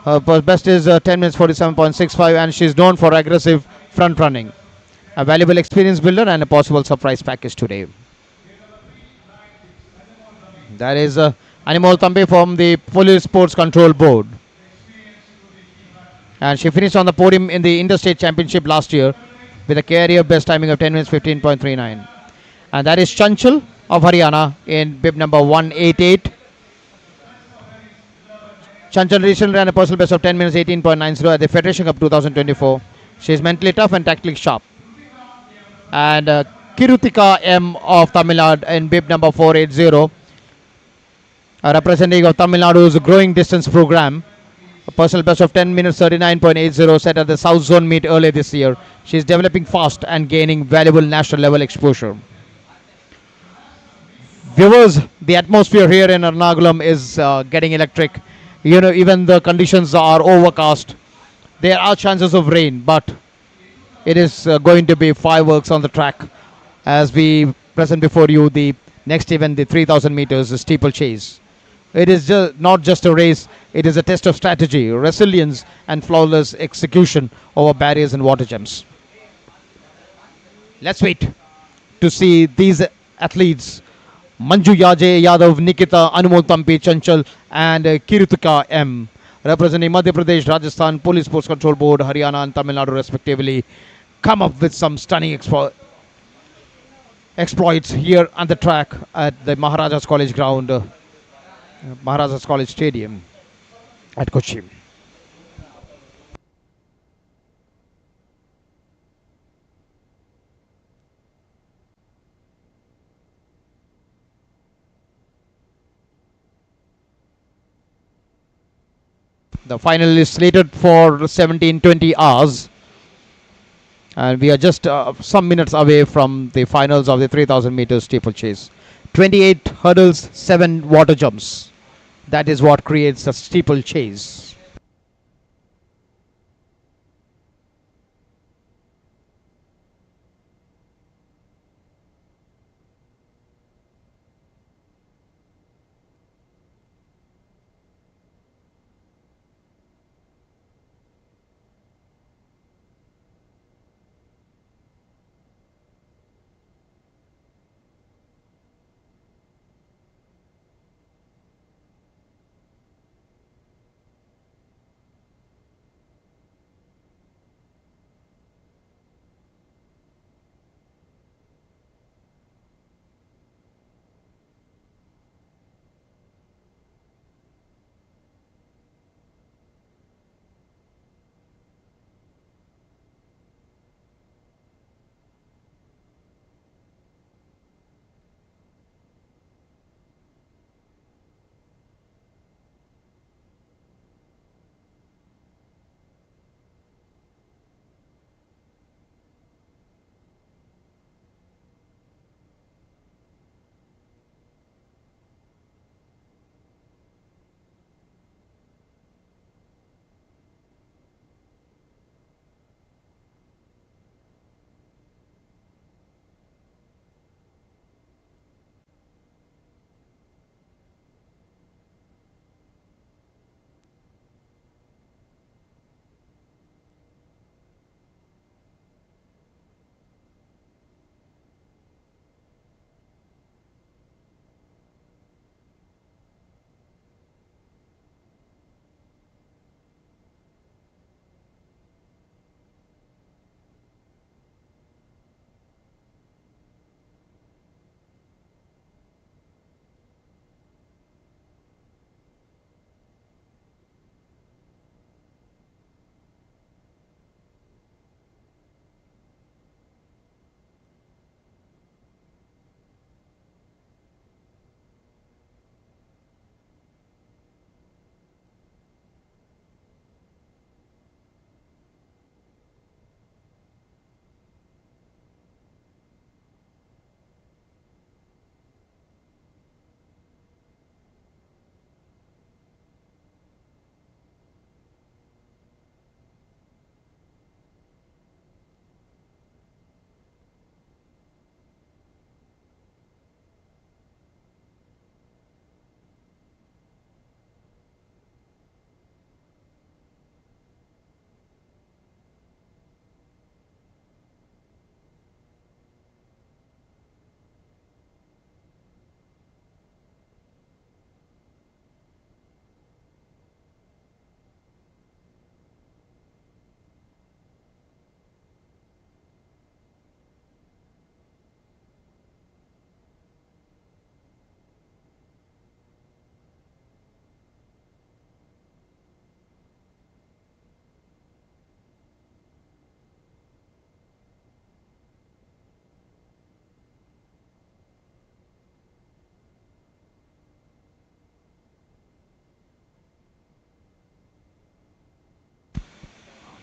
Speaker 1: Her best is 10 minutes 47.65, and she's known for aggressive front running. A valuable experience builder and a possible surprise package today. That is Animal Thambi from the Police Sports Control Board. And she finished on the podium in the Interstate Championship last year with a career best timing of 10 minutes 15.39. And that is Chanchal of Haryana in bib number 188. Chanchal recently ran a personal best of 10 minutes 18.90 at the Federation Cup 2024. She is mentally tough and tactically sharp. And Kirutika M of Tamil Nadu in bib number 480, a representative of Tamil Nadu's growing distance program. A personal best of 10 minutes 39.80 set at the South Zone meet earlier this year. She is developing fast and gaining valuable national level exposure. Viewers, the atmosphere here in Ernakulam is getting electric. You know, even the conditions are overcast. There are chances of rain, but it is going to be fireworks on the track as we present before you the next event, the 3000 meters steeplechase. It is not just a race, it is a test of strategy, resilience, and flawless execution over barriers and water gems. Let's wait to see these athletes Manju Yadav, Nikita, Anmol Thambi, Chanchal, and Kirutika M, representing Madhya Pradesh, Rajasthan, Police Sports Control Board, Haryana, and Tamil Nadu, respectively, come up with some stunning exploits here on the track at the Maharajas College ground, Maharajas College Stadium at Kochi. The final is slated for 17:20 hours, and we are just some minutes away from the finals of the 3000 meters steeplechase. 28 hurdles, 7 water jumps. That is what creates a steeplechase.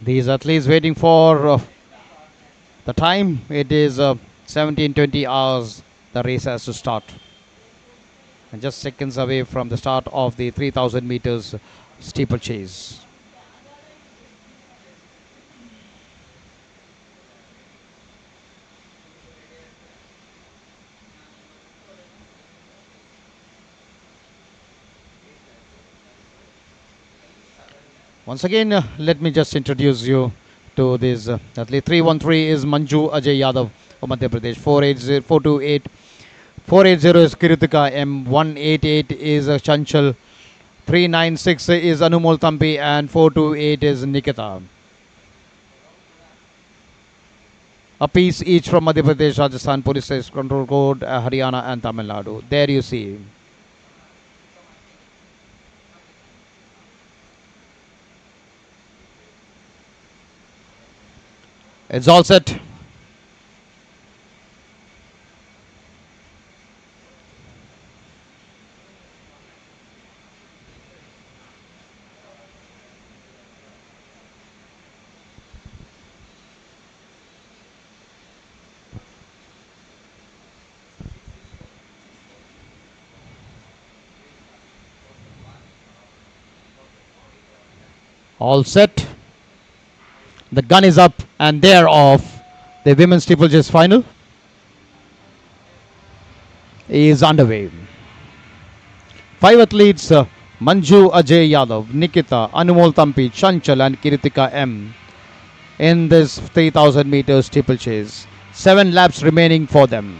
Speaker 1: These athletes waiting for the time. It is 17:20 hours. The race has to start. And just seconds away from the start of the 3000 meters steeplechase. Once again, let me just introduce you to this athlete. 313 is Manju Ajay Yadav of Madhya Pradesh. 480, 428, 480 is Kiritika M. 188 is Chanchal. 396 is Anumol Thampi and 428 is Nikita. A piece each from Madhya Pradesh, Rajasthan, Police Control Code, Haryana and Tamil Nadu. There you see. It's all set. All set. The gun is up and they're off. The women's steeplechase final is underway. 5 athletes Manju Ajay Yadav, Nikita, Anumol Thampi, Chanchal and Kiritika M in this 3000 meters steeplechase. 7 laps remaining for them.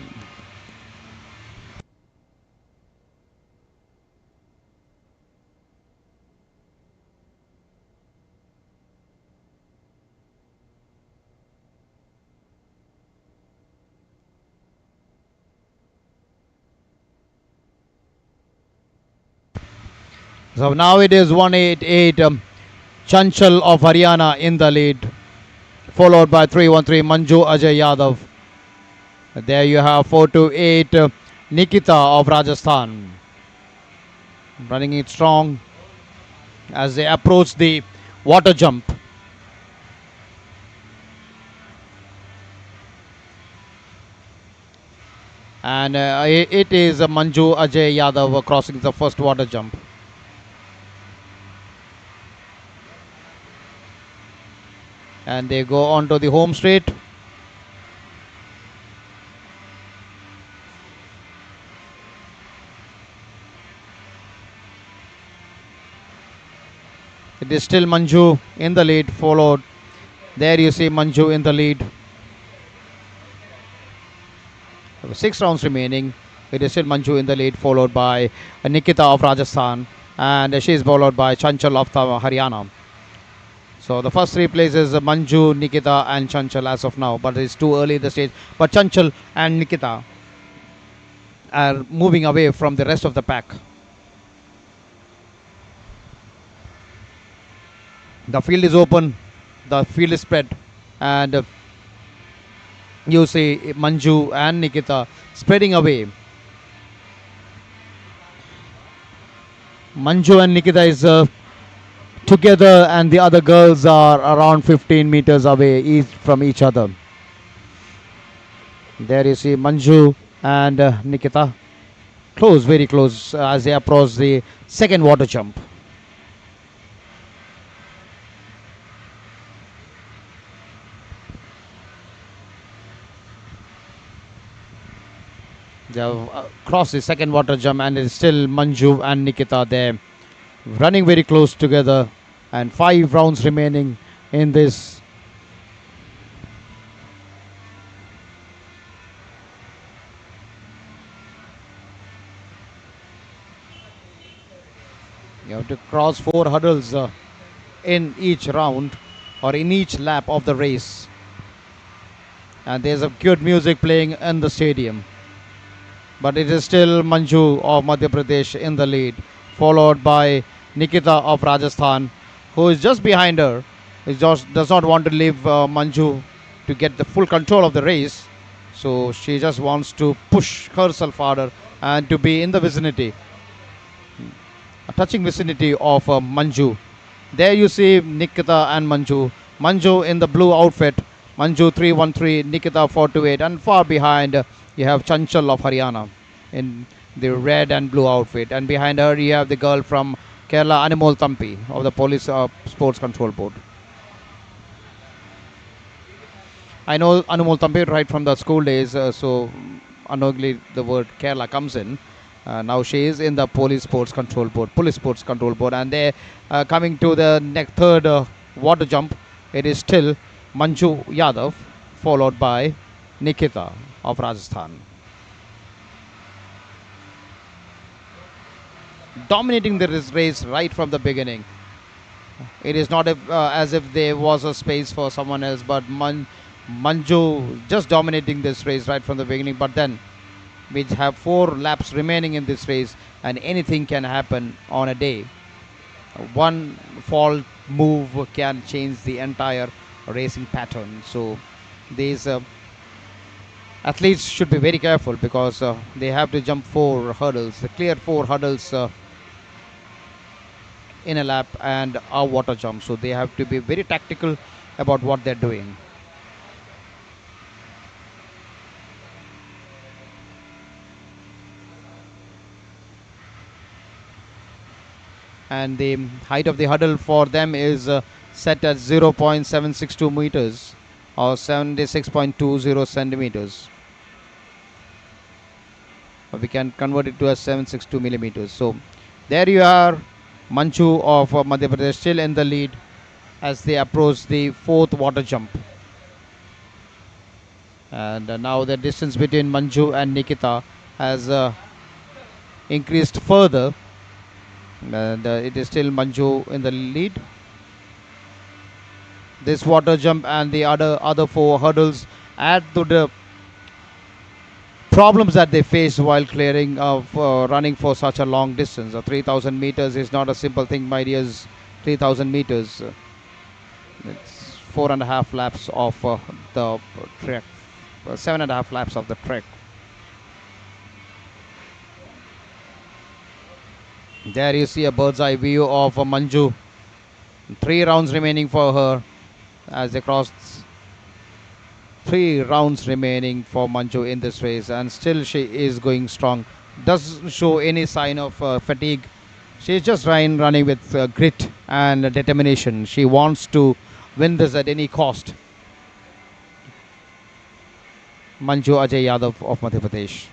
Speaker 1: So now it is 188 Chanchal of Haryana in the lead, followed by 313 Manju Ajay Yadav. There you have 428 Nikita of Rajasthan, running it strong as they approach the water jump. And it is Manju Ajay Yadav crossing the first water jump. And they go on to the home straight. It is still Manju in the lead, followed. There you see Manju in the lead. 6 rounds remaining. It is still Manju in the lead, followed by Nikita of Rajasthan. And she is followed by Chanchal of Haryana. So the first 3 places Manju, Nikita and Chanchal as of now. But it's too early in the stage. But Chanchal and Nikita are moving away from the rest of the pack. The field is open. The field is spread. And you see Manju and Nikita spreading away. Manju and Nikita is together and the other girls are around 15 meters away each from each other. There you see Manju and Nikita close, very close as they approach the second water jump. They have crossed the second water jump and it's still Manju and Nikita there running very close together, and 5 rounds remaining in this. You have to cross 4 hurdles in each round or in each lap of the race. And there's a good music playing in the stadium. But it is still Manju of Madhya Pradesh in the lead, followed by Nikita of Rajasthan, who is just behind her. He just does not want to leave Manju to get the full control of the race. So she just wants to push herself harder and to be in the vicinity, a touching vicinity of Manju. There you see Nikita and Manju Manju in the blue outfit. Manju 313, Nikita 428, and far behind you have Chanchal of Haryana in the red and blue outfit. And behind her you have the girl from Kerala, Animal Tampi of the Police Sports Control Board. I know Anumol Tampi right from the school days, so unknowingly the word Kerala comes in. Now she is in the Police Sports Control Board, and they coming to the next third water jump. It is still Manju Yadav, followed by Nikita of Rajasthan, dominating the race right from the beginning. It is not as if there was a space for someone else, but Manju just dominating this race right from the beginning. But then we have 4 laps remaining in this race, and anything can happen on a day. One fault move can change the entire racing pattern. So these athletes should be very careful because they have to jump 4 hurdles, clear 4 hurdles in a lap and a water jump. So they have to be very tactical about what they're doing. And the height of the hurdle for them is set at 0.762 meters or 76.20 centimeters. We can convert it to a 762 millimeters. So there you are, Manju of Madhya Pradesh still in the lead as they approach the 4th water jump. And now the distance between Manju and Nikita has increased further, and it is still Manju in the lead. This water jump and the other 4 hurdles add to the problems that they face while clearing of running for such a long distance. 3,000 meters is not a simple thing, my dears. 3,000 meters. It's 4.5 laps of the trek, 7.5 laps of the trek. There you see a bird's eye view of Manju. 3 rounds remaining for her as they cross 3 rounds remaining for Manju in this race, and still she is going strong. Doesn't show any sign of fatigue. She's just running with grit and determination. She wants to win this at any cost. Manju Ajay Yadav of Madhya Pradesh.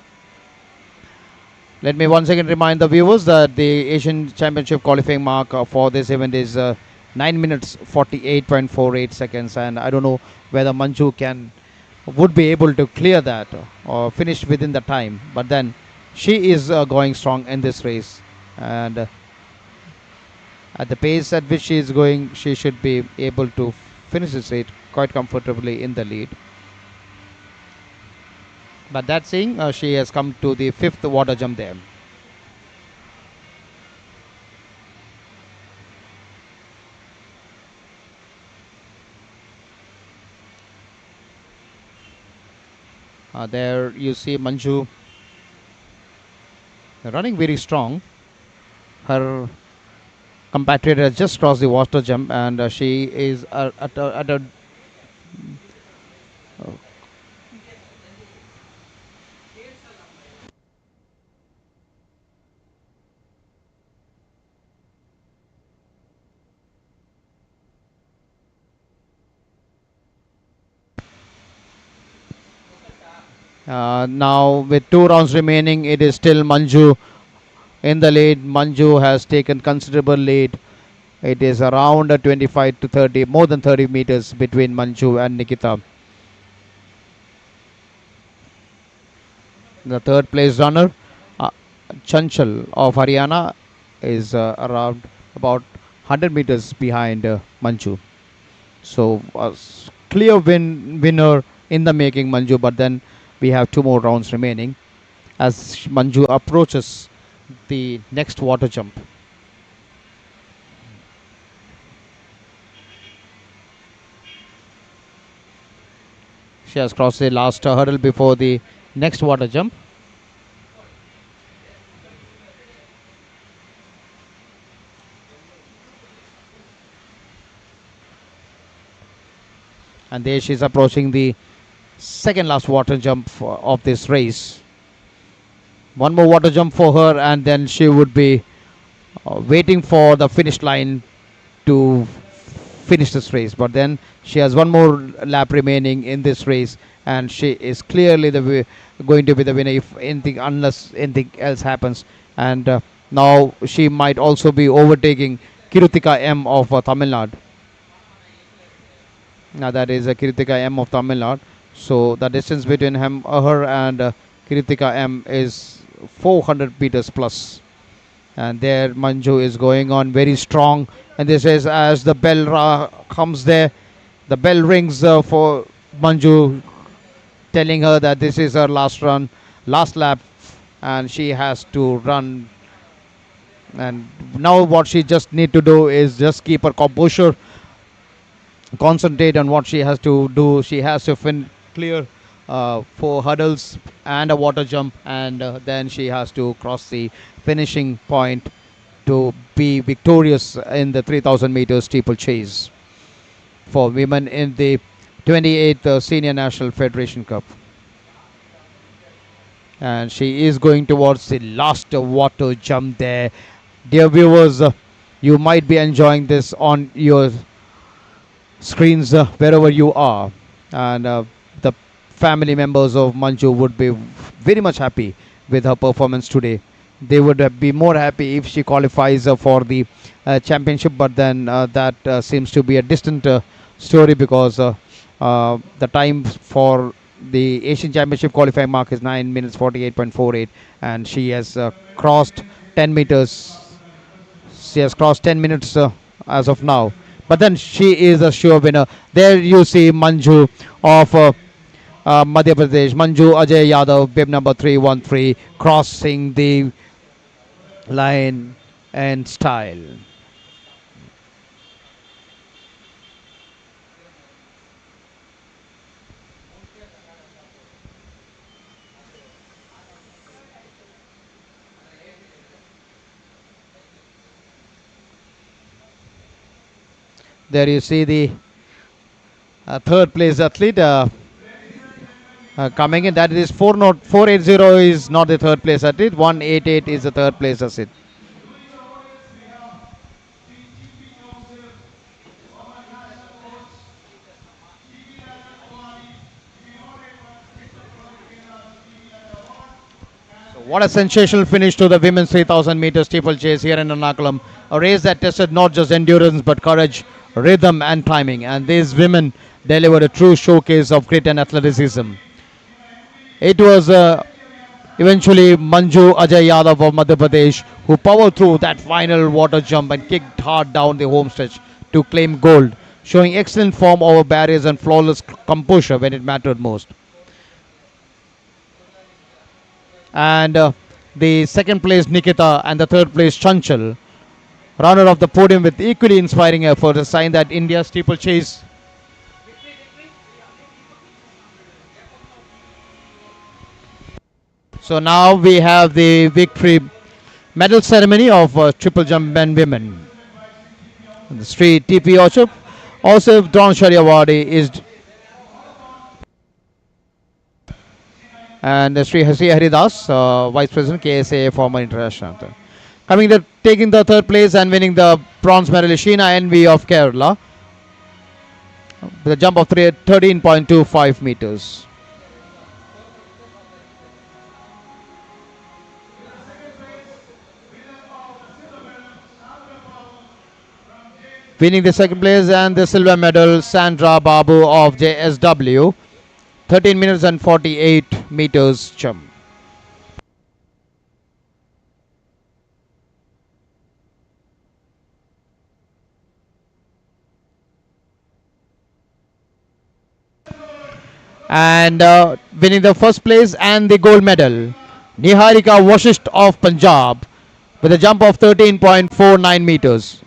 Speaker 1: Let me once again remind the viewers that the Asian Championship qualifying mark for this event is 9 minutes 48.48 seconds, and I don't know whether Manju would be able to clear that or finish within the time, but then she is going strong in this race, and at the pace at which she is going, she should be able to finish this race quite comfortably in the lead. But that saying, she has come to the 5th water jump there. There you see Manju running very strong. Her compatriot has just crossed the water jump, and she is at a now with 2 rounds remaining, it is still Manju in the lead. Manju has taken considerable lead. It is around 25 to 30, more than 30 meters between Manju and Nikita. The third place runner, uh, Chanchal of Haryana, is around about 100 meters behind Manju. So a clear winner in the making, Manju. But then we have 2 more rounds remaining as Manju approaches the next water jump. She has crossed the last hurdle before the next water jump. And there she's approaching the second last water jump of this race. One more water jump for her, and then she would be waiting for the finish line to finish this race. But then she has one more lap remaining in this race, and she is clearly going to be the winner if anything, unless anything else happens. And now she might also be overtaking Kirutika M of Tamil Nadu. Now that is Kiritika M of Tamil Nadu. So the distance between her and Kiritika M is 400 meters plus. And there Manju is going on very strong. And this is as the bell comes there. The bell rings for Manju, telling her that this is her last run, last lap, and she has to run. And now what she just need to do is just keep her composure, concentrate on what she has to do. She has to clear 4 hurdles and a water jump, and then she has to cross the finishing point to be victorious in the 3000 meters steeplechase for women in the 28th Senior National Federation Cup. And she is going towards the last water jump there. Dear viewers, you might be enjoying this on your screens wherever you are, and the family members of Manju would be very much happy with her performance today. They would be more happy if she qualifies for the championship, but then that seems to be a distant story, because the time for the Asian Championship qualifying mark is 9 minutes 48.48, and she has crossed 10 meters. She has crossed 10 minutes as of now. But then she is a sure winner. There you see Manju of Madhya Pradesh, Manju Ajay Yadav, bib number 313, crossing the line in style. There you see the third place athlete coming in. That is 480 is not the third place athlete. 188 is the third place athlete. What a sensational finish to the women's 3000 meter steeplechase here in Ernakulam. A race that tested not just endurance but courage, rhythm and timing. And these women delivered a true showcase of grit and athleticism. It was eventually Manju Ajay Yadav of Madhya Pradesh who powered through that final water jump and kicked hard down the home stretch to claim gold, showing excellent form over barriers and flawless composure when it mattered most. And the second place Nikita and the third place Chanchal, runner of the podium with equally inspiring effort, a sign that India's steeplechase So now we have the victory medal ceremony of triple jump men women. The Sri TP Orchard, also Dronacharya Awadi is, and Sri Hasi Haridas, Vice President KSA, former international. Taking the third place and winning the bronze medal is Sheena NV of Kerala with a jump of 13.25 meters. Winning the second place and the silver medal, Sandra Babu of JSW, 13 minutes and 48 meters jump. And winning the first place and the gold medal, Niharika Vashisht of Punjab with a jump of 13.49 meters.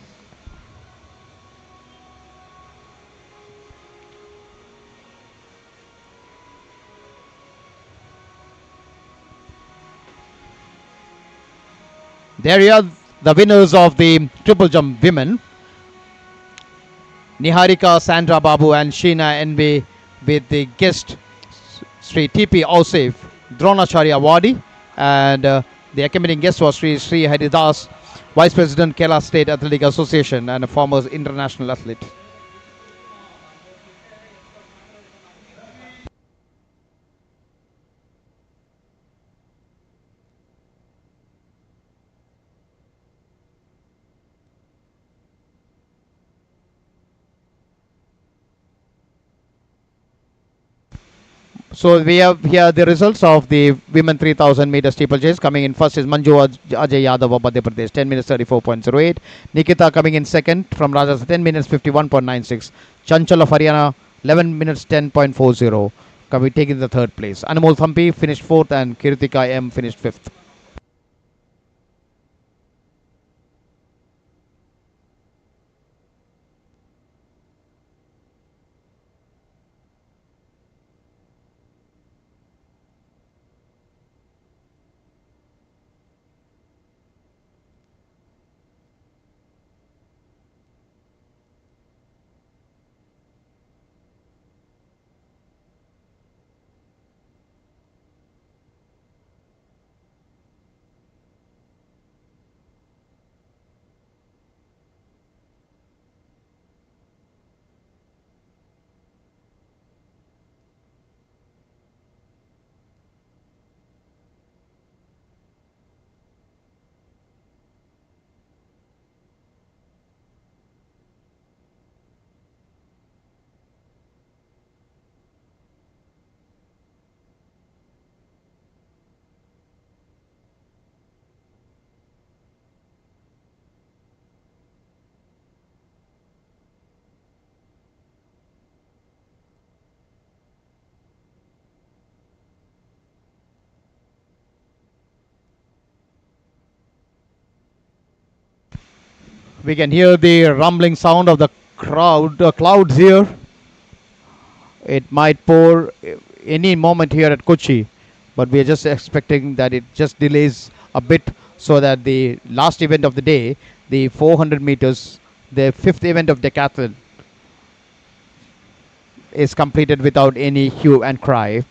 Speaker 1: There you are, the winners of the triple jump women. Niharika, Sandra Babu, and Sheena NB with the guest Sri TP Ausif, Dronacharya Wadi, and the accompanying guest was Sri Haridas, Vice President, Kerala State Athletic Association, and a former international athlete. So we have here the results of the women 3000 meter steeplechase. Coming in first is Manju Ajay Yadav of Madhya Pradesh, 10 minutes 34.08. Nikita coming in second from Rajasthan, 10 minutes 51.96. Chanchal of Haryana, 11 minutes 10.40. Coming taking the third place. Anmol Thampi finished fourth and Kirtika M finished fifth. We can hear the rumbling sound of the clouds here. It might pour any moment here at Kochi, but we are just expecting that it just delays a bit so that the last event of the day, the 400 meters, the fifth event of decathlon, is completed without any hue and cry.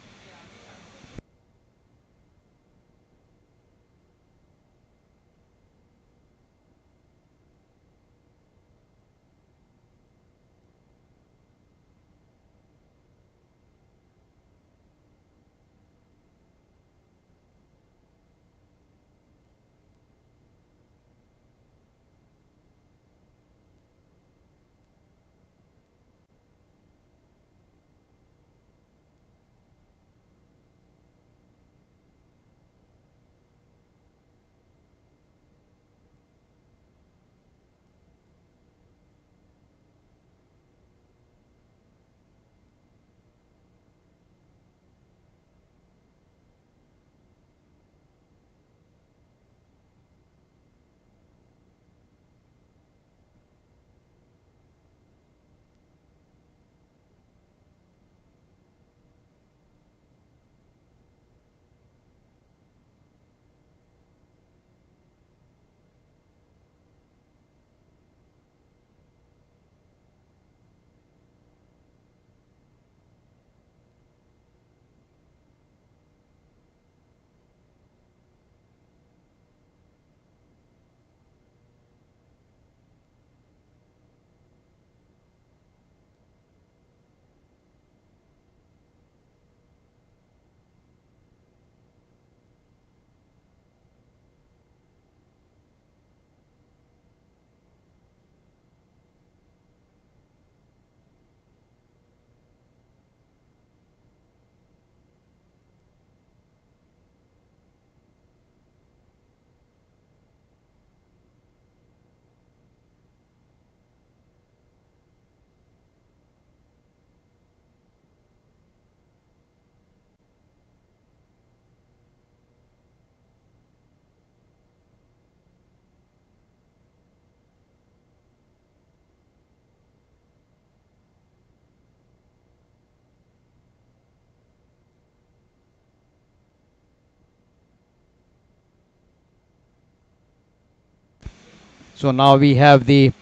Speaker 1: So now we have the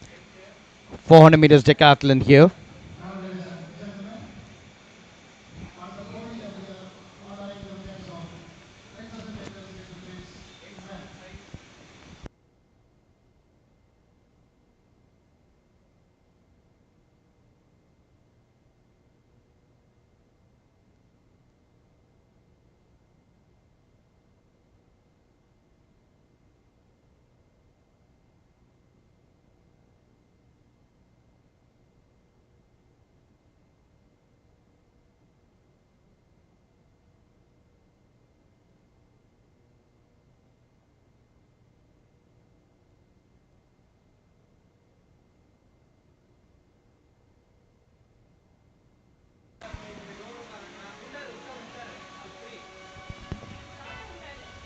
Speaker 1: 400 meters decathlon here.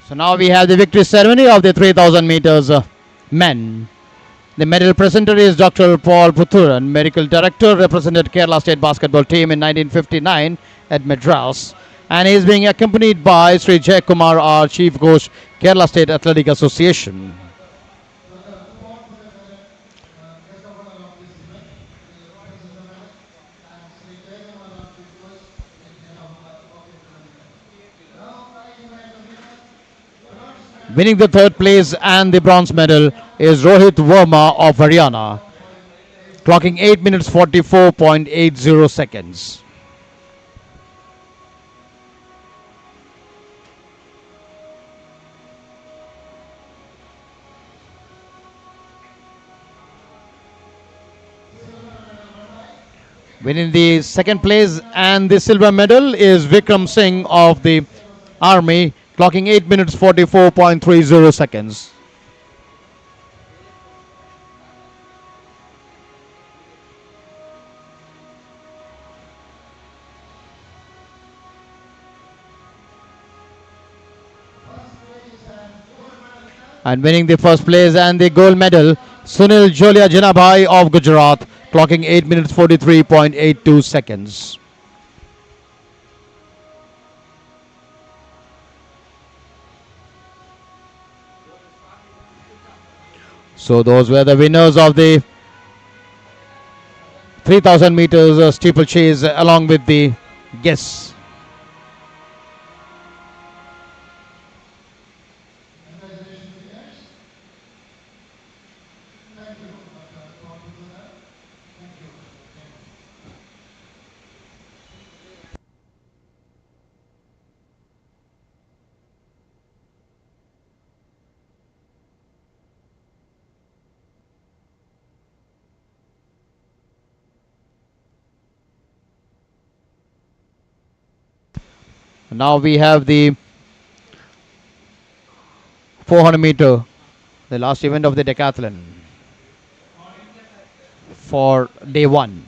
Speaker 1: So now we have the victory ceremony of the 3000 meters men. The medal presenter is Dr. Paul Puthuran, medical director, represented Kerala State basketball team in 1959 at Madras, and he is being accompanied by Sri Jay Kumar, our chief coach, Kerala State Athletic Association. Winning the third place and the bronze medal is Rohit Verma of Haryana, clocking 8 minutes 44.80 seconds. Winning the second place and the silver medal is Vikram Singh of the Army, clocking 8 minutes 44.30 seconds. And winning the first place and the gold medal, Sunil Jolia Jinabhai of Gujarat, clocking 8 minutes 43.82 seconds. So those were the winners of the 3000 meters steeplechase along with the guests. Now we have the 400 meter, the last event of the decathlon for day one.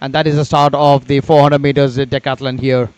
Speaker 1: And that is the start of the 400 meters decathlon here.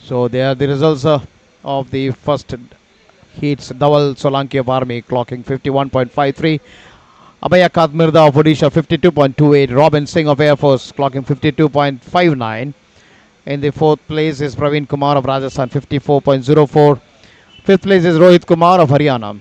Speaker 1: So they are the results of the first heats. Dawal Solanki of Army clocking 51.53. Abhaya Katmirda of Odisha 52.28. Robin Singh of Air Force clocking 52.59. In the fourth place is Praveen Kumar of Rajasthan 54.04. Fifth place is Rohit Kumar of Haryana.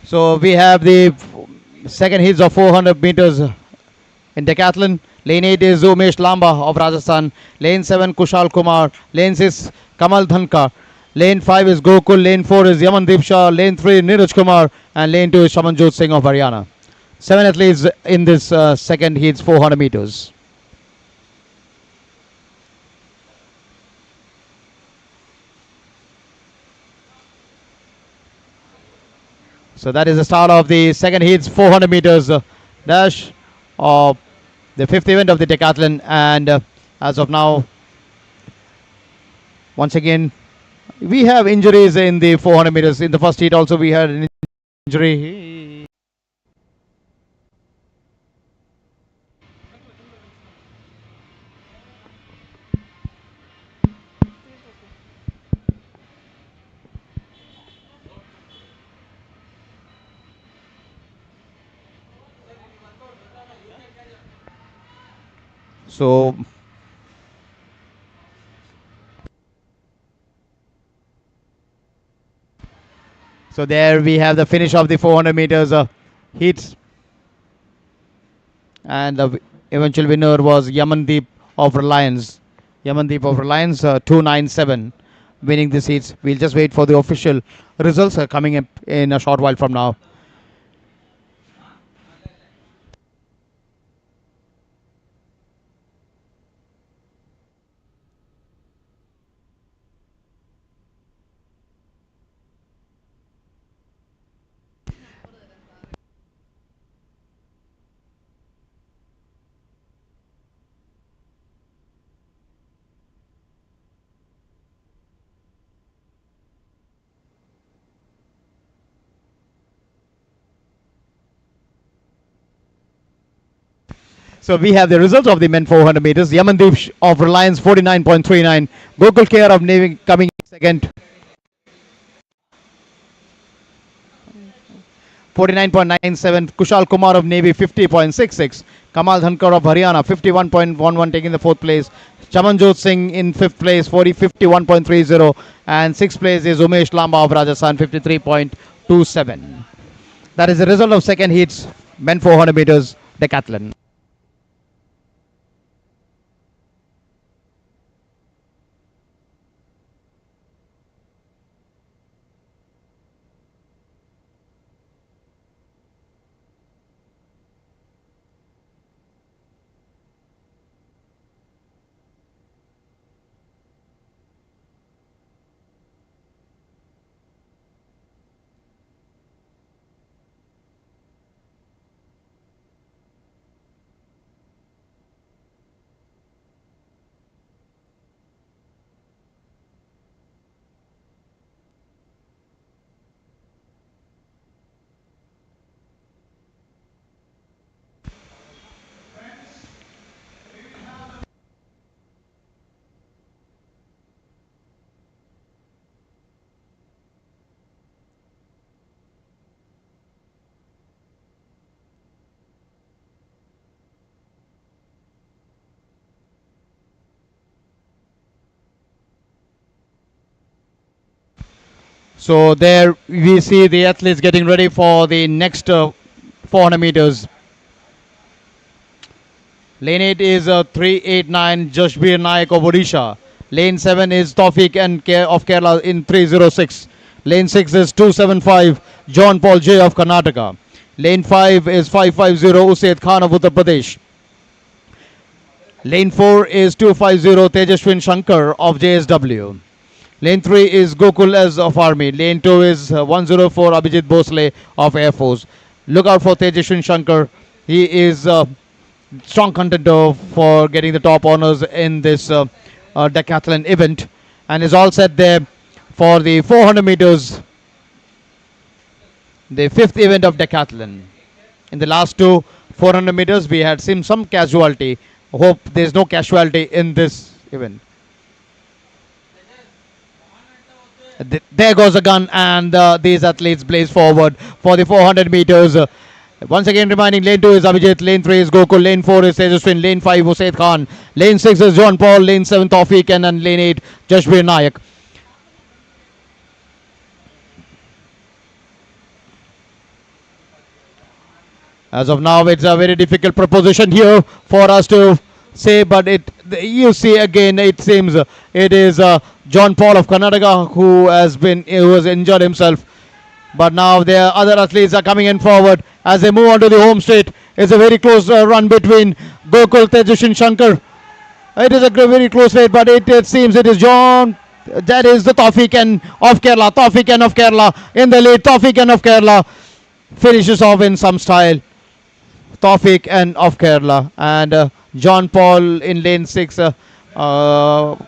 Speaker 1: So we have the second heats of 400 meters in decathlon. Lane 8 is Umesh Lamba of Rajasthan. Lane 7 Kushal Kumar. Lane 6 Kamal Dhankar. Lane 5 is Gokul. Lane 4 is Yamandeep Shah. Lane 3 Neeraj Kumar. And lane 2 is Shamanjot Singh of Haryana. 7 athletes in this second heats 400 meters. So that is the start of the second heats 400 meters dash of the fifth event of the decathlon. And as of now, once again, we have injuries in the 400 meters. In the first heat also we had an injury. So so there we have the finish of the 400 meters heats, and the eventual winner was Yamandeep of Reliance. Yamandeep of Reliance 297 winning the heats. We'll just wait for the official results coming up in a short while from now. So we have the results of the men 400 meters. Yamandeep of Reliance 49.39. Gokul Kher of Navy coming second 49.97. Kushal Kumar of Navy 50.66. Kamal Dhankar of Haryana 51.11 taking the fourth place. Chamanjot Singh in fifth place 51.30. And sixth place is Umesh Lamba of Rajasthan 53.27. That is the result of second heats men 400 meters decathlon. So there we see the athletes getting ready for the next 400 meters. Lane 8 is 389 Jashbir Naik of Odisha. Lane 7 is Tawfiq and of Kerala in 306. Lane 6 is 275 John Paul J of Karnataka. Lane 5 is 550 Usaid Khan of Uttar Pradesh. Lane 4 is 250 Tejashwin Shankar of JSW. Lane 3 is Gokul S of Army. Lane 2 is 104 Abhijit Bhosle of Air Force. Look out for Tejashwin Shankar. He is strong contender for getting the top honors in this decathlon event and is all set there for the 400 meters, the fifth event of decathlon. In the last two 400 meters, we had seen some casualty. Hope there's no casualty in this event. There goes a gun, and these athletes blaze forward for the 400 meters. Once again, reminding lane 2 is Abhijit, lane 3 is Gokul, lane 4 is Tejaswin, lane 5 Usaid Khan, lane 6 is John Paul, lane 7 Tawfiq, and lane 8 Jashbir Naik. As of now, it's a very difficult proposition here for us to say, but you see again, it seems it is John Paul of Karnataka who has injured himself. But now the other athletes are coming in forward as they move on to the home straight. It's a very close run between Gokul, Tejaswin Shankar. It is a very close fight, but it seems it is John. That is the Tawfiq of Kerala. Tawfiq of Kerala in the lead. Tawfiq of Kerala finishes off in some style. Tawfiq of Kerala and John Paul in lane 6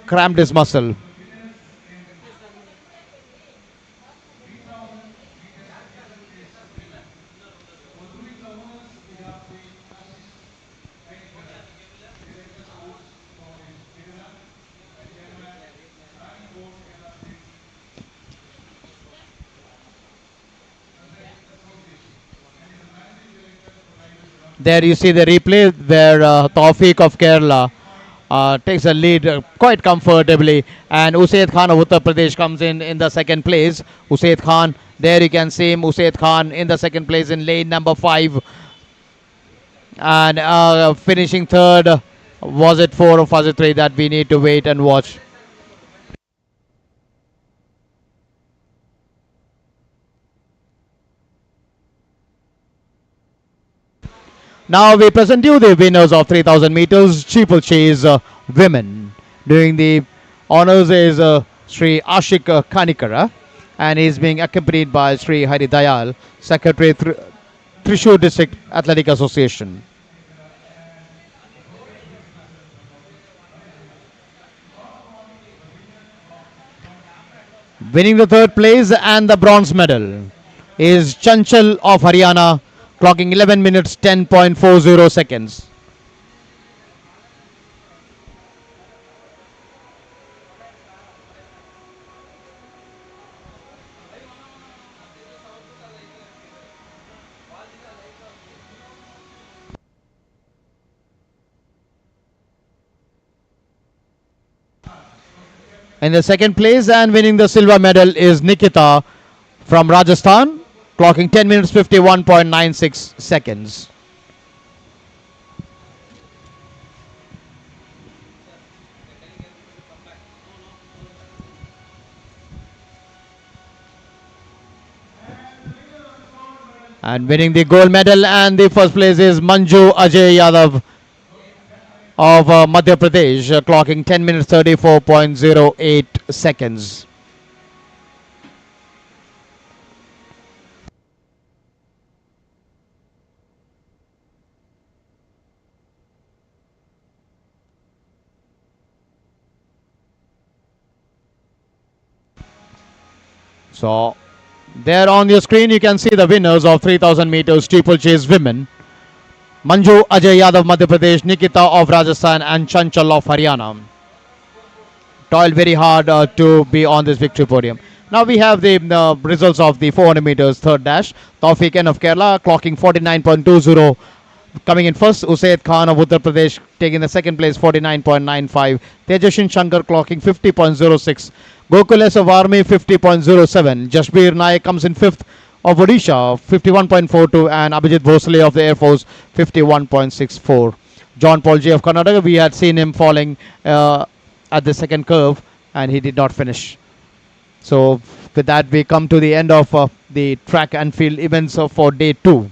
Speaker 1: cramped his muscle. There you see the replay where Tawfiq of Kerala takes a lead quite comfortably, and Usaid Khan of Uttar Pradesh comes in the second place. Usaid Khan, there you can see him, Usaid Khan in the second place in lane number 5, and finishing third. Was it 4 or was it 3? That we need to wait and watch. Now we present you the winners of 3000 meters steeplechase women. Doing the honors is Sri Ashik Kanikara, and he is being accompanied by Sri Hari Dayal, Secretary Thrissur District Athletic Association. Winning the third place and the bronze medal is Chanchal of Haryana, clocking 11 minutes 10.40 seconds. In the second place and winning the silver medal is Nikita from Rajasthan, clocking 10 minutes 51.96 seconds. And winning the gold medal and the first place is Manju Ajay Yadav of Madhya Pradesh, clocking 10 minutes 34.08 seconds. So there on your screen you can see the winners of 3000 meters steeplechase women. Manju Ajay Yadav Madhya Pradesh, Nikita of Rajasthan and Chanchal of Haryana. Toiled very hard to be on this victory podium. Now we have the results of the 400 meters third dash. Tawfiq of Kerala clocking 49.20. Coming in first, Usaid Khan of Uttar Pradesh taking the second place, 49.95. Tejaswin Shankar clocking 50.06. Gokules of Army 50.07. Jashbir Naik comes in 5th of Odisha 51.42, and Abhijit Bhosle of the Air Force 51.64. John Paul J of Karnataka, we had seen him falling at the second curve and he did not finish. So with that we come to the end of the track and field events for day 2.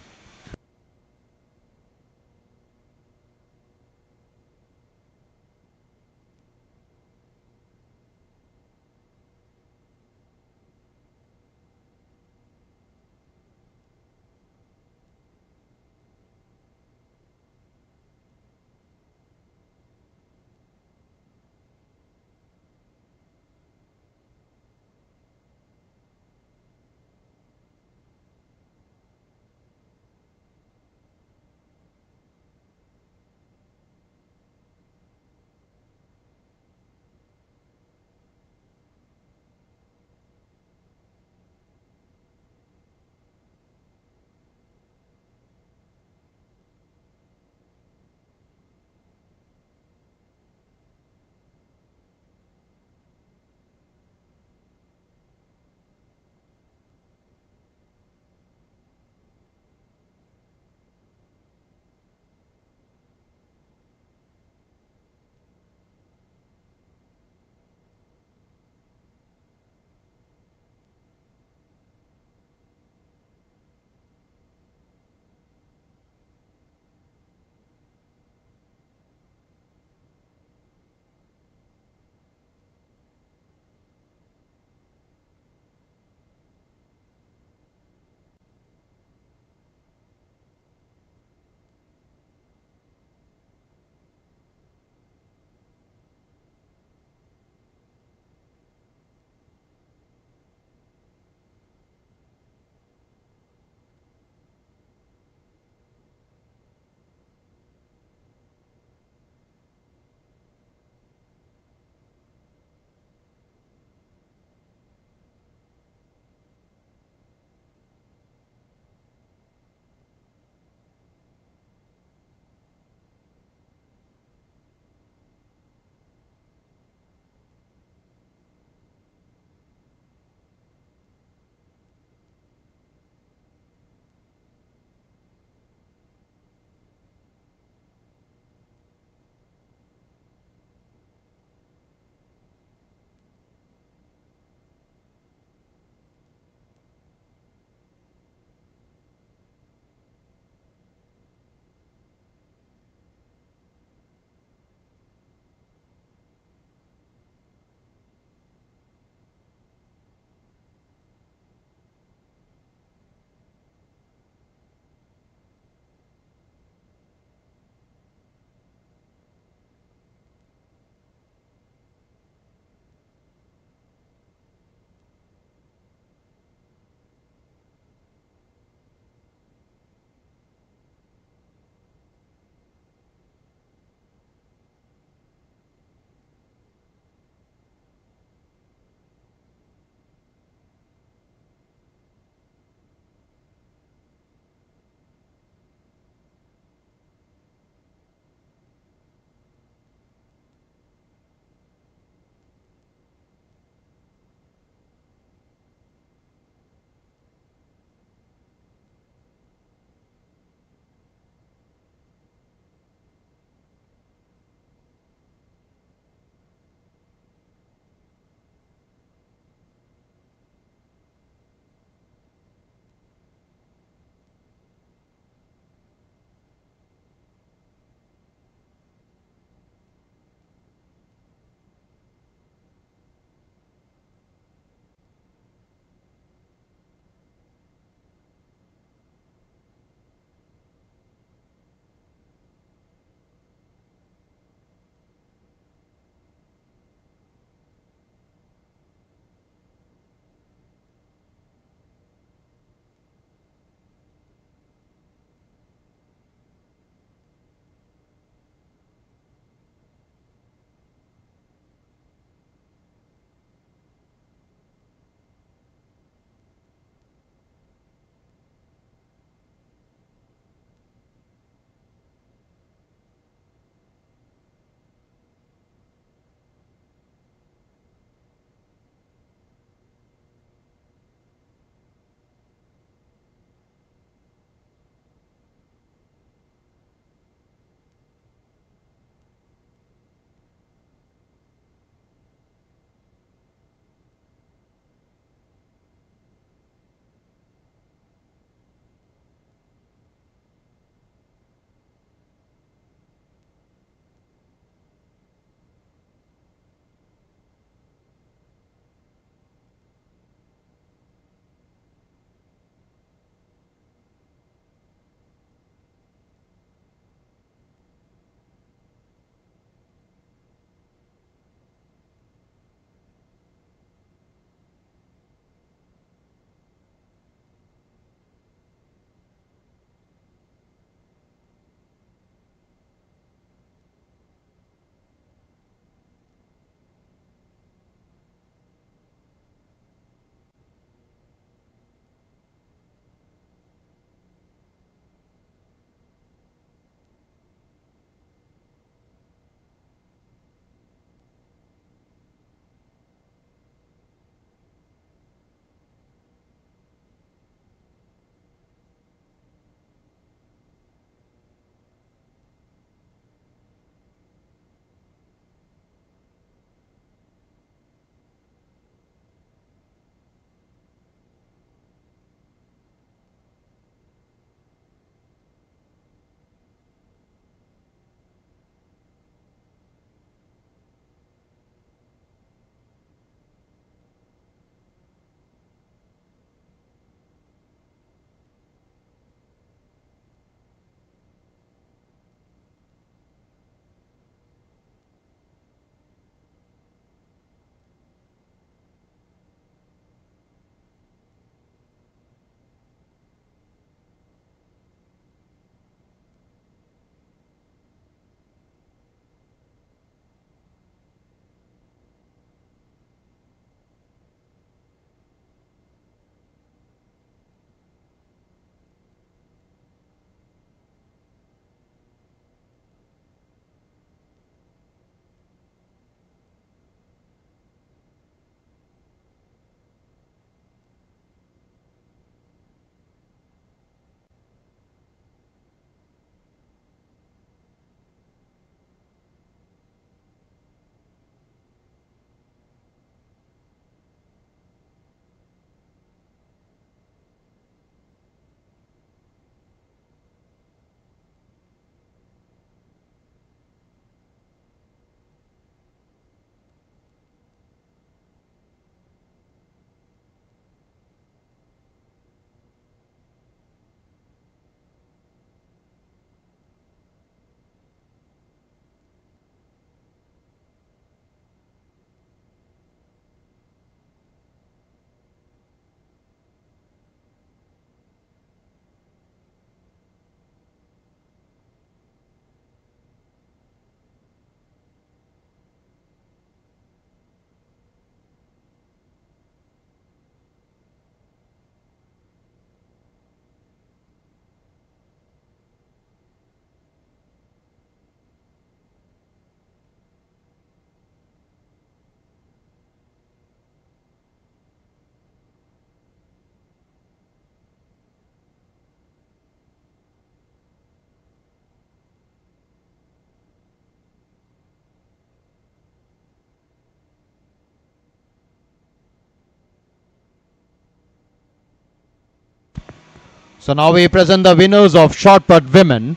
Speaker 1: So now we present the winners of shot put women,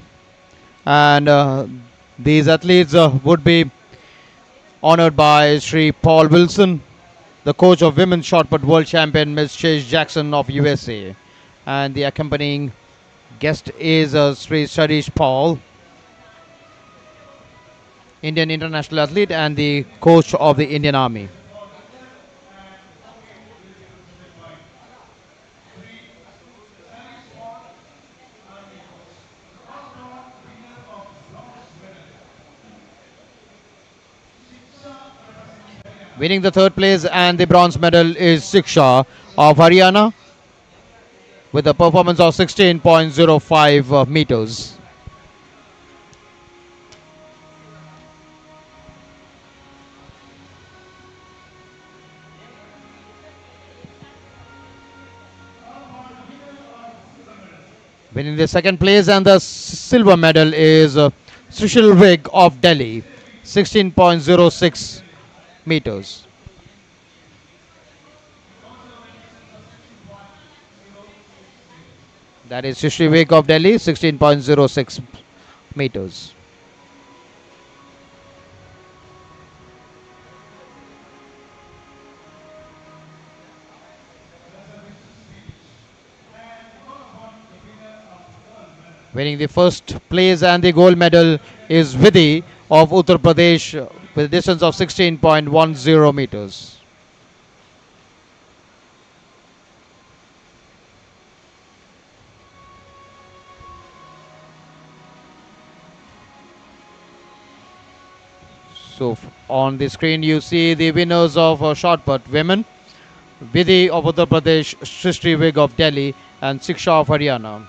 Speaker 1: and these athletes would be honored by Sri Paul Wilson, the coach of women's shot put world champion Ms. Chase Jackson of USA, and the accompanying guest is Sri Sarish Paul, Indian international athlete and the coach of the Indian Army. Winning the third place and the bronze medal is Siksha of Haryana with a performance of 16.05 meters. Winning the second place and the silver medal is Sushil Vig of Delhi, 16.06 meters. That is Sushil Vig of Delhi, 16.06 meters. Winning the first place and the gold medal is Vidhi of Uttar Pradesh with a distance of 16.10 meters. So on the screen you see the winners of shot put women, Vidhi of Uttar Pradesh, Srishti Vig of Delhi and Siksha of Haryana.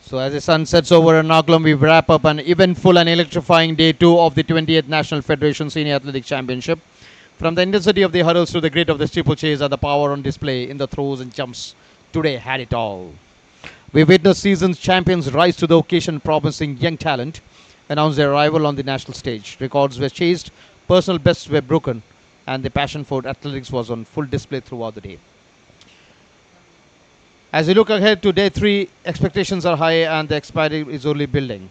Speaker 1: So as the sun sets over Ernakulam, we wrap up an eventful and electrifying day 2 of the 20th National Federation Senior Athletics Championship. From the intensity of the hurdles to the grit of the steeplechase and the power on display in the throws and jumps, today had it all. We witnessed season's champions rise to the occasion, promising young talent announce their arrival on the national stage. Records were chased, personal bests were broken, and the passion for athletics was on full display throughout the day. As we look ahead to day 3, expectations are high and the expiry is only building.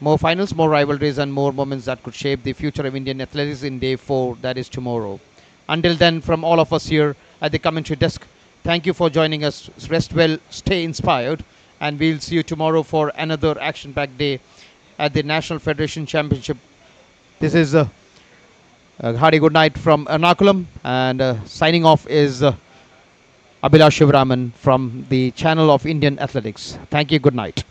Speaker 1: More finals, more rivalries, and more moments that could shape the future of Indian athletics in day 4, that is tomorrow. Until then, from all of us here at the commentary desk, thank you for joining us. Rest well, stay inspired, and we'll see you tomorrow for another action-packed day at the National Federation Championship. This is a hearty good night from Ernakulam, and signing off is Abhilash Shivaraman from the channel of Indian Athletics. Thank you. Good night.